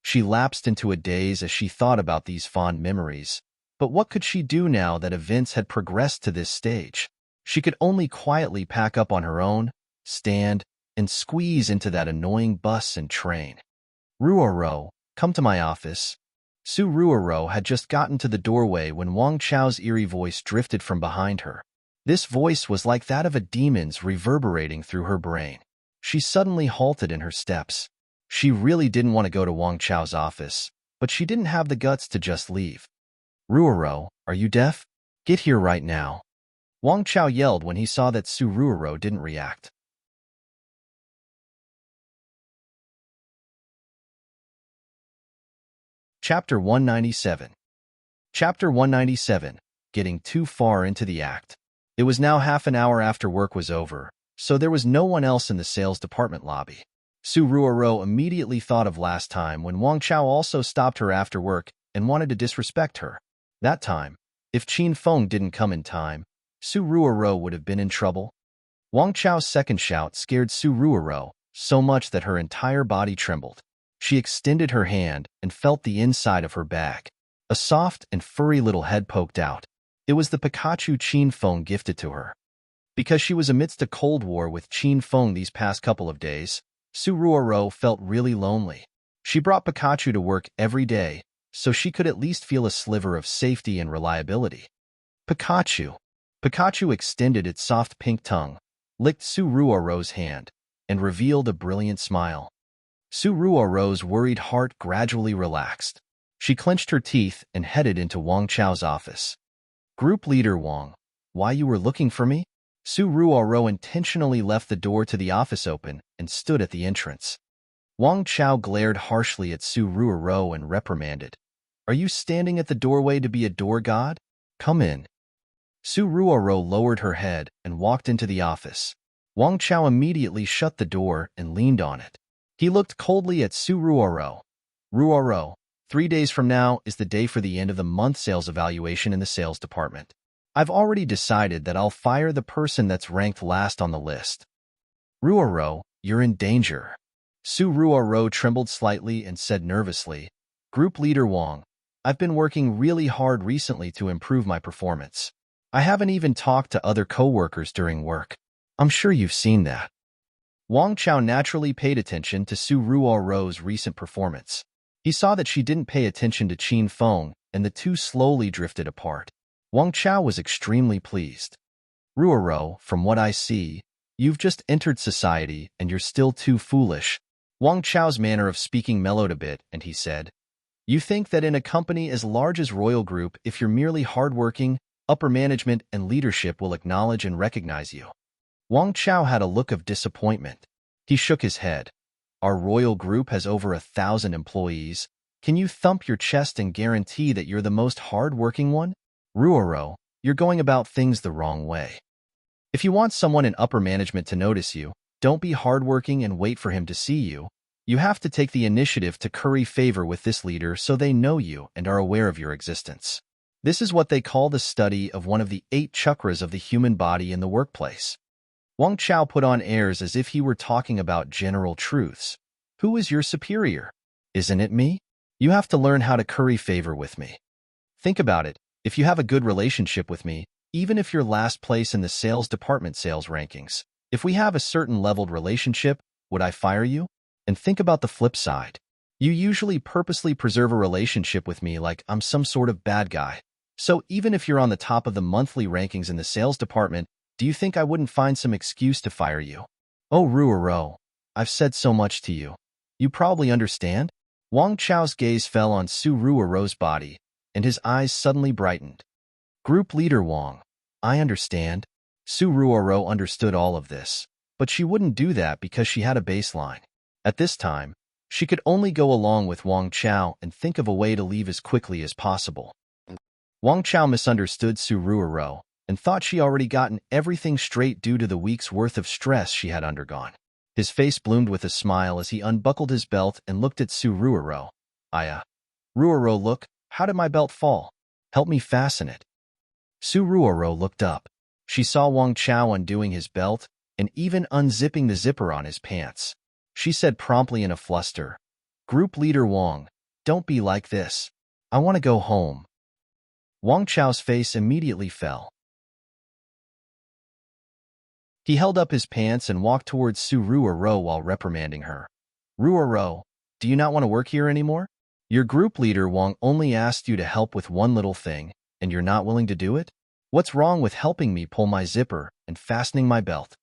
She lapsed into a daze as she thought about these fond memories. But what could she do now that events had progressed to this stage? She could only quietly pack up on her own, stand, and squeeze into that annoying bus and train. Ruoro, come to my office. Su Ruoro had just gotten to the doorway when Wang Chao's eerie voice drifted from behind her. This voice was like that of a demon's reverberating through her brain. She suddenly halted in her steps. She really didn't want to go to Wang Chao's office, but she didn't have the guts to just leave. Ruoro, are you deaf? Get here right now. Wang Chao yelled when he saw that Su Ruoro didn't react. Chapter 197. Chapter 197, Getting Too Far into the Act. It was now half an hour after work was over, so there was no one else in the sales department lobby. Su Ruoro immediately thought of last time when Wang Chao also stopped her after work and wanted to disrespect her. That time, if Qin Feng didn't come in time, Su Ruoro would have been in trouble. Wang Chao's second shout scared Su Ruoro so much that her entire body trembled. She extended her hand and felt the inside of her bag. A soft and furry little head poked out. It was the Pikachu Qin Feng gifted to her. Because she was amidst a cold war with Qin Feng these past couple of days, Suruoro felt really lonely. She brought Pikachu to work every day, so she could at least feel a sliver of safety and reliability. Pikachu. Pikachu extended its soft pink tongue, licked Suruoro's hand, and revealed a brilliant smile. Suruoro's worried heart gradually relaxed. She clenched her teeth and headed into Wang Chao's office. Group Leader Wang, why you were looking for me? Suruoro intentionally left the door to the office open and stood at the entrance. Wang Chao glared harshly at Suruoro and reprimanded. Are you standing at the doorway to be a door god? Come in. Suruoro lowered her head and walked into the office. Wang Chao immediately shut the door and leaned on it. He looked coldly at Suruoro. Ruoro, 3 days from now is the day for the end of the month sales evaluation in the sales department. I've already decided that I'll fire the person that's ranked last on the list. Ruoro, you're in danger. Suruoro trembled slightly and said nervously, Group Leader Wang, I've been working really hard recently to improve my performance. I haven't even talked to other co-workers during work. I'm sure you've seen that. Wang Chao naturally paid attention to Suruoro's recent performance. He saw that she didn't pay attention to Qin Feng, and the two slowly drifted apart. Wang Chao was extremely pleased. Ruoro, from what I see, you've just entered society and you're still too foolish. Wang Chao's manner of speaking mellowed a bit, and he said, You think that in a company as large as Royal Group, if you're merely hardworking, upper management and leadership will acknowledge and recognize you. Wang Chao had a look of disappointment. He shook his head. Our Royal Group has over 1,000 employees. Can you thump your chest and guarantee that you're the most hard-working one? Ruoro, you're going about things the wrong way. If you want someone in upper management to notice you, don't be hardworking and wait for him to see you. You have to take the initiative to curry favor with this leader so they know you and are aware of your existence. This is what they call the study of one of the 8 chakras of the human body in the workplace. Wang Chao put on airs as if he were talking about general truths. Who is your superior? Isn't it me? You have to learn how to curry favor with me. Think about it. If you have a good relationship with me, even if you're last place in the sales department sales rankings, if we have a certain leveled relationship, would I fire you? And think about the flip side. You usually purposely preserve a relationship with me like I'm some sort of bad guy. So even if you're on the top of the monthly rankings in the sales department, do you think I wouldn't find some excuse to fire you? Oh, Ruoro, I've said so much to you. You probably understand? Wang Chao's gaze fell on Suruoro's body, and his eyes suddenly brightened. Group Leader Wang, I understand. Suruoro understood all of this, but she wouldn't do that because she had a baseline. At this time, she could only go along with Wang Chao and think of a way to leave as quickly as possible. Wang Chao misunderstood Suruoro and thought she already gotten everything straight due to the week's worth of stress she had undergone. His face bloomed with a smile as he unbuckled his belt and looked at Suruoro. Ruoro, look, how did my belt fall? Help me fasten it. Suruoro looked up. She saw Wang Chao undoing his belt and even unzipping the zipper on his pants. She said promptly in a fluster, Group Leader Wang, don't be like this. I want to go home. Wang Chao's face immediately fell. He held up his pants and walked towards Suruoro while reprimanding her. Ruoro, do you not want to work here anymore? Your group leader Wang only asked you to help with one little thing, and you're not willing to do it? What's wrong with helping me pull my zipper and fastening my belt?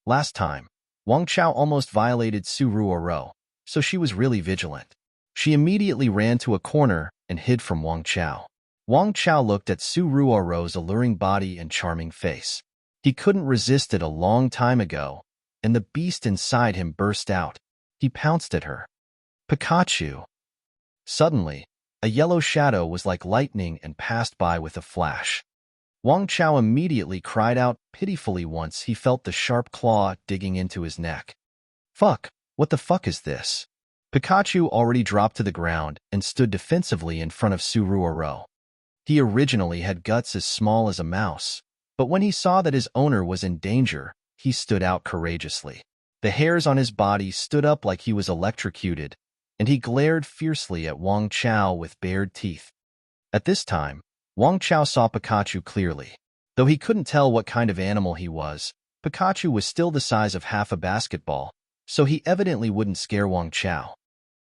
Last time, Wang Chao almost violated Suruoro, so she was really vigilant. She immediately ran to a corner and hid from Wang Chao. Wang Chao looked at Suruoro's alluring body and charming face. He couldn't resist it a long time ago, and the beast inside him burst out. He pounced at her. Pikachu! Suddenly, a yellow shadow was like lightning and passed by with a flash. Wang Chao immediately cried out pitifully once he felt the sharp claw digging into his neck. Fuck, what the fuck is this? Pikachu already dropped to the ground and stood defensively in front of Suruoro. He originally had guts as small as a mouse, but when he saw that his owner was in danger, he stood out courageously. The hairs on his body stood up like he was electrocuted, and he glared fiercely at Wang Chao with bared teeth. At this time, Wang Chao saw Pikachu clearly. Though he couldn't tell what kind of animal he was, Pikachu was still the size of half a basketball, so he evidently wouldn't scare Wang Chao.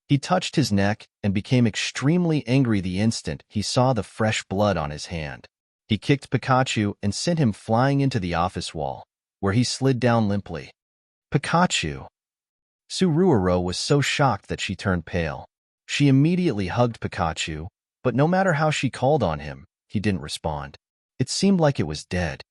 He touched his neck and became extremely angry the instant he saw the fresh blood on his hand. He kicked Pikachu and sent him flying into the office wall, where he slid down limply. Pikachu! Suruoro was so shocked that she turned pale. She immediately hugged Pikachu, but no matter how she called on him, he didn't respond. It seemed like it was dead.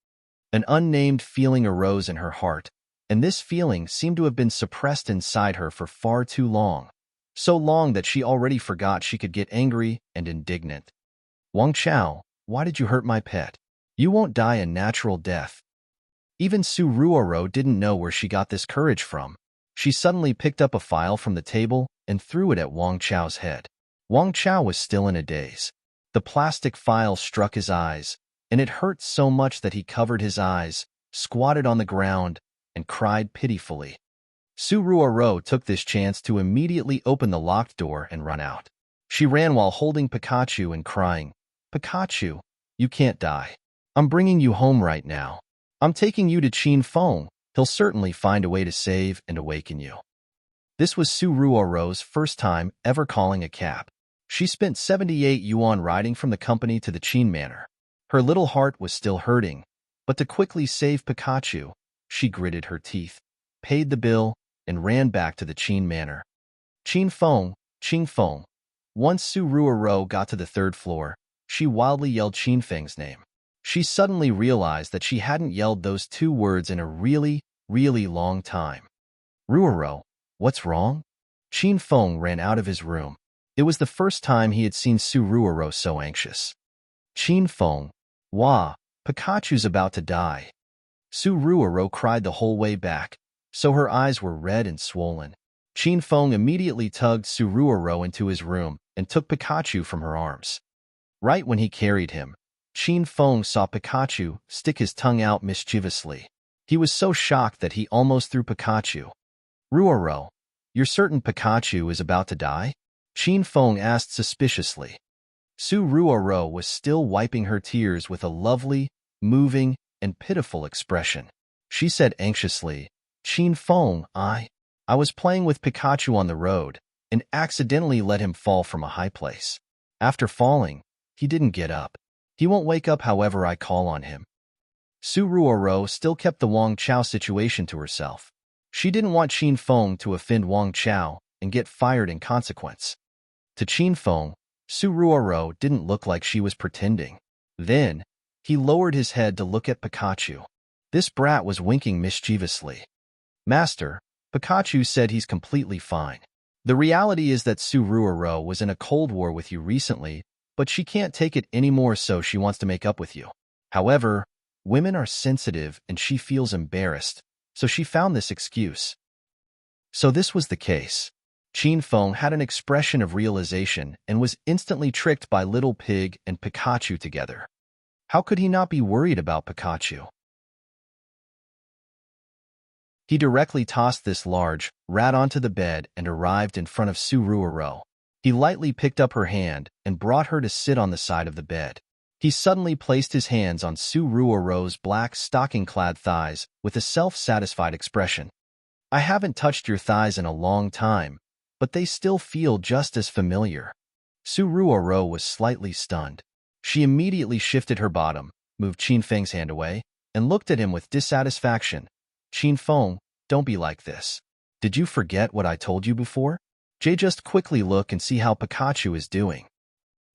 An unnamed feeling arose in her heart, and this feeling seemed to have been suppressed inside her for far too long. So long that she already forgot she could get angry and indignant. Wang Chao, why did you hurt my pet? You won't die a natural death. Even Suruoro didn't know where she got this courage from. She suddenly picked up a file from the table and threw it at Wang Chao's head. Wang Chao was still in a daze. The plastic file struck his eyes, and it hurt so much that he covered his eyes, squatted on the ground, and cried pitifully. Suruoro took this chance to immediately open the locked door and run out. She ran while holding Pikachu and crying, Pikachu, you can't die. I'm bringing you home right now. I'm taking you to Qin Feng. He'll certainly find a way to save and awaken you. This was Suruoro's first time ever calling a cab. She spent 78 yuan riding from the company to the Qin Manor. Her little heart was still hurting, but to quickly save Pikachu, she gritted her teeth, paid the bill, and ran back to the Qin Manor. Qin Feng. Once Suruoro got to the third floor, she wildly yelled Qin Feng's name. She suddenly realized that she hadn't yelled those two words in a really, really long time. Ruoro, what's wrong? Qin Feng ran out of his room. It was the first time he had seen Suruoro so anxious. Qin Feng, wah, Pikachu's about to die. Suruoro cried the whole way back, so her eyes were red and swollen. Qin Feng immediately tugged Suruoro into his room and took Pikachu from her arms. Right when he carried him, Qin Feng saw Pikachu stick his tongue out mischievously. He was so shocked that he almost threw Pikachu. Ruoro, you're certain Pikachu is about to die? Qin Feng asked suspiciously. Suruoro was still wiping her tears with a lovely, moving, and pitiful expression. She said anxiously, Qin Feng, I was playing with Pikachu on the road and accidentally let him fall from a high place. After falling, he didn't get up. He won't wake up however I call on him. Suruoro still kept the Wang Chao situation to herself. She didn't want Qin Feng to offend Wang Chao and get fired in consequence. To Qin Feng, Suruoro didn't look like she was pretending. Then, he lowered his head to look at Pikachu. This brat was winking mischievously. Master, Pikachu said he's completely fine. The reality is that Suruoro was in a cold war with you recently, but she can't take it anymore, so she wants to make up with you. However, women are sensitive and she feels embarrassed, so she found this excuse. So this was the case. Qin Feng had an expression of realization and was instantly tricked by Little Pig and Pikachu together. How could he not be worried about Pikachu? He directly tossed this large rat onto the bed and arrived in front of Suruoro. He lightly picked up her hand and brought her to sit on the side of the bed. He suddenly placed his hands on Suruoro's black stocking-clad thighs with a self-satisfied expression. I haven't touched your thighs in a long time, but they still feel just as familiar. Suruoro was slightly stunned. She immediately shifted her bottom, moved Qin Feng's hand away, and looked at him with dissatisfaction. Qin Feng, don't be like this. Did you forget what I told you before? Just quickly look and see how Pikachu is doing.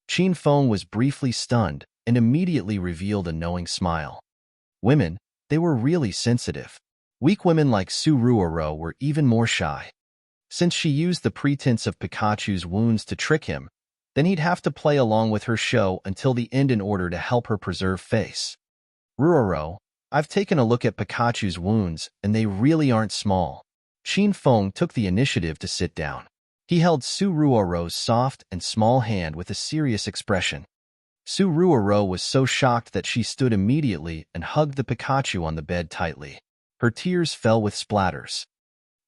Qin Feng was briefly stunned and immediately revealed a knowing smile. Women, they were really sensitive. Weak women like Suruoro were even more shy. Since she used the pretense of Pikachu's wounds to trick him, then he'd have to play along with her show until the end in order to help her preserve face. Ruoro, I've taken a look at Pikachu's wounds, and they really aren't small. Qin Feng took the initiative to sit down. He held Suruoro's soft and small hand with a serious expression. Suruoro was so shocked that she stood immediately and hugged the Pikachu on the bed tightly. Her tears fell with splatters.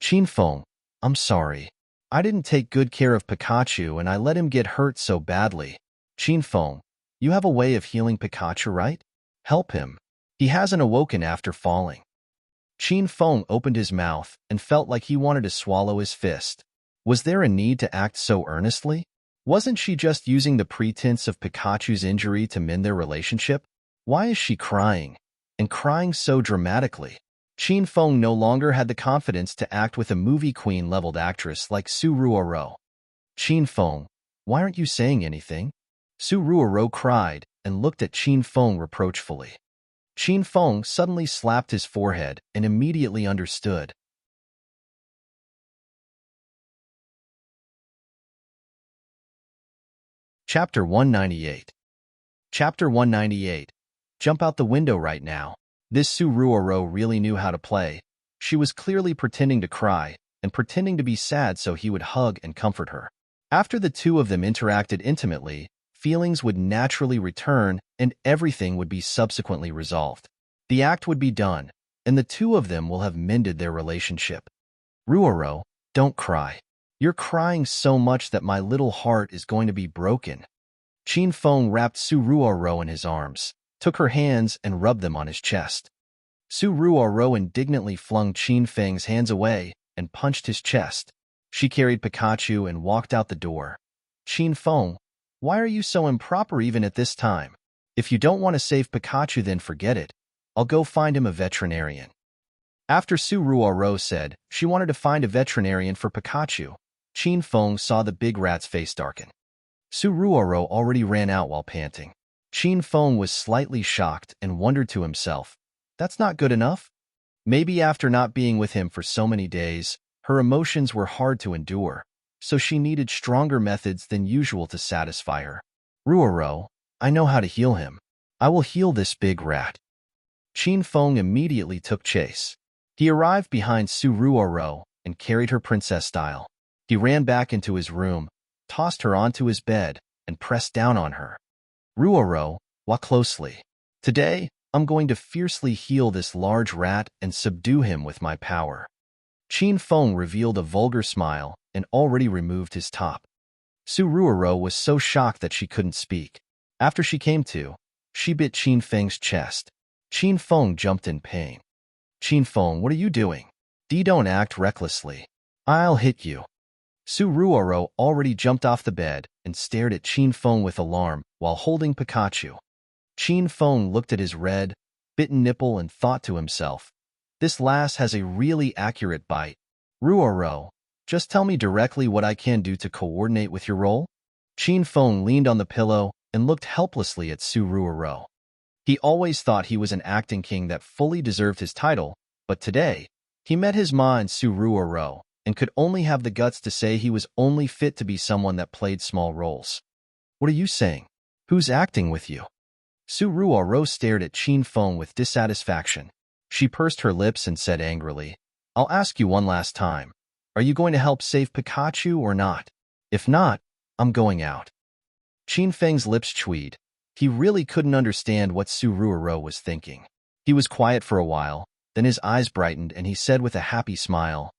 Qin Feng, I'm sorry. I didn't take good care of Pikachu and I let him get hurt so badly. Qin Feng, you have a way of healing Pikachu, right? Help him. He hasn't awoken after falling. Qin Feng opened his mouth and felt like he wanted to swallow his fist. Was there a need to act so earnestly? Wasn't she just using the pretense of Pikachu's injury to mend their relationship? Why is she crying? And crying so dramatically? Qin Feng no longer had the confidence to act with a movie queen-leveled actress like Su Ruoro. Qin Feng, why aren't you saying anything? Su Ruoro cried and looked at Qin Feng reproachfully. Qin Feng suddenly slapped his forehead and immediately understood. Chapter 198. Chapter 198. Jump out the window right now. This Su Ruoro really knew how to play. She was clearly pretending to cry and pretending to be sad so he would hug and comfort her. After the two of them interacted intimately, feelings would naturally return and everything would be subsequently resolved. The act would be done, and the two of them will have mended their relationship. Ruoro, don't cry. You're crying so much that my little heart is going to be broken. Qin Feng wrapped Su Ruoro in his arms, took her hands and rubbed them on his chest. Su Ruoro indignantly flung Qin Feng's hands away and punched his chest. She carried Pikachu and walked out the door. Qin Feng, why are you so improper even at this time? If you don't want to save Pikachu, then forget it. I'll go find him a veterinarian. After Su Ruoro said she wanted to find a veterinarian for Pikachu, Qin Feng saw the big rat's face darken. Su Ruoro already ran out while panting. Qin Feng was slightly shocked and wondered to himself, that's not good enough? Maybe after not being with him for so many days, her emotions were hard to endure, so she needed stronger methods than usual to satisfy her. Ruoro, I know how to heal him. I will heal this big rat. Qin Feng immediately took chase. He arrived behind Su Ruoro and carried her princess style. He ran back into his room, tossed her onto his bed, and pressed down on her. Ruoro, watch closely. Today, I'm going to fiercely heal this large rat and subdue him with my power. Qin Feng revealed a vulgar smile and already removed his top. Su Ruoro was so shocked that she couldn't speak. After she came to, she bit Qin Feng's chest. Qin Feng jumped in pain. Qin Feng, what are you doing? Don't act recklessly. I'll hit you. Su Ruoro already jumped off the bed and stared at Qin Feng with alarm while holding Pikachu. Qin Feng looked at his red, bitten nipple and thought to himself, this lass has a really accurate bite. Ruoro, just tell me directly what I can do to coordinate with your role? Qin Feng leaned on the pillow and looked helplessly at Su Ruoro. He always thought he was an acting king that fully deserved his title, but today, he met his ma in Su Ruoro and could only have the guts to say he was only fit to be someone that played small roles. What are you saying? Who's acting with you? Su Ruoro stared at Qin Feng with dissatisfaction. She pursed her lips and said angrily, I'll ask you one last time. Are you going to help save Pikachu or not? If not, I'm going out. Qin Feng's lips chewed. He really couldn't understand what Su Ruoro was thinking. He was quiet for a while, then his eyes brightened and he said with a happy smile,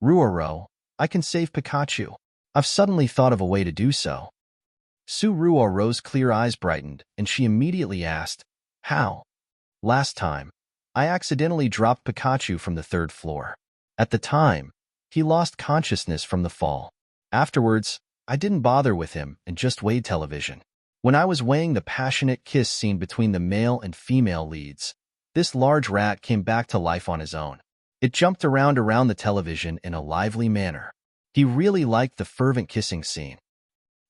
Ruoro, I can save Pikachu. I've suddenly thought of a way to do so. Su Ruoro's clear eyes brightened and she immediately asked, how? Last time, I accidentally dropped Pikachu from the 3rd floor. At the time, he lost consciousness from the fall. Afterwards, I didn't bother with him and just weighed television. When I was weighing the passionate kiss scene between the male and female leads, this large rat came back to life on his own. It jumped around the television in a lively manner. He really liked the fervent kissing scene.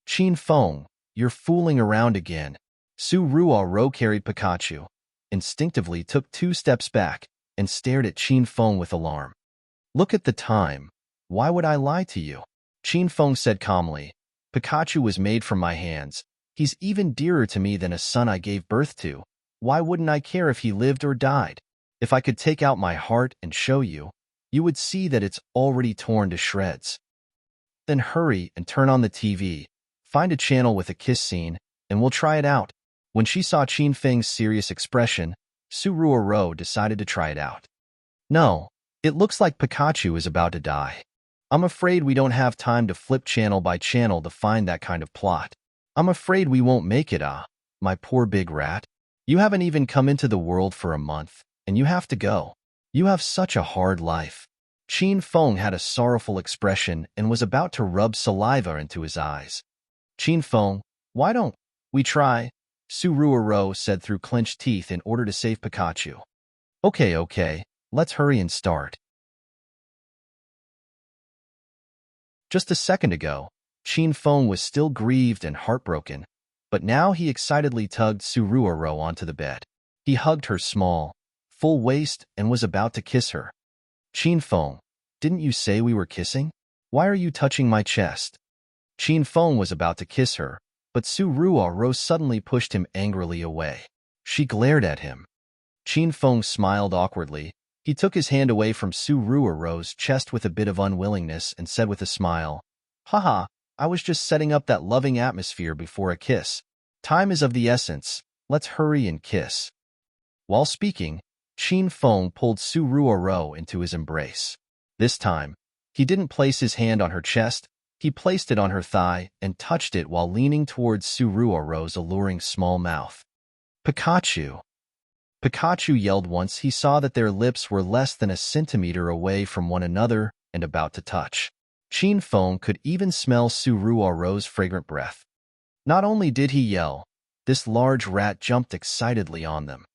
Qin Feng, you're fooling around again. Su Ruoro carried Pikachu, instinctively took 2 steps back, and stared at Qin Feng with alarm. Look at the time. Why would I lie to you? Qin Feng said calmly, Pikachu was made from my hands. He's even dearer to me than a son I gave birth to. Why wouldn't I care if he lived or died? If I could take out my heart and show you, you would see that it's already torn to shreds. Then hurry and turn on the TV, find a channel with a kiss scene, and we'll try it out. When she saw Qin Feng's serious expression, Su Ruoro decided to try it out. No, it looks like Pikachu is about to die. I'm afraid we don't have time to flip channel by channel to find that kind of plot. I'm afraid we won't make it, my poor big rat. You haven't even come into the world for a month, and you have to go. You have such a hard life. Qin Feng had a sorrowful expression and was about to rub saliva into his eyes. Qin Feng, why don't we try? Su Ruoro said through clenched teeth in order to save Pikachu. Okay, let's hurry and start. Just a second ago, Qin Feng was still grieved and heartbroken, but now he excitedly tugged Su Ruoro onto the bed. He hugged her small, full waist and was about to kiss her. Qin Feng, didn't you say we were kissing? Why are you touching my chest? Qin Feng was about to kiss her, but Su Ruoro suddenly pushed him angrily away. She glared at him. Qin Feng smiled awkwardly. He took his hand away from Su Ruoro's chest with a bit of unwillingness and said with a smile, Haha, I was just setting up that loving atmosphere before a kiss. Time is of the essence. Let's hurry and kiss. While speaking, Qin Feng pulled Su Ruoro into his embrace. This time, he didn't place his hand on her chest. He placed it on her thigh and touched it while leaning towards Su Ruoro's alluring small mouth. Pikachu! Pikachu yelled once he saw that their lips were less than a centimeter away from one another and about to touch. Qin Feng could even smell Su Ruoro's fragrant breath. Not only did he yell, this large rat jumped excitedly on them.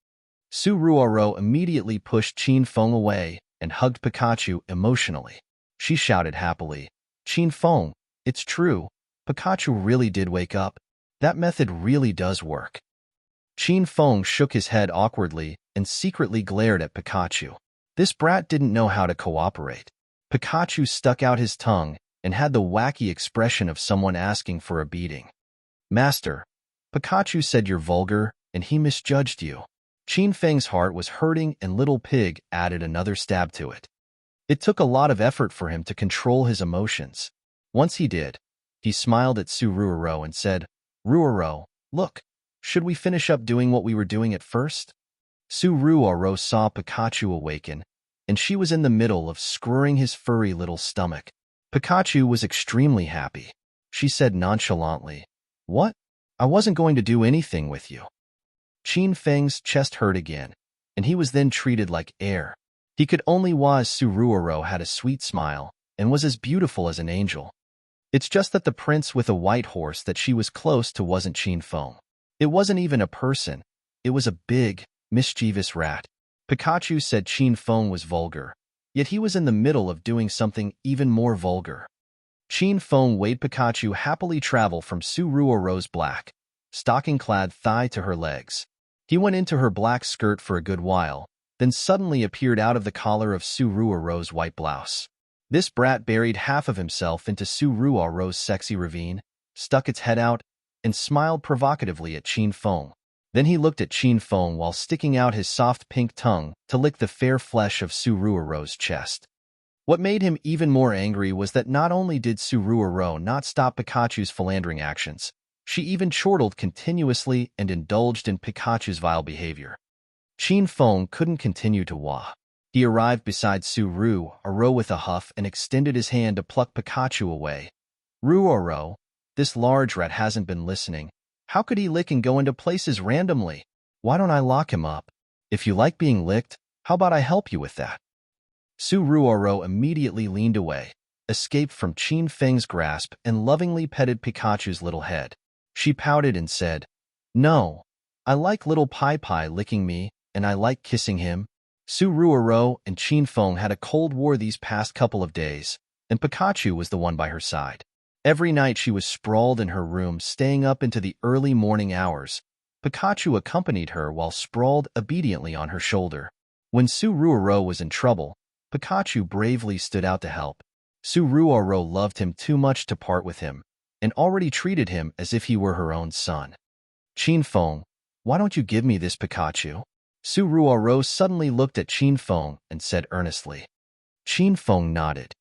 Su Ruoro immediately pushed Qin Feng away and hugged Pikachu emotionally. She shouted happily, Qin Feng, it's true, Pikachu really did wake up. That method really does work. Qin Feng shook his head awkwardly and secretly glared at Pikachu. This brat didn't know how to cooperate. Pikachu stuck out his tongue and had the wacky expression of someone asking for a beating. Master, Pikachu said you're vulgar and he misjudged you. Qin Feng's heart was hurting and Little Pig added another stab to it. It took a lot of effort for him to control his emotions. Once he did, he smiled at Su Ruoro and said, Ruoro, look, should we finish up doing what we were doing at first? Su Ruoro saw Pikachu awaken, and she was in the middle of screwing his furry little stomach. Pikachu was extremely happy. She said nonchalantly, What? I wasn't going to do anything with you. Qin Feng's chest hurt again, and he was then treated like air. He could only was Su Ruoro had a sweet smile and was as beautiful as an angel. It's just that the prince with a white horse that she was close to wasn't Qin Feng. It wasn't even a person. It was a big, mischievous rat. Pikachu said Qin Feng was vulgar, yet he was in the middle of doing something even more vulgar. Qin Feng weighed Pikachu happily travel from Su Ruoro's black, stocking-clad thigh to her legs. He went into her black skirt for a good while, then suddenly appeared out of the collar of Su Ruoro's white blouse. This brat buried half of himself into Su Ruoro's sexy ravine, stuck its head out, and smiled provocatively at Qin Feng. Then he looked at Qin Feng while sticking out his soft pink tongue to lick the fair flesh of Su Ruoro's chest. What made him even more angry was that not only did Su Ruoro not stop Pikachu's philandering actions, she even chortled continuously and indulged in Pikachu's vile behavior. Qin Feng couldn't continue to wah. He arrived beside Su Ruoro with a huff and extended his hand to pluck Pikachu away. Ruoro, this large rat hasn't been listening. How could he lick and go into places randomly? Why don't I lock him up? If you like being licked, how about I help you with that? Su Ruoro immediately leaned away, escaped from Qin Feng's grasp, and lovingly petted Pikachu's little head. She pouted and said, No, I like little Pai licking me, and I like kissing him. Su Ruoro and Qin Feng had a cold war these past couple of days, and Pikachu was the one by her side. Every night she was sprawled in her room, staying up into the early morning hours. Pikachu accompanied her while sprawled obediently on her shoulder. When Su Ruoro was in trouble, Pikachu bravely stood out to help. Su Ruoro loved him too much to part with him, and already treated him as if he were her own son. Qin Feng, why don't you give me this Pikachu? Su Ruoro suddenly looked at Qin Feng and said earnestly. Qin Feng nodded.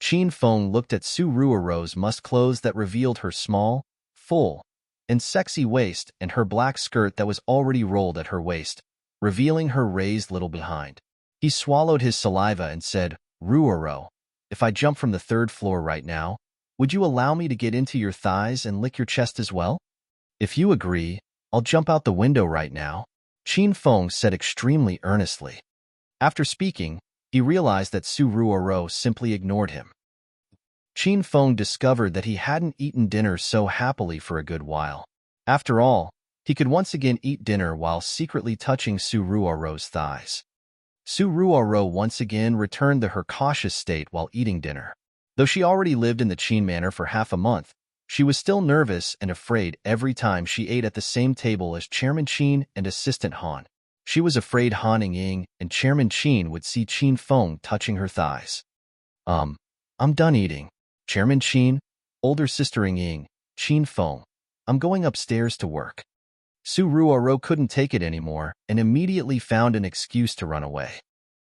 Qin Feng looked at Su Ruoro's musk clothes that revealed her small, full, and sexy waist and her black skirt that was already rolled at her waist, revealing her raised little behind. He swallowed his saliva and said, Ruoro, if I jump from the 3rd floor right now, would you allow me to get into your thighs and lick your chest as well? If you agree, I'll jump out the window right now. Qin Feng said extremely earnestly. After speaking, he realized that Su Ruoro simply ignored him. Qin Feng discovered that he hadn't eaten dinner so happily for a good while. After all, he could once again eat dinner while secretly touching Su Ruoro's thighs. Su Ruoro once again returned to her cautious state while eating dinner. Though she already lived in the Qin manor for half a month, she was still nervous and afraid every time she ate at the same table as Chairman Qin and Assistant Han. She was afraid Han Ying and Chairman Qin would see Qin Feng touching her thighs. I'm done eating. Chairman Qin, older sister Ying, Qin Feng, I'm going upstairs to work. Su Ruoro couldn't take it anymore and immediately found an excuse to run away.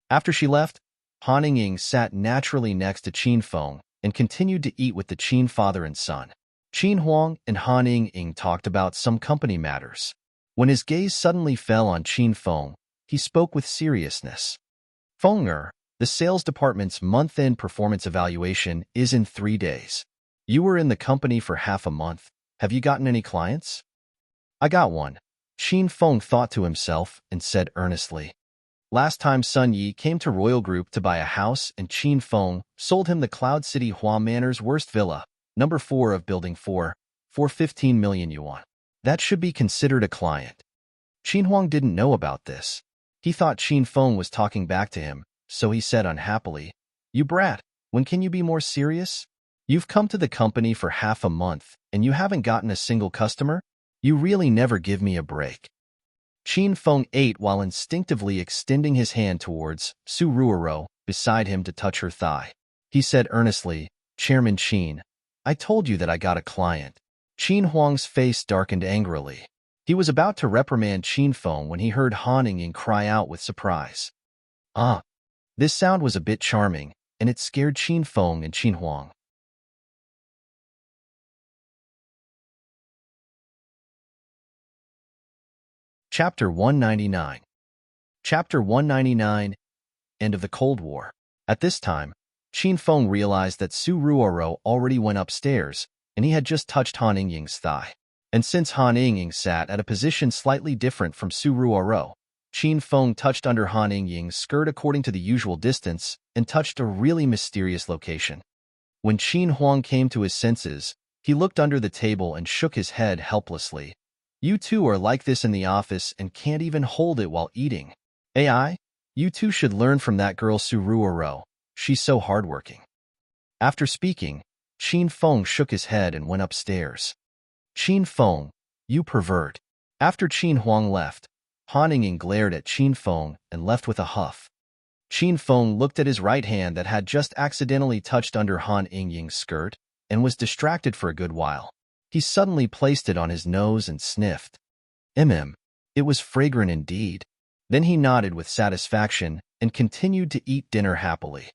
After she left, Han Ying sat naturally next to Qin Feng and continued to eat with the Qin father and son. Qin Huang and Han Ying talked about some company matters. When his gaze suddenly fell on Qin Feng, he spoke with seriousness. Fenger, the sales department's month-end performance evaluation is in 3 days. You were in the company for half a month. Have you gotten any clients? I got one. Qin Feng thought to himself and said earnestly. Last time Sun Yi came to Royal Group to buy a house and Qin Feng sold him the Cloud City Hua Manor's worst villa, number 4 of Building 4, for 15 million yuan. That should be considered a client. Qin Huang didn't know about this. He thought Qin Feng was talking back to him, so he said unhappily, You brat, when can you be more serious? You've come to the company for half a month and you haven't gotten a single customer? You really never give me a break. Qin Feng ate while instinctively extending his hand towards Su Ruoro beside him to touch her thigh. He said earnestly, Chairman Qin, I told you that I got a client. Qin Huang's face darkened angrily. He was about to reprimand Qin Feng when he heard Han Ying cry out with surprise. Ah! This sound was a bit charming, and it scared Qin Feng and Qin Huang. Chapter 199. Chapter 199, End of the Cold War. At this time, Qin Feng realized that Su Ruoro already went upstairs, and he had just touched Han Ying's thigh. And since Han Ying sat at a position slightly different from Su Ruoro, Qin Feng touched under Han Ying's skirt according to the usual distance and touched a really mysterious location. When Qin Huang came to his senses, he looked under the table and shook his head helplessly. You two are like this in the office and can't even hold it while eating. AI, you two should learn from that girl Su Ruoro. She's so hardworking. After speaking, Qin Feng shook his head and went upstairs. Qin Feng, you pervert. After Qin Huang left, Han Ying glared at Qin Feng and left with a huff. Qin Feng looked at his right hand that had just accidentally touched under Han Ying's skirt and was distracted for a good while. He suddenly placed it on his nose and sniffed. It was fragrant indeed. Then he nodded with satisfaction and continued to eat dinner happily.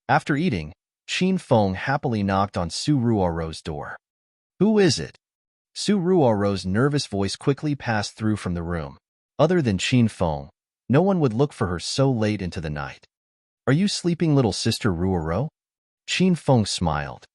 After eating, Qin Feng happily knocked on Su Ruoro's door. Who is it? Su Ruoro's nervous voice quickly passed through from the room. Other than Qin Feng, no one would look for her so late into the night. Are you sleeping, little sister Ruoro? Qin Feng smiled.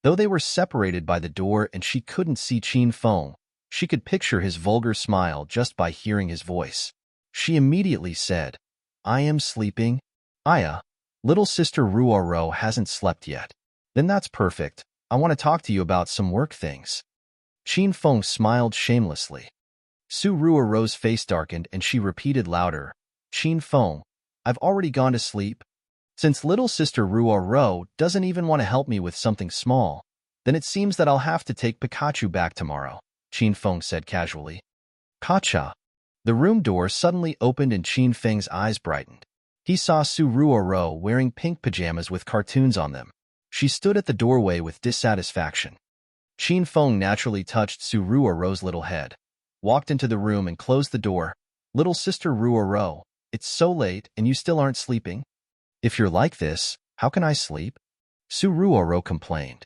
Though they were separated by the door and she couldn't see Qin Feng, she could picture his vulgar smile just by hearing his voice. She immediately said, I am sleeping. Aya, little sister Ruoro hasn't slept yet. Then that's perfect. I want to talk to you about some work things. Qin Feng smiled shamelessly. Su Ruoro's face darkened and she repeated louder, Qin Feng, I've already gone to sleep. Since little sister Ruoro doesn't even want to help me with something small, then it seems that I'll have to take Pikachu back tomorrow, Qin Feng said casually. Kacha. The room door suddenly opened and Qin Feng's eyes brightened. He saw Su Ruoro wearing pink pajamas with cartoons on them. She stood at the doorway with dissatisfaction. Qin Feng naturally touched Su Ruoro's little head, walked into the room and closed the door. Little sister Ruoro, it's so late and you still aren't sleeping? If you're like this, how can I sleep? Su Ruoro complained.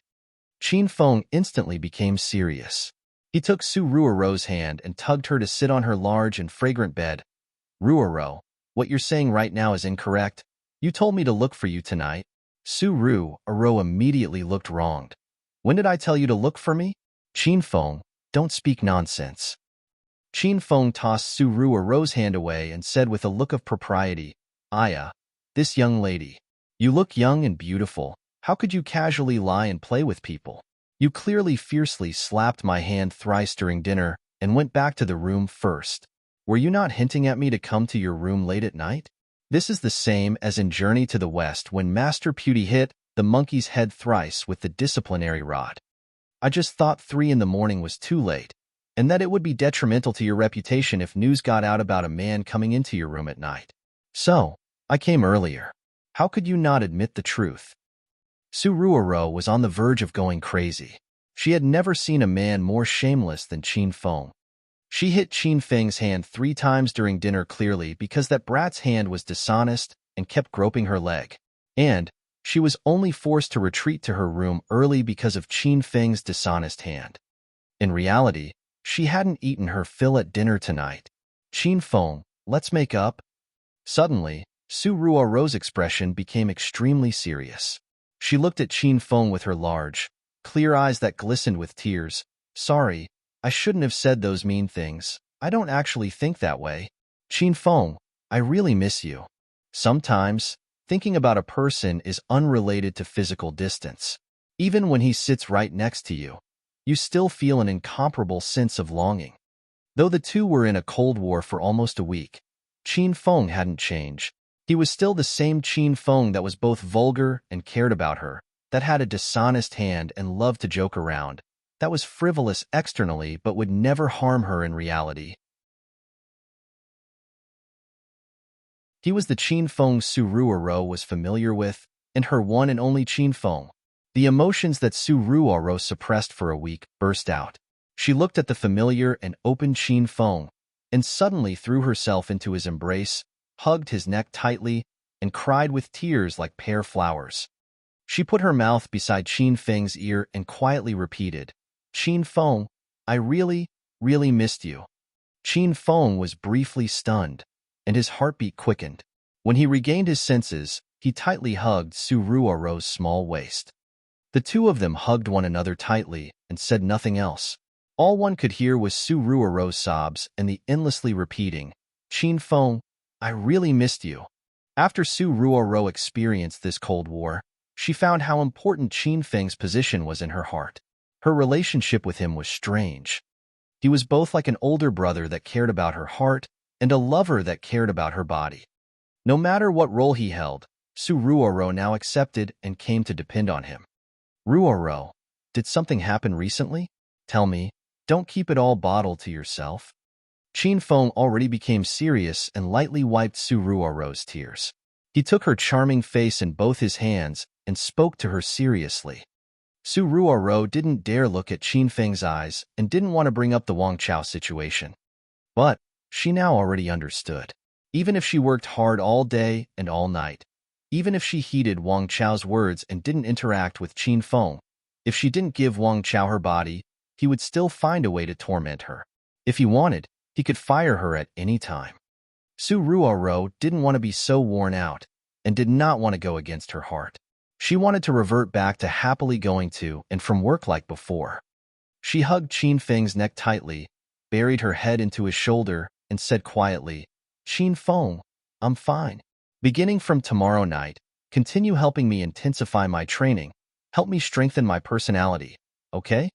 Qin Feng instantly became serious. He took Su Ruoro's hand and tugged her to sit on her large and fragrant bed. Ruoro, what you're saying right now is incorrect. You told me to look for you tonight. Su Ruoro immediately looked wronged. When did I tell you to look for me? Qin Feng, don't speak nonsense. Qin Feng tossed Su Ruo's hand away and said with a look of propriety, Aya, this young lady. You look young and beautiful. How could you casually lie and play with people? You clearly fiercely slapped my hand thrice during dinner and went back to the room first. Were you not hinting at me to come to your room late at night? This is the same as in Journey to the West when Master Pewdie hit the monkey's head thrice with the disciplinary rod. I just thought 3 in the morning was too late, and that it would be detrimental to your reputation if news got out about a man coming into your room at night. So, I came earlier. How could you not admit the truth? Su Ruo was on the verge of going crazy. She had never seen a man more shameless than Qin Feng. She hit Qin Feng's hand 3 times during dinner clearly because that brat's hand was dishonest and kept groping her leg. And she was only forced to retreat to her room early because of Qin Feng's dishonest hand. In reality, she hadn't eaten her fill at dinner tonight. Qin Feng, let's make up. Suddenly, Su Ruo's expression became extremely serious. She looked at Qin Feng with her large, clear eyes that glistened with tears. Sorry, I shouldn't have said those mean things. I don't actually think that way. Qin Feng, I really miss you. Sometimes, thinking about a person is unrelated to physical distance. Even when he sits right next to you, you still feel an incomparable sense of longing. Though the two were in a cold war for almost a week, Qin Feng hadn't changed. He was still the same Qin Feng that was both vulgar and cared about her, that had a dishonest hand and loved to joke around, that was frivolous externally but would never harm her in reality. He was the Qin Feng Su Ruo was familiar with, and her one and only Qin Feng. The emotions that Su Ruo suppressed for a week burst out. She looked at the familiar and open Qin Feng, and suddenly threw herself into his embrace, hugged his neck tightly, and cried with tears like pear flowers. She put her mouth beside Qin Feng's ear and quietly repeated, Qin Feng, I really, really missed you. Qin Feng was briefly stunned, and his heartbeat quickened. When he regained his senses, he tightly hugged Su Ruo's small waist. The two of them hugged one another tightly and said nothing else. All one could hear was Su Ruo's sobs and the endlessly repeating, Qin Feng, I really missed you. After Su Ruo experienced this Cold War, she found how important Qin Feng's position was in her heart. Her relationship with him was strange. He was both like an older brother that cared about her heart and a lover that cared about her body. No matter what role he held, Su Ruo now accepted and came to depend on him. Ruo, did something happen recently? Tell me, don't keep it all bottled to yourself. Qin Feng already became serious and lightly wiped Su Ruo's tears. He took her charming face in both his hands and spoke to her seriously. Su Ruo didn't dare look at Qin Feng's eyes and didn't want to bring up the Wang Chao situation. But she now already understood. Even if she worked hard all day and all night, even if she heeded Wang Chao's words and didn't interact with Qin Feng, if she didn't give Wang Chao her body, he would still find a way to torment her. If he wanted, he could fire her at any time. Su Ruo didn't want to be so worn out and did not want to go against her heart. She wanted to revert back to happily going to and from work like before. She hugged Qin Feng's neck tightly, buried her head into his shoulder, and said quietly, Qin Feng, I'm fine. Beginning from tomorrow night, continue helping me intensify my training. Help me strengthen my personality, okay?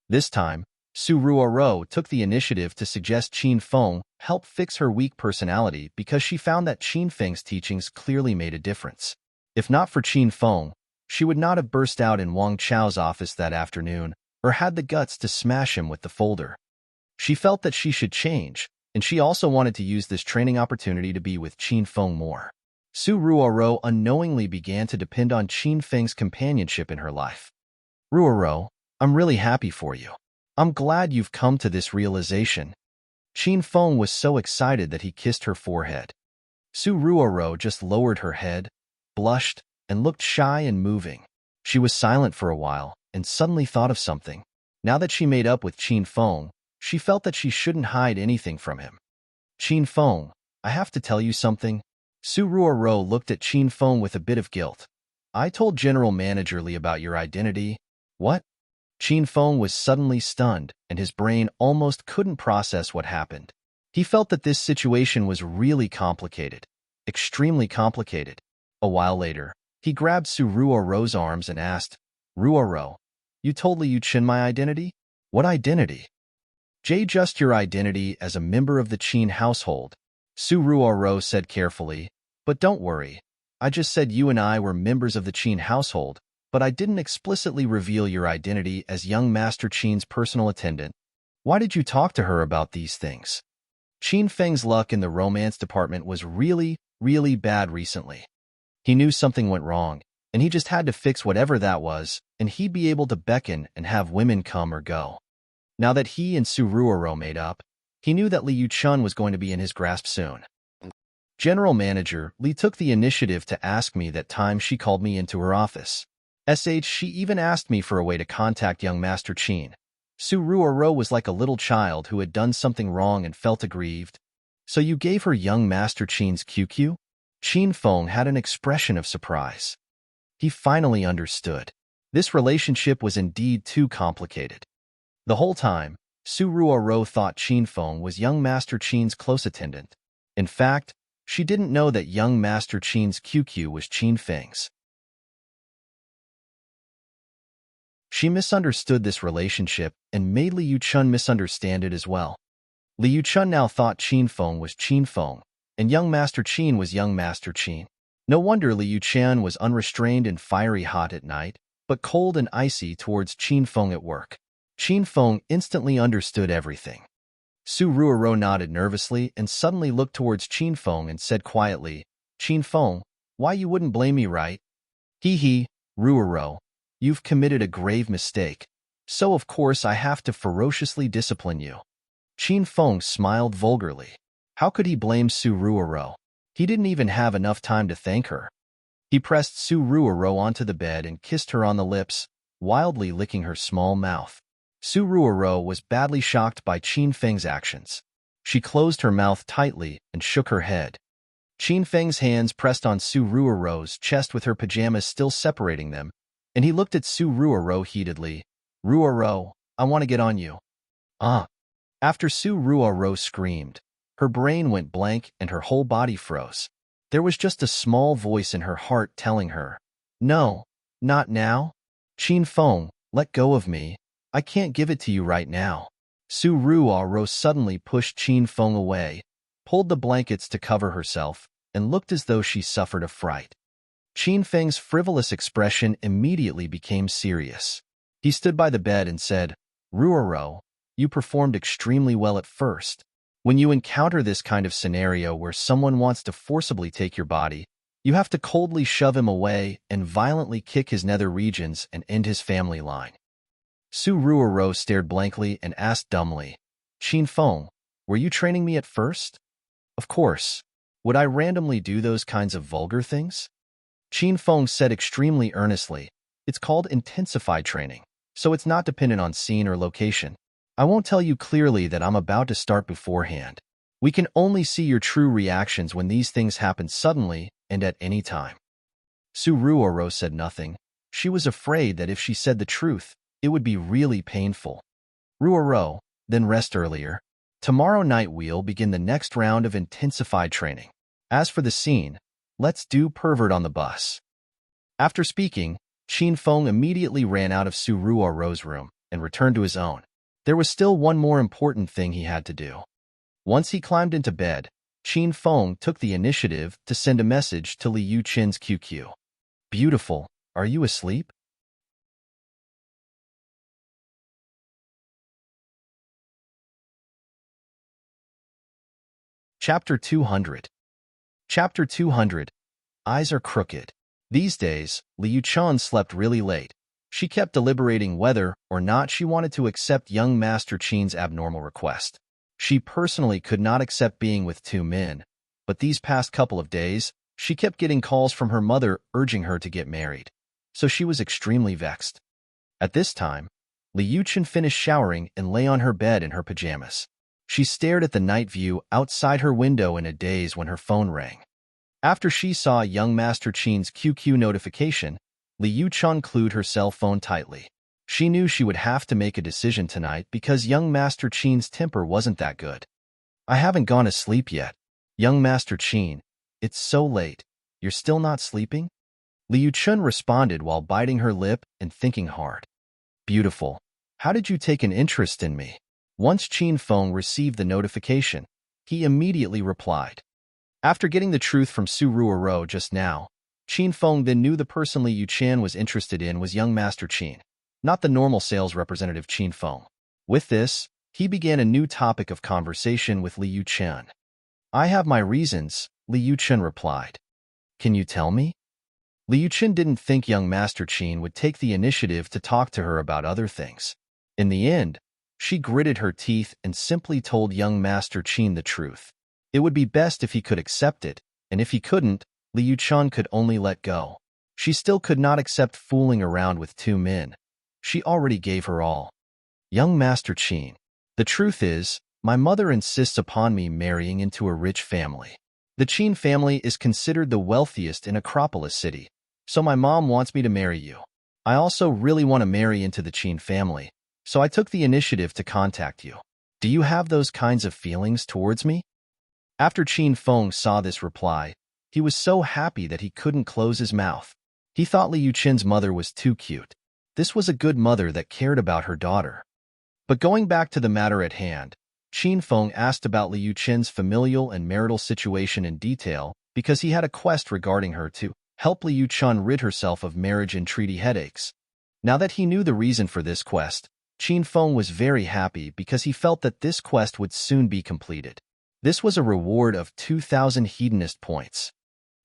This time, Su Ruo took the initiative to suggest Qin Feng help fix her weak personality because she found that Qin Feng's teachings clearly made a difference. If not for Qin Feng, she would not have burst out in Wang Chao's office that afternoon or had the guts to smash him with the folder. She felt that she should change, and she also wanted to use this training opportunity to be with Qin Feng more. Su Ruo unknowingly began to depend on Qin Feng's companionship in her life. Ruo, I'm really happy for you. I'm glad you've come to this realization. Qin Feng was so excited that he kissed her forehead. Su Ruo just lowered her head, blushed, and looked shy and moving. She was silent for a while and suddenly thought of something. Now that she made up with Qin Feng, she felt that she shouldn't hide anything from him. Qin Feng, I have to tell you something. Su Ruo looked at Qin Feng with a bit of guilt. I told General Manager Li about your identity. What? Qin Feng was suddenly stunned, and his brain almost couldn't process what happened. He felt that this situation was really complicated, extremely complicated. A while later, he grabbed Su Ruoro's arms and asked, Ruoro, you told Liu Qin my identity? What identity? Just your identity as a member of the Qin household, Su Ruoro said carefully. But don't worry, I just said you and I were members of the Qin household, but I didn't explicitly reveal your identity as young Master Qin's personal attendant. Why did you talk to her about these things? Qin Feng's luck in the romance department was really, really bad recently. He knew something went wrong, and he just had to fix whatever that was, and he'd be able to beckon and have women come or go. Now that he and Su Ruoro made up, he knew that Liu Chun was going to be in his grasp soon. General Manager Li took the initiative to ask me that time she called me into her office. She even asked me for a way to contact young Master Qin. Su Ruoro was like a little child who had done something wrong and felt aggrieved. So you gave her young Master Qin's QQ? Qin Feng had an expression of surprise. He finally understood. This relationship was indeed too complicated. The whole time, Su Ruoro thought Qin Feng was young Master Qin's close attendant. In fact, she didn't know that young Master Qin's QQ was Qin Feng's. She misunderstood this relationship and made Liu Chun misunderstand it as well. Liu Chun now thought Qin Feng was Qin Feng, and young Master Qin was young Master Qin. No wonder Liu Chun was unrestrained and fiery hot at night, but cold and icy towards Qin Feng at work. Qin Feng instantly understood everything. Su Ruoro nodded nervously and suddenly looked towards Qin Feng and said quietly, Qin Feng, why you wouldn't blame me, right? He, Ruoro, you've committed a grave mistake, so of course I have to ferociously discipline you. Qin Feng smiled vulgarly. How could he blame Su Ruoro? He didn't even have enough time to thank her. He pressed Su Ruoro onto the bed and kissed her on the lips, wildly licking her small mouth. Su Ruoro was badly shocked by Qin Feng's actions. She closed her mouth tightly and shook her head. Qin Feng's hands pressed on Su Ruoro's chest with her pajamas still separating them, and he looked at Su Ruoro heatedly. Ruoro, I want to get on you. After Su Ruoro screamed, her brain went blank and her whole body froze. There was just a small voice in her heart telling her, no, not now. Qin Feng, let go of me. I can't give it to you right now. Su Ruoro suddenly pushed Qin Feng away, pulled the blankets to cover herself, and looked as though she suffered a fright. Qin Feng's frivolous expression immediately became serious. He stood by the bed and said, Ruoro, you performed extremely well at first. When you encounter this kind of scenario where someone wants to forcibly take your body, you have to coldly shove him away and violently kick his nether regions and end his family line. Su Ruoro stared blankly and asked dumbly, Qin Feng, were you training me at first? Of course. Would I randomly do those kinds of vulgar things? Qin Feng said extremely earnestly, it's called intensified training, so it's not dependent on scene or location. I won't tell you clearly that I'm about to start beforehand. We can only see your true reactions when these things happen suddenly and at any time. Su Ruoro said nothing. She was afraid that if she said the truth, it would be really painful. Ruoro, then rest earlier. Tomorrow night we'll begin the next round of intensified training. As for the scene, let's do pervert on the bus. After speaking, Qin Feng immediately ran out of Su Ruoro's room and returned to his own. There was still one more important thing he had to do. Once he climbed into bed, Qin Feng took the initiative to send a message to Liu Qin's QQ. Beautiful, are you asleep? Chapter 200. Chapter 200. Eyes are crooked. These days, Liu Chun slept really late. She kept deliberating whether or not she wanted to accept young Master Qin's abnormal request. She personally could not accept being with two men, but these past couple of days, she kept getting calls from her mother urging her to get married. So she was extremely vexed. At this time, Liu Chun finished showering and lay on her bed in her pajamas. She stared at the night view outside her window in a daze when her phone rang. After she saw young Master Qin's QQ notification, Liu Chun glued her cell phone tightly. She knew she would have to make a decision tonight because young Master Qin's temper wasn't that good. I haven't gone to sleep yet. Young Master Qin, it's so late. You're still not sleeping? Liu Chun responded while biting her lip and thinking hard. Beautiful. How did you take an interest in me? Once Qin Feng received the notification, he immediately replied. After getting the truth from Su Ruoro just now, Qin Feng then knew the person Liu Chan was interested in was young Master Qin, not the normal sales representative Qin Feng. With this, he began a new topic of conversation with Liu Chen. I have my reasons, Liu Chen replied. Can you tell me? Liu Chen didn't think young Master Qin would take the initiative to talk to her about other things. In the end, she gritted her teeth and simply told young Master Qin the truth. It would be best if he could accept it, and if he couldn't, Liu Chen could only let go. She still could not accept fooling around with two men. She already gave her all. Young Master Qin, the truth is, my mother insists upon me marrying into a rich family. The Qin family is considered the wealthiest in Acropolis City, so my mom wants me to marry you. I also really want to marry into the Qin family, so I took the initiative to contact you. Do you have those kinds of feelings towards me? After Qin Feng saw this reply, he was so happy that he couldn't close his mouth. He thought Liu Chen's mother was too cute. This was a good mother that cared about her daughter. But going back to the matter at hand, Qin Feng asked about Liu Chen's familial and marital situation in detail because he had a quest regarding her to help Liu Chen rid herself of marriage and treaty headaches. Now that he knew the reason for this quest, Qin Feng was very happy because he felt that this quest would soon be completed. This was a reward of 2,000 hedonist points.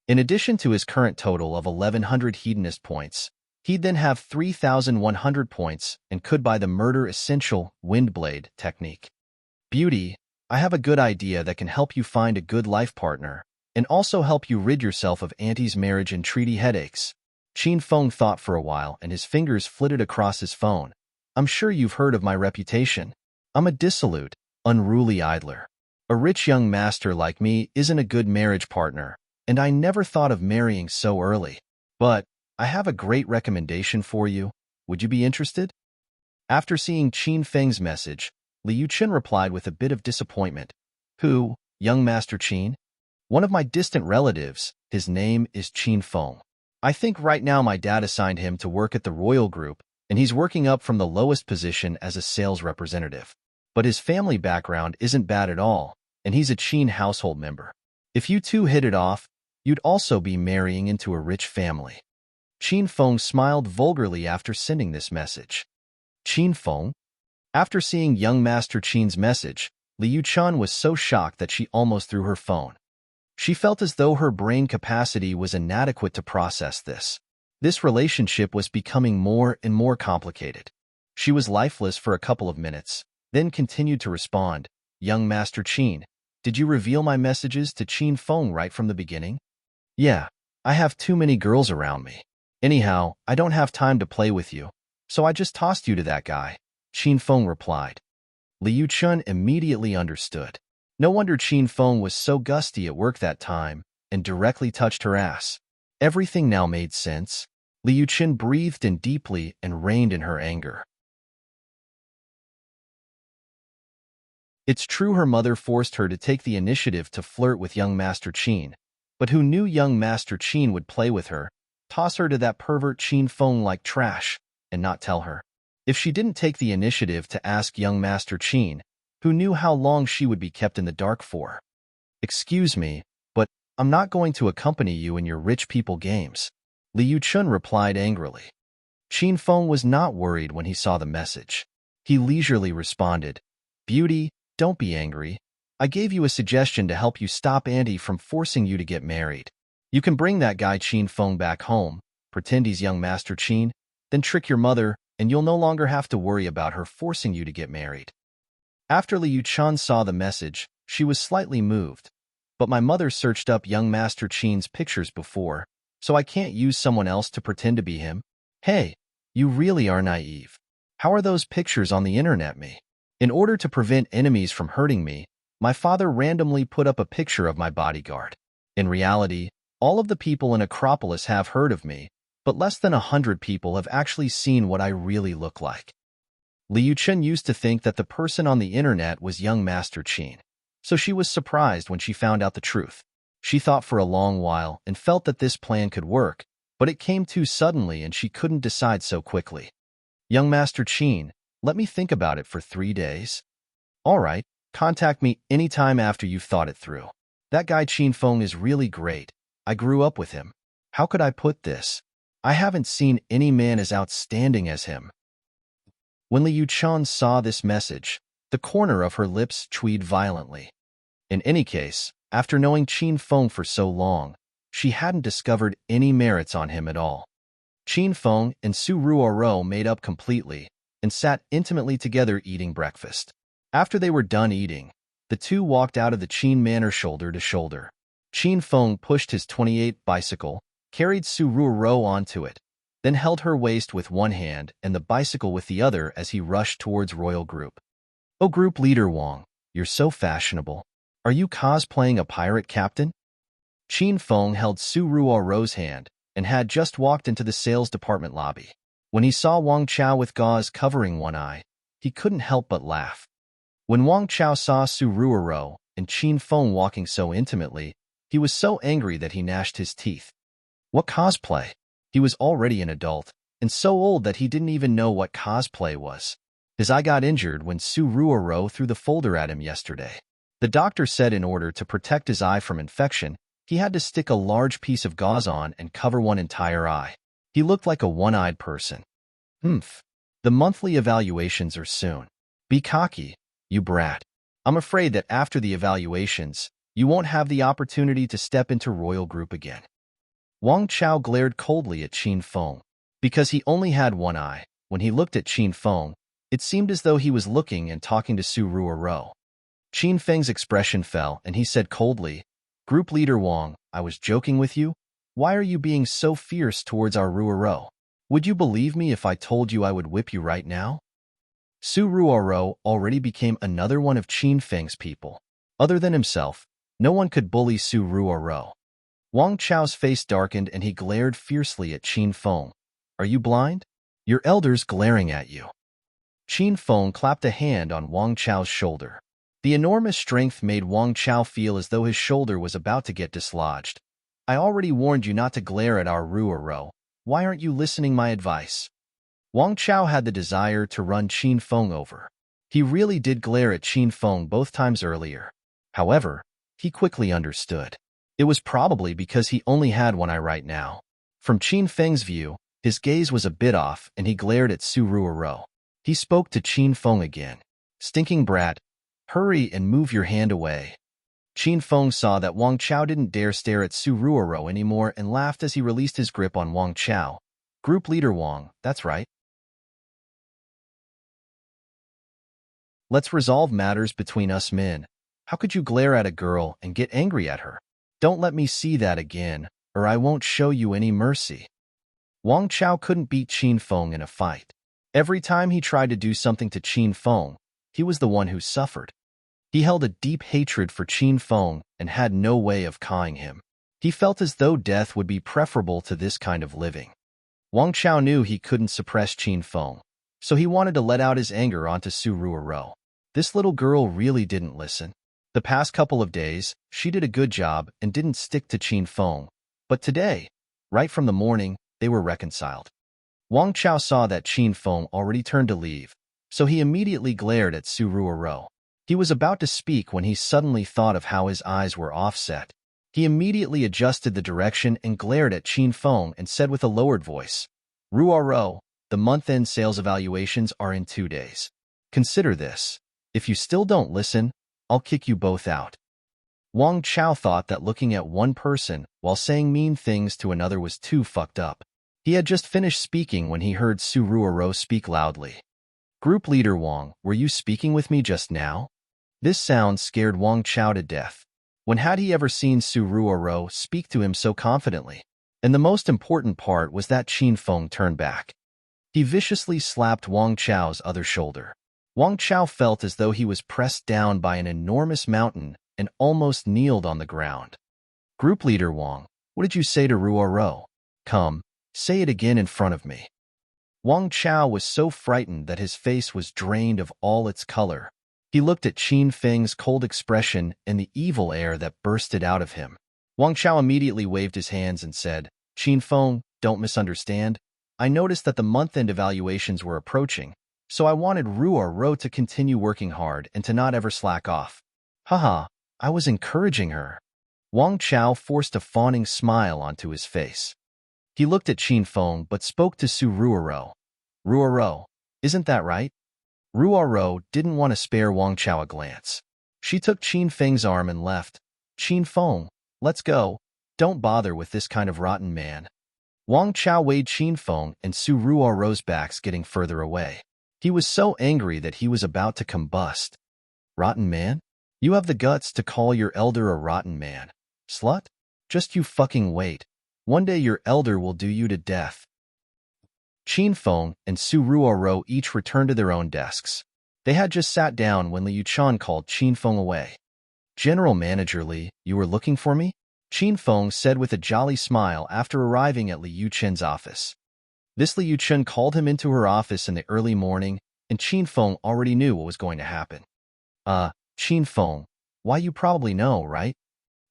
In addition to his current total of 1,100 hedonist points, he'd then have 3,100 points and could buy the Murder Essential Windblade technique. Beauty, I have a good idea that can help you find a good life partner, and also help you rid yourself of Auntie's marriage and treaty headaches. Qin Feng thought for a while and his fingers flitted across his phone. I'm sure you've heard of my reputation. I'm a dissolute, unruly idler. A rich young master like me isn't a good marriage partner, and I never thought of marrying so early. But I have a great recommendation for you. Would you be interested? After seeing Qin Feng's message, Liu Chen replied with a bit of disappointment. Who, young Master Qin? One of my distant relatives. His name is Qin Feng. I think right now my dad assigned him to work at the Royal Group, and he's working up from the lowest position as a sales representative. But his family background isn't bad at all, and he's a Qin household member. If you two hit it off, you'd also be marrying into a rich family. Qin Feng smiled vulgarly after sending this message. Qin Feng? After seeing young Master Qin's message, Liu Chen was so shocked that she almost threw her phone. She felt as though her brain capacity was inadequate to process this. This relationship was becoming more and more complicated. She was lifeless for a couple of minutes, then continued to respond. Young Master Qin, did you reveal my messages to Qin Feng right from the beginning? Yeah, I have too many girls around me. Anyhow, I don't have time to play with you, so I just tossed you to that guy, Qin Feng replied. Liu Chen immediately understood. No wonder Qin Feng was so gusty at work that time and directly touched her ass. Everything now made sense. Liu Chen breathed in deeply and reined in her anger. It's true her mother forced her to take the initiative to flirt with young Master Qin, but who knew young Master Qin would play with her, toss her to that pervert Qin Feng like trash, and not tell her? If she didn't take the initiative to ask young Master Qin, who knew how long she would be kept in the dark for? Excuse me, but I'm not going to accompany you in your rich people games, Liu Chen replied angrily. Qin Feng was not worried when he saw the message. He leisurely responded, Beauty, don't be angry. I gave you a suggestion to help you stop Auntie from forcing you to get married. You can bring that guy Qin Feng back home, pretend he's young Master Qin, then trick your mother, and you'll no longer have to worry about her forcing you to get married. After Liu Chen saw the message, she was slightly moved. But my mother searched up young Master Qin's pictures before, so I can't use someone else to pretend to be him. Hey, you really are naive. How are those pictures on the internet me? In order to prevent enemies from hurting me, my father randomly put up a picture of my bodyguard. In reality, all of the people in Acropolis have heard of me, but less than 100 people have actually seen what I really look like. Liu Chen used to think that the person on the internet was young Master Qin, so she was surprised when she found out the truth. She thought for a long while and felt that this plan could work, but it came too suddenly and she couldn't decide so quickly. Young Master Qin, let me think about it for 3 days. All right, contact me anytime after you've thought it through. That guy Qin Feng is really great. I grew up with him. How could I put this? I haven't seen any man as outstanding as him. When Liu Chen saw this message, the corner of her lips twitched violently. In any case, after knowing Qin Feng for so long, she hadn't discovered any merits on him at all. Qin Feng and Su Ruoro made up completely and sat intimately together eating breakfast. After they were done eating, the two walked out of the Qin manor shoulder to shoulder. Qin Feng pushed his 28 bicycle, carried Su Ruoro onto it, then held her waist with one hand and the bicycle with the other as he rushed towards Royal Group. "Oh, Group Leader Wang, you're so fashionable. Are you cosplaying a pirate captain?" Qin Feng held Su Ruoro's hand and had just walked into the sales department lobby. When he saw Wang Chao with gauze covering one eye, he couldn't help but laugh. When Wang Chao saw Su Ruoro and Qin Feng walking so intimately, he was so angry that he gnashed his teeth. What cosplay? He was already an adult, and so old that he didn't even know what cosplay was. His eye got injured when Su Ruoro threw the folder at him yesterday. The doctor said in order to protect his eye from infection, he had to stick a large piece of gauze on and cover one entire eye. He looked like a one-eyed person. Humph. The monthly evaluations are soon. Be cocky, you brat. I'm afraid that after the evaluations, you won't have the opportunity to step into Royal Group again. Wang Chao glared coldly at Qin Feng. Because he only had one eye, when he looked at Qin Feng, it seemed as though he was looking and talking to Su Ruoro. Qin Feng's expression fell, and he said coldly, "Group Leader Wang, I was joking with you. Why are you being so fierce towards our Ruoro? Would you believe me if I told you I would whip you right now?" Su Ruoro already became another one of Qin Feng's people. Other than himself, no one could bully Su Ruoro. Wang Chao's face darkened and he glared fiercely at Qin Feng. "Are you blind? Your elder's glaring at you." Qin Feng clapped a hand on Wang Chao's shoulder. The enormous strength made Wang Chao feel as though his shoulder was about to get dislodged. "I already warned you not to glare at our Ruoro. Why aren't you listening my advice?" Wang Chao had the desire to run Qin Feng over. He really did glare at Qin Feng both times earlier. However, he quickly understood. It was probably because he only had one eye right now. From Qin Feng's view, his gaze was a bit off and he glared at Su Ruoro. He spoke to Qin Feng again. "Stinking brat, hurry and move your hand away." Qin Feng saw that Wang Chao didn't dare stare at Su Ruoro anymore and laughed as he released his grip on Wang Chao. "Group Leader Wang, that's right. Let's resolve matters between us men. How could you glare at a girl and get angry at her? Don't let me see that again, or I won't show you any mercy." Wang Chao couldn't beat Qin Feng in a fight. Every time he tried to do something to Qin Feng, he was the one who suffered. He held a deep hatred for Qin Feng and had no way of cawing him. He felt as though death would be preferable to this kind of living. Wang Chao knew he couldn't suppress Qin Feng, so he wanted to let out his anger onto Su Ruoro. This little girl really didn't listen. The past couple of days, she did a good job and didn't stick to Qin Feng, but today, right from the morning, they were reconciled. Wang Chao saw that Qin Feng already turned to leave, so he immediately glared at Su Ruoro. He was about to speak when he suddenly thought of how his eyes were offset. He immediately adjusted the direction and glared at Qin Feng and said with a lowered voice, "Ruoro, the month-end sales evaluations are in 2 days. Consider this. If you still don't listen, I'll kick you both out." Wang Chao thought that looking at one person while saying mean things to another was too fucked up. He had just finished speaking when he heard Su Ruoro speak loudly. "Group Leader Wang, were you speaking with me just now?" This sound scared Wang Chao to death. When had he ever seen Su Ruoro speak to him so confidently? And the most important part was that Qin Feng turned back. He viciously slapped Wang Chao's other shoulder. Wang Chao felt as though he was pressed down by an enormous mountain and almost kneeled on the ground. "Group Leader Wang, what did you say to Ruoro? Come, Say it again in front of me. Wang Chao was so frightened that his face was drained of all its color. He looked at Qin Feng's cold expression and the evil air that bursted out of him. Wang Chao immediately waved his hands and said, Qin Feng, don't misunderstand. I noticed that the month-end evaluations were approaching, so I wanted Ruo to continue working hard and to not ever slack off. Haha, I was encouraging her. Wang Chao forced a fawning smile onto his face. He looked at Qin Feng but spoke to Su Ruo. Ruo, isn't that right? Ruo didn't want to spare Wang Chao a glance. She took Qin Feng's arm and left. Qin Feng, let's go. Don't bother with this kind of rotten man. Wang Chao weighed Qin Feng and Su Ruo's backs getting further away. He was so angry that he was about to combust. Rotten man? You have the guts to call your elder a rotten man. Slut? Just you fucking wait. One day your elder will do you to death. Qin Feng and Su Ruo each returned to their own desks. They had just sat down when Liu Chan called Qin Feng away. General Manager Li, you were looking for me? Qin Feng said with a jolly smile after arriving at Liu Chen's office. This Liu Chen called him into her office in the early morning, and Qin Feng already knew what was going to happen. Qin Feng, why you probably know, right?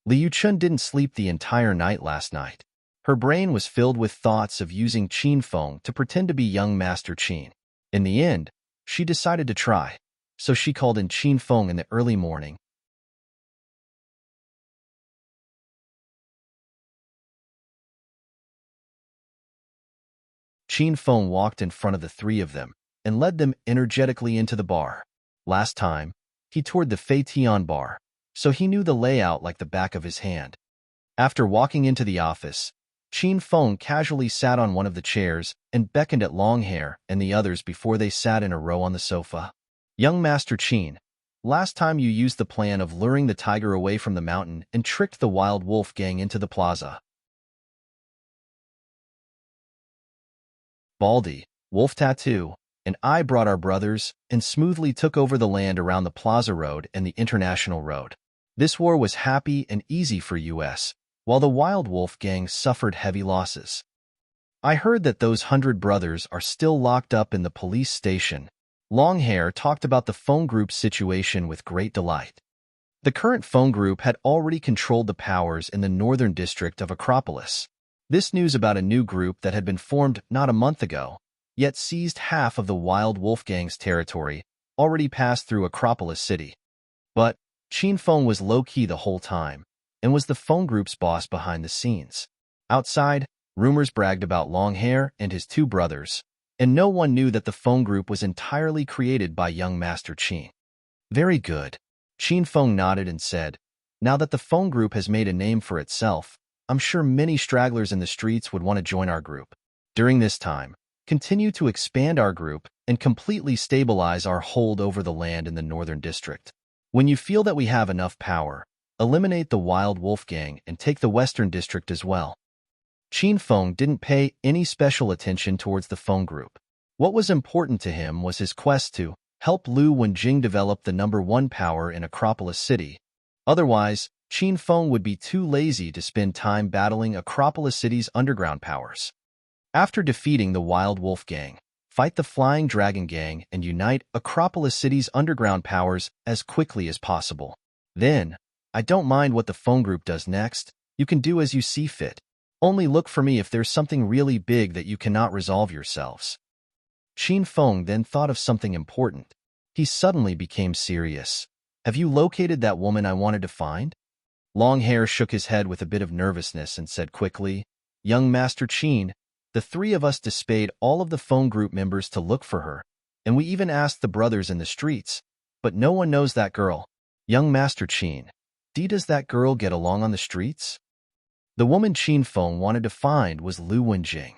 Liu Chen didn't sleep the entire night last night. Her brain was filled with thoughts of using Qin Feng to pretend to be young Master Qin. In the end, she decided to try, so she called in Qin Feng in the early morning. Qin Feng walked in front of the three of them and led them energetically into the bar. Last time, he toured the Fei Tian bar, so he knew the layout like the back of his hand. After walking into the office, Qin Feng casually sat on one of the chairs and beckoned at Longhair and the others before they sat in a row on the sofa. Young Master Qin, last time you used the plan of luring the tiger away from the mountain and tricked the wild wolf gang into the plaza. Baldy, Wolf Tattoo, and I brought our brothers and smoothly took over the land around the Plaza Road and the International Road. This war was happy and easy for US, while the Wild Wolf gang suffered heavy losses. I heard that those 100 brothers are still locked up in the police station. Longhair talked about the phone group's situation with great delight. The current phone group had already controlled the powers in the northern district of Acropolis. This news about a new group that had been formed not a month ago, yet seized half of the Wild Wolf gang's territory, already passed through Acropolis City. But Qin Feng was low-key the whole time, and was the phone group's boss behind the scenes. Outside, rumors bragged about Longhair and his two brothers, and no one knew that the phone group was entirely created by young Master Qin. Very good. Qin Feng nodded and said, now that the phone group has made a name for itself, I'm sure many stragglers in the streets would want to join our group. During this time, continue to expand our group and completely stabilize our hold over the land in the northern district. When you feel that we have enough power, eliminate the Wild Wolf gang and take the western district as well. Qin Feng didn't pay any special attention towards the phone group. What was important to him was his quest to help Lu Wenjing develop the #1 power in Acropolis City. Otherwise, Qin Feng would be too lazy to spend time battling Acropolis City's underground powers. After defeating the Wild Wolf gang, fight the Flying Dragon gang and unite Acropolis City's underground powers as quickly as possible. Then, I don't mind what the phone group does next. You can do as you see fit. Only look for me if there's something really big that you cannot resolve yourselves. Qin Feng then thought of something important. He suddenly became serious. Have you located that woman I wanted to find? Longhair shook his head with a bit of nervousness and said quickly, young Master Qin, the three of us dispatched all of the phone group members to look for her, and we even asked the brothers in the streets, but no one knows that girl. Young Master Qin, does that girl get along on the streets? The woman Qin Feng wanted to find was Lu Wenjing.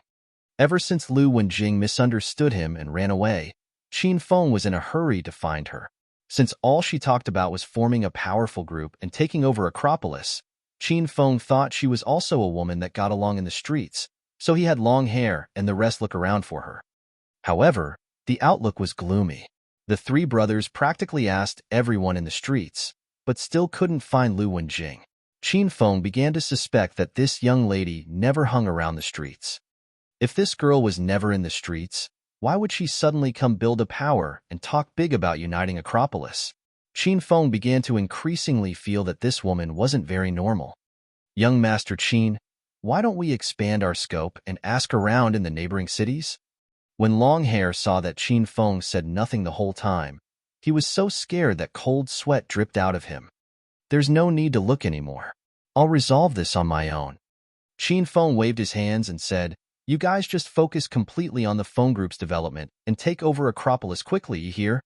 Ever since Lu Wenjing misunderstood him and ran away, Qin Feng was in a hurry to find her. Since all she talked about was forming a powerful group and taking over Acropolis, Qin Feng thought she was also a woman that got along in the streets, so he had long hair and the rest look around for her. However, the outlook was gloomy. The three brothers practically asked everyone in the streets, but still couldn't find Lu Wenjing. Qin Feng began to suspect that this young lady never hung around the streets. If this girl was never in the streets, why would she suddenly come build a power and talk big about uniting Acropolis? Qin Feng began to increasingly feel that this woman wasn't very normal. Young Master Qin, why don't we expand our scope and ask around in the neighboring cities? When Longhair saw that Qin Feng said nothing the whole time, he was so scared that cold sweat dripped out of him. There's no need to look anymore. I'll resolve this on my own. Qin Feng waved his hands and said, you guys just focus completely on the phone group's development and take over Acropolis quickly, you hear?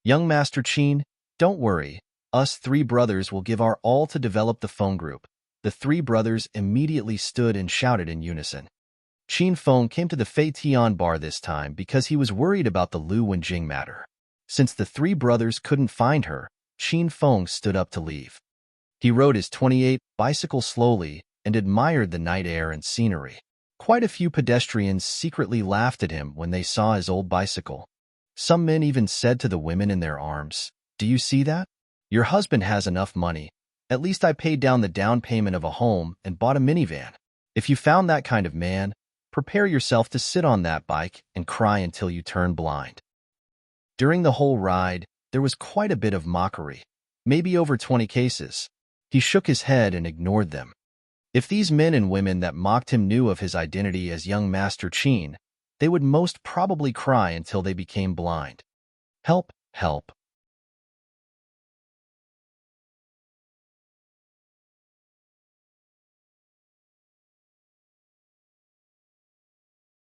Young Master Qin, don't worry. Us three brothers will give our all to develop the phone group. The three brothers immediately stood and shouted in unison. Qin Feng came to the Fei Tian bar this time because he was worried about the Lu Wenjing matter. Since the three brothers couldn't find her, Qin Feng stood up to leave. He rode his 28 bicycle slowly and admired the night air and scenery. Quite a few pedestrians secretly laughed at him when they saw his old bicycle. Some men even said to the women in their arms, do you see that? Your husband has enough money. At least I paid down the down payment of a home and bought a minivan. If you found that kind of man, prepare yourself to sit on that bike and cry until you turn blind. During the whole ride, there was quite a bit of mockery, maybe over 20 cases. He shook his head and ignored them. If these men and women that mocked him knew of his identity as young Master Qin, they would most probably cry until they became blind. Help, help.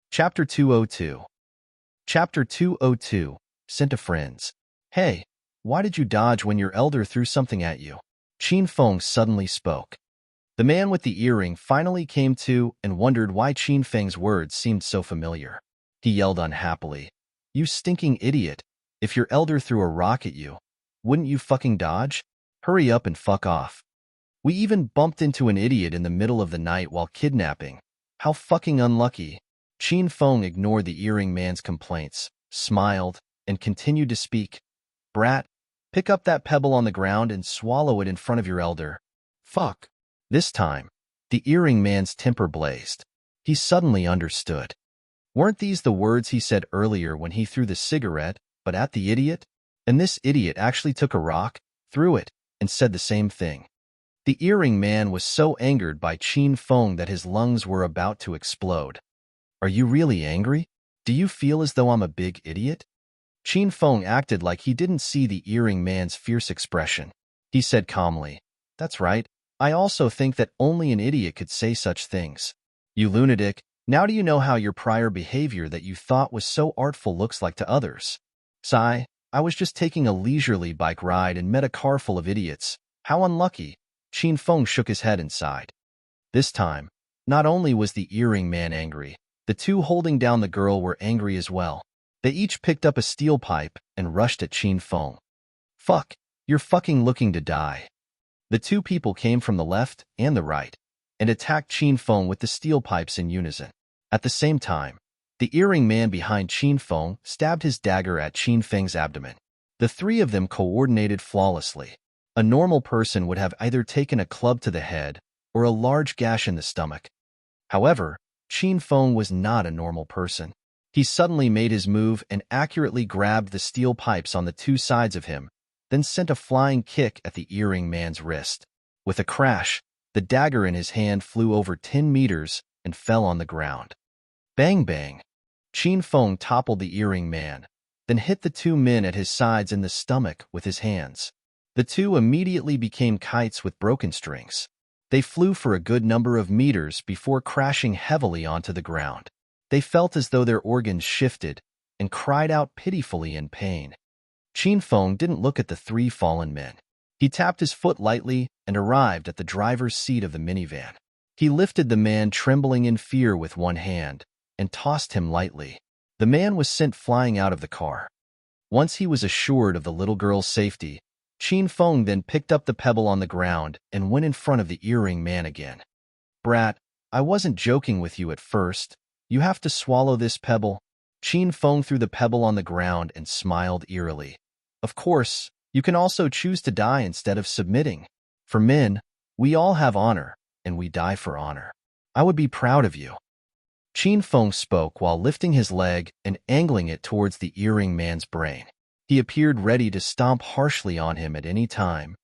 Chapter 202. Chapter 202. Sent to friends. Hey, why did you dodge when your elder threw something at you? Qin Feng suddenly spoke. The man with the earring finally came to and wondered why Qin Feng's words seemed so familiar. He yelled unhappily, you stinking idiot. If your elder threw a rock at you, wouldn't you fucking dodge? Hurry up and fuck off. We even bumped into an idiot in the middle of the night while kidnapping. How fucking unlucky. Qin Feng ignored the earring man's complaints, smiled, and continued to speak. Brat, pick up that pebble on the ground and swallow it in front of your elder. Fuck. This time, the earring man's temper blazed. He suddenly understood. Weren't these the words he said earlier when he threw the cigarette, but at the idiot? And this idiot actually took a rock, threw it, and said the same thing. The earring man was so angered by Qin Feng that his lungs were about to explode. Are you really angry? Do you feel as though I'm a big idiot? Qin Feng acted like he didn't see the earring man's fierce expression. He said calmly, that's right. I also think that only an idiot could say such things. You lunatic, now do you know how your prior behavior that you thought was so artful looks like to others? Sigh, I was just taking a leisurely bike ride and met a car full of idiots. How unlucky. Qin Feng shook his head and sighed. This time, not only was the earring man angry, the two holding down the girl were angry as well. They each picked up a steel pipe and rushed at Qin Feng. Fuck, you're fucking looking to die. The two people came from the left and the right and attacked Qin Feng with the steel pipes in unison. At the same time, the earring man behind Qin Feng stabbed his dagger at Qin Feng's abdomen. The three of them coordinated flawlessly. A normal person would have either taken a club to the head or a large gash in the stomach. However, Qin Feng was not a normal person. He suddenly made his move and accurately grabbed the steel pipes on the two sides of him, then sent a flying kick at the earring man's wrist. With a crash, the dagger in his hand flew over 10 meters and fell on the ground. Bang bang. Qin Feng toppled the earring man, then hit the two men at his sides in the stomach with his hands. The two immediately became kites with broken strings. They flew for a good number of meters before crashing heavily onto the ground. They felt as though their organs shifted and cried out pitifully in pain. Qin Feng didn't look at the three fallen men. He tapped his foot lightly and arrived at the driver's seat of the minivan. He lifted the man trembling in fear with one hand and tossed him lightly. The man was sent flying out of the car. Once he was assured of the little girl's safety, Qin Feng then picked up the pebble on the ground and went in front of the earring man again. Brat, I wasn't joking with you at first. You have to swallow this pebble. Qin Feng threw the pebble on the ground and smiled eerily. Of course, you can also choose to die instead of submitting. For men, we all have honor, and we die for honor. I would be proud of you. Qin Feng spoke while lifting his leg and angling it towards the earring man's brain. He appeared ready to stomp harshly on him at any time.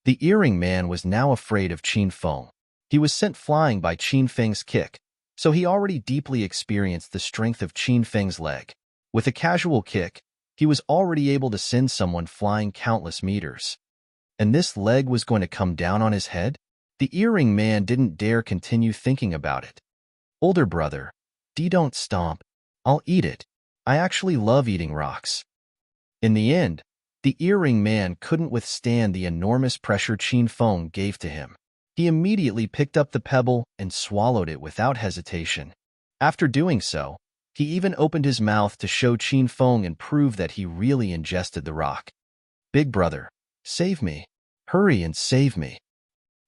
The earring man was now afraid of Qin Feng. He was sent flying by Qin Feng's kick, so he already deeply experienced the strength of Qin Feng's leg. With a casual kick, he was already able to send someone flying countless meters. And this leg was going to come down on his head? The earring man didn't dare continue thinking about it. Older brother, don't stomp. I'll eat it. I actually love eating rocks. In the end, the earring man couldn't withstand the enormous pressure Qin Feng gave to him. He immediately picked up the pebble and swallowed it without hesitation. After doing so, he even opened his mouth to show Qin Feng and prove that he really ingested the rock. Big brother, save me. Hurry and save me.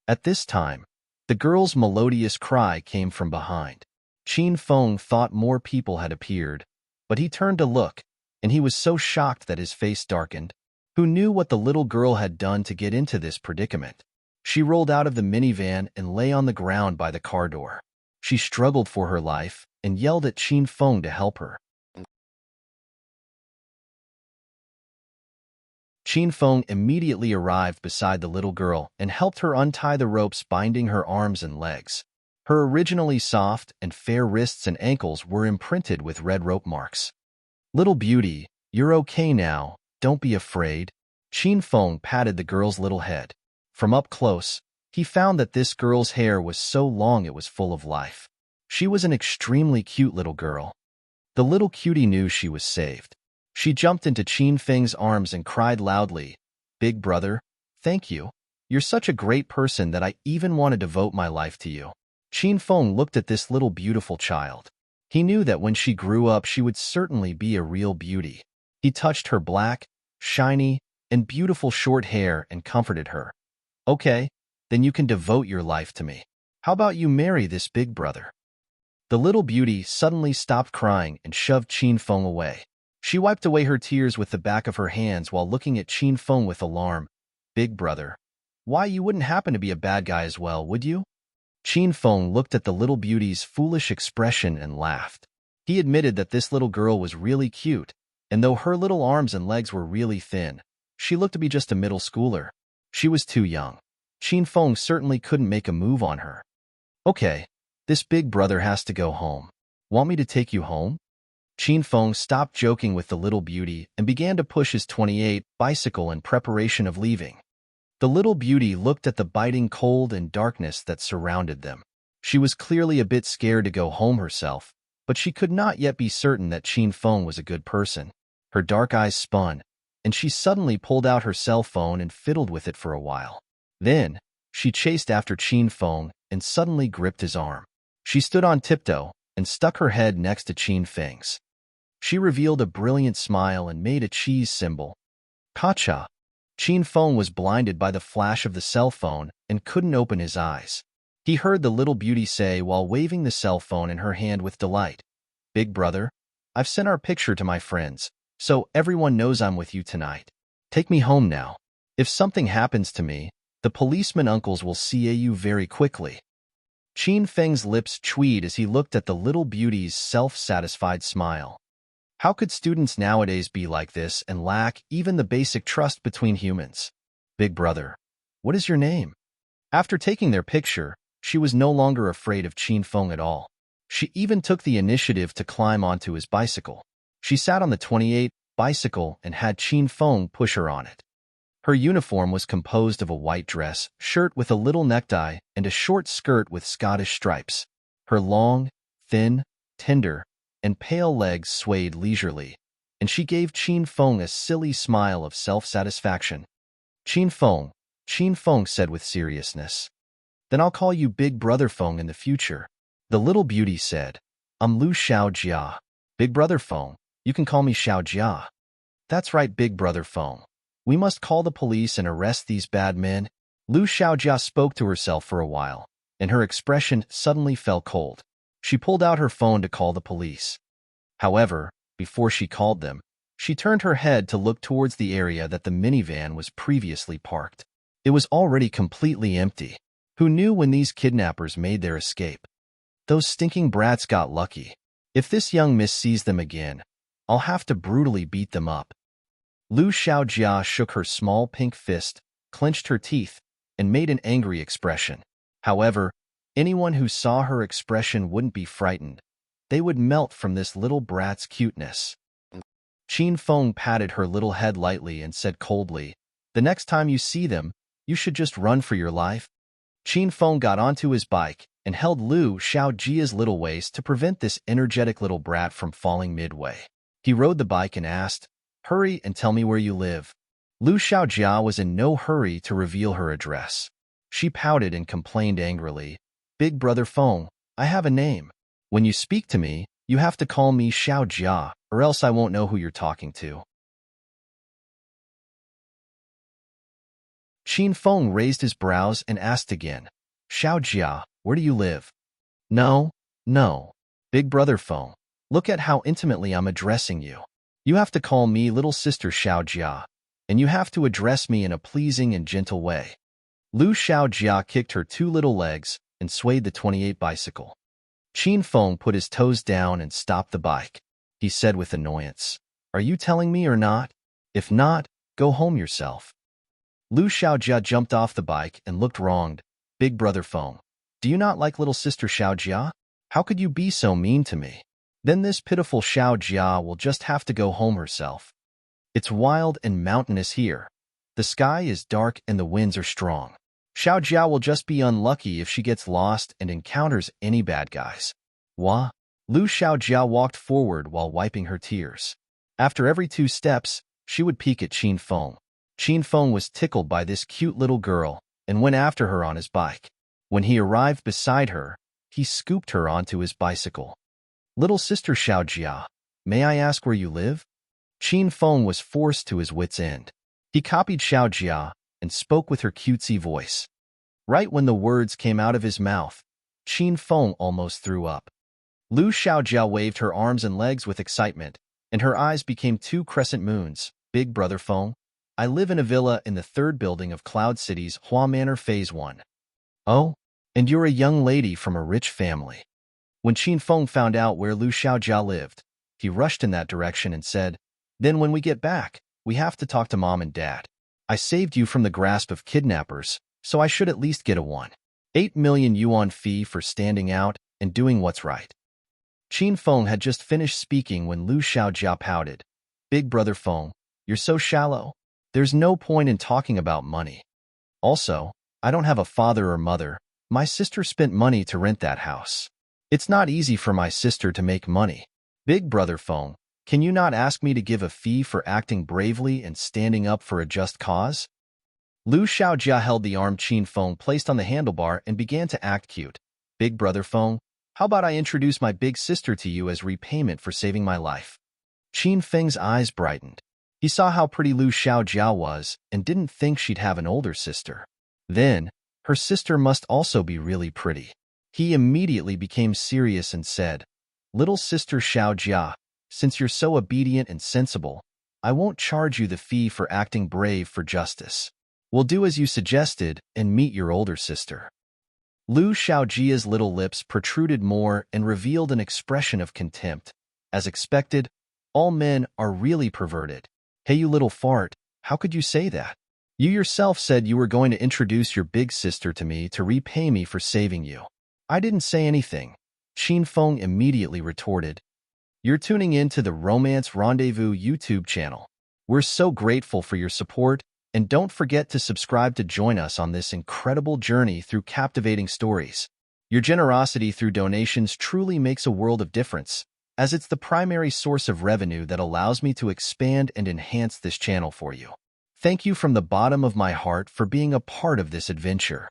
At this time, the girl's melodious cry came from behind. Qin Feng thought more people had appeared, but he turned to look, and he was so shocked that his face darkened. Who knew what the little girl had done to get into this predicament? She rolled out of the minivan and lay on the ground by the car door. She struggled for her life and yelled at Qin Feng to help her. Qin Feng immediately arrived beside the little girl and helped her untie the ropes binding her arms and legs. Her originally soft and fair wrists and ankles were imprinted with red rope marks. Little beauty, you're okay now, don't be afraid. Qin Feng patted the girl's little head. From up close, he found that this girl's hair was so long it was full of life. She was an extremely cute little girl. The little cutie knew she was saved. She jumped into Qin Feng's arms and cried loudly, "Big brother, thank you. You're such a great person that I even want to devote my life to you." Qin Feng looked at this little beautiful child. He knew that when she grew up she would certainly be a real beauty. He touched her black, shiny, and beautiful short hair and comforted her. "Okay, then you can devote your life to me. How about you marry this big brother?" The little beauty suddenly stopped crying and shoved Qin Feng away. She wiped away her tears with the back of her hands while looking at Qin Feng with alarm. "Big brother, why, you wouldn't happen to be a bad guy as well, would you?" Qin Feng looked at the little beauty's foolish expression and laughed. He admitted that this little girl was really cute, and though her little arms and legs were really thin, she looked to be just a middle schooler. She was too young. Qin Feng certainly couldn't make a move on her. "Okay, this big brother has to go home. Want me to take you home?" Qin Feng stopped joking with the little beauty and began to push his 28 bicycle in preparation of leaving. The little beauty looked at the biting cold and darkness that surrounded them. She was clearly a bit scared to go home herself, but she could not yet be certain that Qin Feng was a good person. Her dark eyes spun, and she suddenly pulled out her cell phone and fiddled with it for a while. Then, she chased after Qin Feng and suddenly gripped his arm. She stood on tiptoe and stuck her head next to Qin Feng's. She revealed a brilliant smile and made a cheese symbol. "Kacha." Qin Feng was blinded by the flash of the cell phone and couldn't open his eyes. He heard the little beauty say while waving the cell phone in her hand with delight, "Big brother, I've sent our picture to my friends, so everyone knows I'm with you tonight. Take me home now. If something happens to me, the policeman uncles will see you very quickly." Qin Feng's lips tweed as he looked at the little beauty's self-satisfied smile. How could students nowadays be like this and lack even the basic trust between humans? "Big brother, what is your name?" After taking their picture, she was no longer afraid of Qin Feng at all. She even took the initiative to climb onto his bicycle. She sat on the 28 bicycle and had Qin Feng push her on it. Her uniform was composed of a white dress, shirt with a little necktie, and a short skirt with Scottish stripes. Her long, thin, tender, and pale legs swayed leisurely, and she gave Qin Feng a silly smile of self-satisfaction. Qin Feng said with seriousness. "Then I'll call you Big Brother Feng in the future." The little beauty said, "I'm Lu Xiaojia. Big Brother Feng, you can call me Xiaojia." "That's right, Big Brother Feng. We must call the police and arrest these bad men." Lu Xiaojia spoke to herself for a while, and her expression suddenly fell cold. She pulled out her phone to call the police. However, before she called them, she turned her head to look towards the area that the minivan was previously parked. It was already completely empty. Who knew when these kidnappers made their escape? Those stinking brats got lucky. If this young miss sees them again, I'll have to brutally beat them up. Lu Xiaojia shook her small pink fist, clenched her teeth, and made an angry expression. However, anyone who saw her expression wouldn't be frightened. They would melt from this little brat's cuteness. Qin Feng patted her little head lightly and said coldly, "The next time you see them, you should just run for your life." Qin Feng got onto his bike and held Lu Xiaojia's little waist to prevent this energetic little brat from falling midway. He rode the bike and asked, "Hurry and tell me where you live." Lu Xiaojia was in no hurry to reveal her address. She pouted and complained angrily, "Big brother Feng, I have a name. When you speak to me, you have to call me Xiaojia, or else I won't know who you're talking to." Qin Feng raised his brows and asked again, "Xiaojia, where do you live?" No, Big brother Feng, look at how intimately I'm addressing you. You have to call me little sister Xiaojia, and you have to address me in a pleasing and gentle way. Lu Xiaojia kicked her two little legs and swayed the 28 bicycle. Qin Feng put his toes down and stopped the bike. He said with annoyance, "Are you telling me or not? If not, go home yourself." Lu Xiaojia jumped off the bike and looked wronged. "Big brother Feng, do you not like little sister Xiaojia? How could you be so mean to me? Then this pitiful Xiaojia will just have to go home herself. It's wild and mountainous here. The sky is dark and the winds are strong. Xiaojia will just be unlucky if she gets lost and encounters any bad guys." Wah? Lu Xiaojia walked forward while wiping her tears. After every 2 steps, she would peek at Qin Feng. Qin Feng was tickled by this cute little girl and went after her on his bike. When he arrived beside her, he scooped her onto his bicycle. "Little sister Xiaojia, may I ask where you live?" Qin Feng was forced to his wit's end. He copied Xiaojia and spoke with her cutesy voice. Right when the words came out of his mouth, Qin Feng almost threw up. Lu Xiaojia waved her arms and legs with excitement, and her eyes became 2 crescent moons. "Big brother Feng, I live in a villa in the 3rd building of Cloud City's Hua Manor Phase 1. "Oh, and you're a young lady from a rich family." When Qin Feng found out where Lu Xiaojia lived, he rushed in that direction and said, "Then when we get back, we have to talk to Mom and Dad. I saved you from the grasp of kidnappers, so I should at least get a 1.8 million yuan fee for standing out and doing what's right." Qin Feng had just finished speaking when Lu Xiaojia pouted, "Big brother Feng, you're so shallow. There's no point in talking about money. Also, I don't have a father or mother. My sister spent money to rent that house. It's not easy for my sister to make money. Big brother Feng, can you not ask me to give a fee for acting bravely and standing up for a just cause?" Lu Xiaojia held the arm Qin Feng placed on the handlebar and began to act cute. "Big brother Feng, how about I introduce my big sister to you as repayment for saving my life?" Qin Feng's eyes brightened. He saw how pretty Lu Xiaojia was and didn't think she'd have an older sister. Then, her sister must also be really pretty. He immediately became serious and said, "Little sister Xiaojia, since you're so obedient and sensible, I won't charge you the fee for acting brave for justice. We'll do as you suggested and meet your older sister." Lu Xiaojia's little lips protruded more and revealed an expression of contempt. As expected, all men are really perverted. "Hey, you little fart, how could you say that? You yourself said you were going to introduce your big sister to me to repay me for saving you." "I didn't say anything," Qin Feng immediately retorted. "You're tuning in to the Romance Rendezvous YouTube channel. We're so grateful for your support, and don't forget to subscribe to join us on this incredible journey through captivating stories. Your generosity through donations truly makes a world of difference, as it's the primary source of revenue that allows me to expand and enhance this channel for you. Thank you from the bottom of my heart for being a part of this adventure.